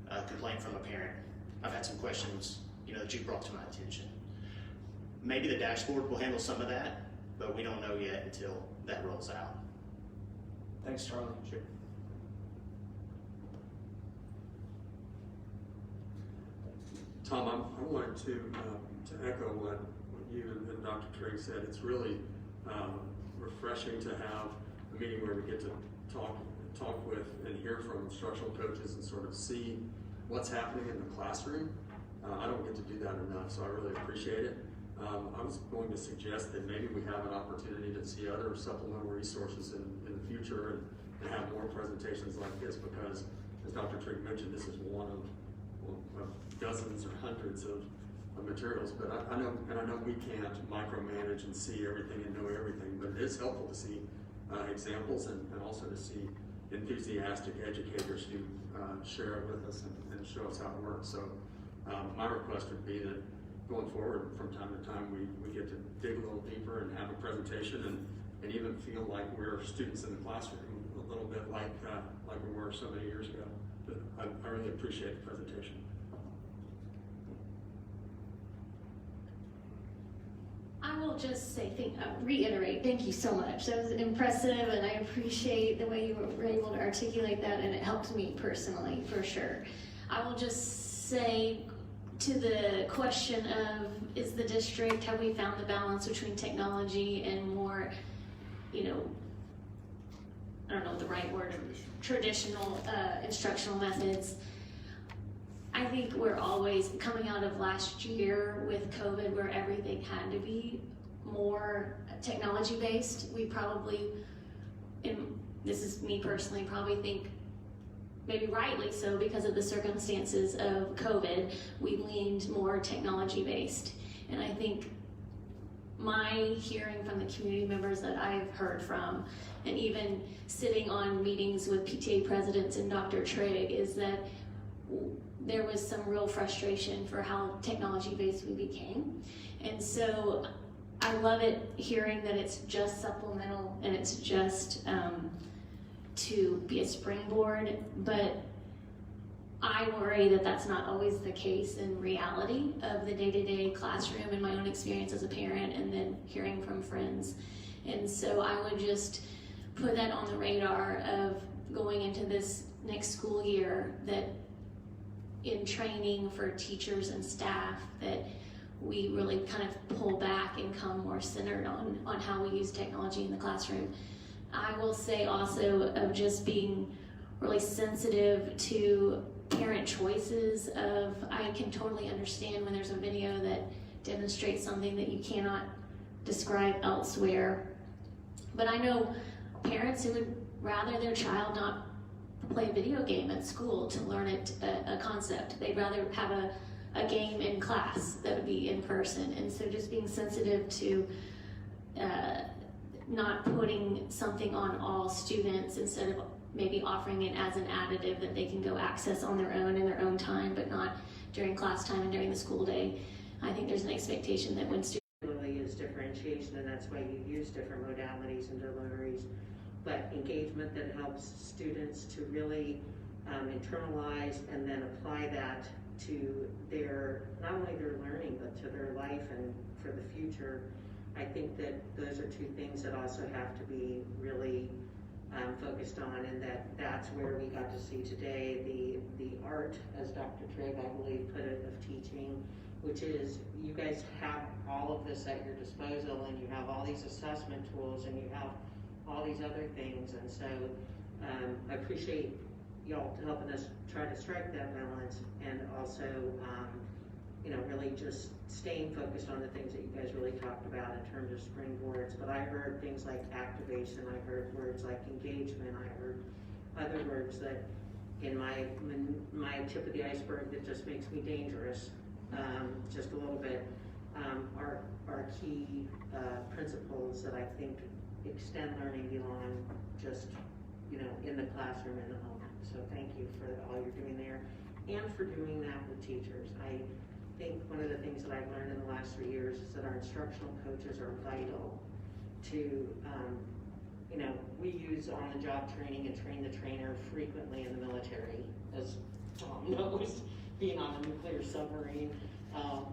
a complaint from a parent. I've had some questions, that you brought to my attention. Maybe the dashboard will handle some of that, but we don't know yet until that rolls out. Thanks, Charlie. Sure. Tom, I wanted to echo what you and Dr. Trigg said. It's really refreshing to have a meeting where we get to talk with and hear from instructional coaches and sort of see what's happening in the classroom. I don't get to do that enough, so I really appreciate it. I was going to suggest that maybe we have an opportunity to see other supplemental resources in the future and have more presentations like this, because as Dr. Trigg mentioned, this is one of dozens or hundreds of materials. But I know we can't micromanage and see everything and know everything, but it is helpful to see examples and also to see enthusiastic educators who share it with us and show us how it works. So my request would be that going forward, from time to time, we get to dig a little deeper and have a presentation and even feel like we're students in the classroom, a little bit like we were so many years ago. But I really appreciate the presentation. I will just say, reiterate, thank you so much. That was impressive, and I appreciate the way you were able to articulate that, and it helped me personally, for sure. I will just say, to the question of, is the district, have we found the balance between technology and more, I don't know the right word, traditional instructional methods? I think we're always coming out of last year with COVID, where everything had to be more technology based. We probably, and this is me personally, probably think, maybe rightly so, because of the circumstances of COVID, we leaned more technology based. And I think my hearing from the community members that I've heard from, and even sitting on meetings with PTA presidents and Dr. Trigg, is that there was some real frustration for how technology-based we became. And so I love it hearing that it's just supplemental and it's just to be a springboard, but I worry that that's not always the case in reality of the day-to-day classroom and my own experience as a parent, and then hearing from friends. And so I would just put that on the radar of going into this next school year, that in training for teachers and staff, that we really kind of pull back and come more centered on how we use technology in the classroom. I will say also of just being really sensitive to parent choices of, I can totally understand when there's a video that demonstrates something that you cannot describe elsewhere. But I know parents who would rather their child not play a video game at school to learn a concept. They'd rather have a game in class that would be in person. And so just being sensitive to not putting something on all students, instead of maybe offering it as an additive that they can go access on their own in their own time, but not during class time and during the school day. I think there's an expectation that when students really is differentiation, and that's why you use different modalities and deliveries, but engagement that helps students to really internalize and then apply that to their, not only their learning, but to their life and for the future. I think that those are two things that also have to be really focused on, and that's where we got to see today the art, as Dr. Trigg, I believe, put it, of teaching, which is you guys have all of this at your disposal, and you have all these assessment tools, and you have all these other things. And so I appreciate y'all helping us try to strike that balance, and also really just staying focused on the things that you guys really talked about in terms of springboards. But I heard things like activation, I heard words like engagement, I heard other words that in my tip of the iceberg that just makes me dangerous just a little bit, are key principles that I think extend learning beyond just in the classroom and the home. So thank you for all you're doing there, and for doing that with teachers. I think one of the things that I've learned in the last 3 years is that our instructional coaches are vital to, we use on-the-job training and train the trainer frequently in the military, as Tom knows, being on a nuclear submarine.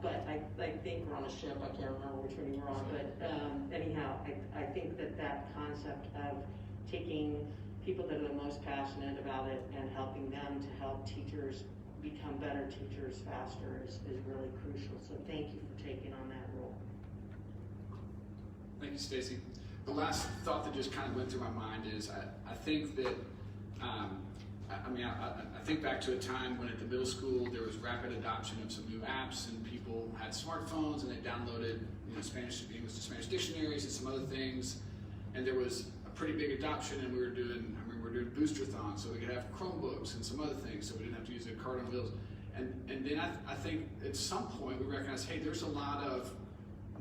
But I think we're on a ship, I can't remember which one you were on, but anyhow, I think that concept of taking people that are the most passionate about it and helping them to help teachers become better teachers faster is really crucial. So thank you for taking on that role. Thank you, Stacy. The last thought that just kind of went through my mind is I think that I think back to a time when at the middle school there was rapid adoption of some new apps and people had smartphones and they downloaded Spanish to English to Spanish dictionaries and some other things, and there was a pretty big adoption, and we were doing booster-thons so we could have Chromebooks and some other things so we didn't have to use a cart on wheels. And then I think at some point we recognized, hey, there's a lot of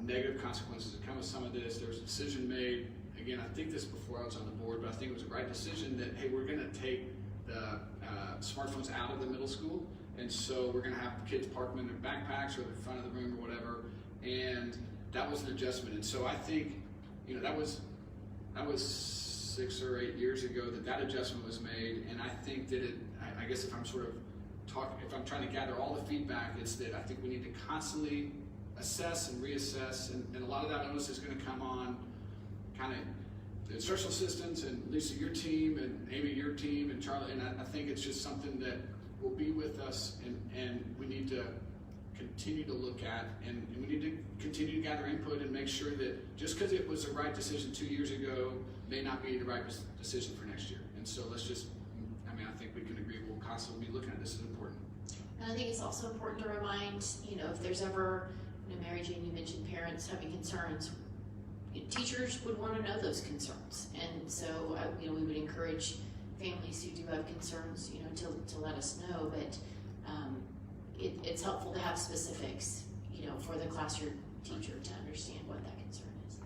negative consequences that come with some of this. There was a decision made, again, I think this before I was on the board, but I think it was a right decision that, hey, we're gonna take the smartphones out of the middle school, and so we're gonna have kids park them in their backpacks or in front of the room or whatever, and that was an adjustment. And so I think, that was 6 or 8 years ago that adjustment was made, and I think that I guess if I'm if I'm trying to gather all the feedback, it's that I think we need to constantly assess and reassess, and a lot of that onus is going to come on kind of the instructional assistants and Lisa, your team, and Amy, your team, and Charlie, and I think it's just something that will be with us, and we need to continue to look at, and we need to continue to gather input and make sure that just because it was the right decision 2 years ago may not be the right decision for next year. And so let's just, I think we can agree we'll constantly be looking at this. Is important. And I think it's also important to remind, if there's ever, Mary Jane, you mentioned parents having concerns, teachers would want to know those concerns. And so, we would encourage families who do have concerns, to let us know. But it's helpful to have specifics, for the classroom teacher to understand what that concern is.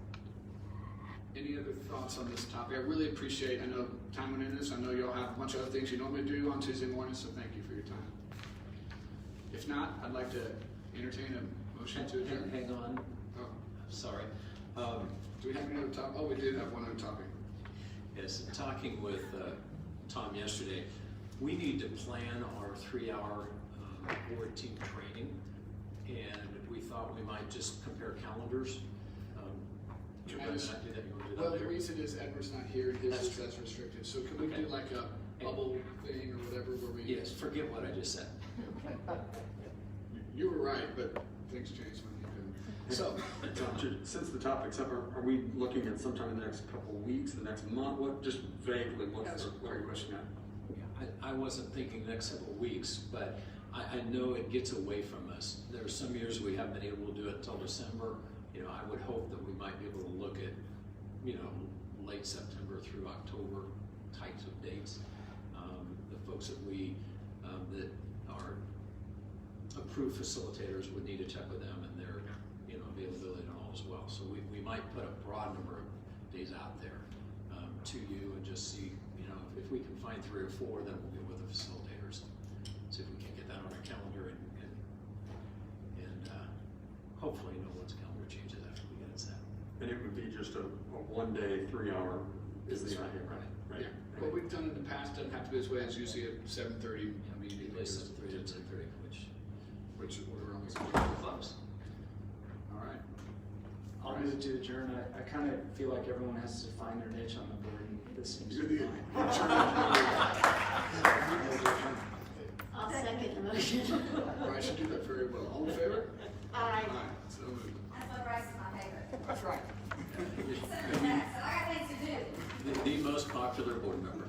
Any other thoughts on this topic? I really appreciate, I know time went into this, I know y'all have a bunch of other things you normally do on Tuesday mornings, so thank you for your time. If not, I'd like to entertain a motion to adjourn. Hang on. Oh, Sorry. do we have any other topic? Oh, we did have one other topic. Yes, talking with Tom yesterday, we need to plan our 3-hour board team training, and we thought we might just compare calendars. Can you I guys just, not do that? You want to do that well, the later? reason is Edward's not here, and his That's is true. that's restricted. So can we Okay. do like a bubble thing or whatever where we? Yes, forget what I just said. You were right, but things change when you couldn't. So, Since the topic's up, are we looking at sometime in the next couple of weeks, the next month? What, just vaguely, what's the question at? I wasn't thinking next couple of weeks, but I know it gets away from us. There are some years we haven't been able to do it until December. I would hope that we might be able to look at, late September through October types of dates. The folks that that are approved facilitators would need to check with them and their, availability and all as well. So we might put a broad number of days out there to you and just see, if we can find 3 or 4, then we'll get with the facilitators. See if we can get that on our calendar and hopefully no one's calendar changes after we get it set. And it would be just a 1-day, 3-hour is the idea, right? yeah, what we've done in the past doesn't have to be this way. It's usually at 7:30. Immediately 7:30 to 10:30, which we're almost close. All right. I'll move to adjourn. I kind of feel like everyone has to find their niche on the board, and this seems to be fine. I'll second the motion. Well, I should do that very well. All in favor? Aye. So moved. That's what Bryce is my favorite. That's right. So I got things to do. The most popular board member.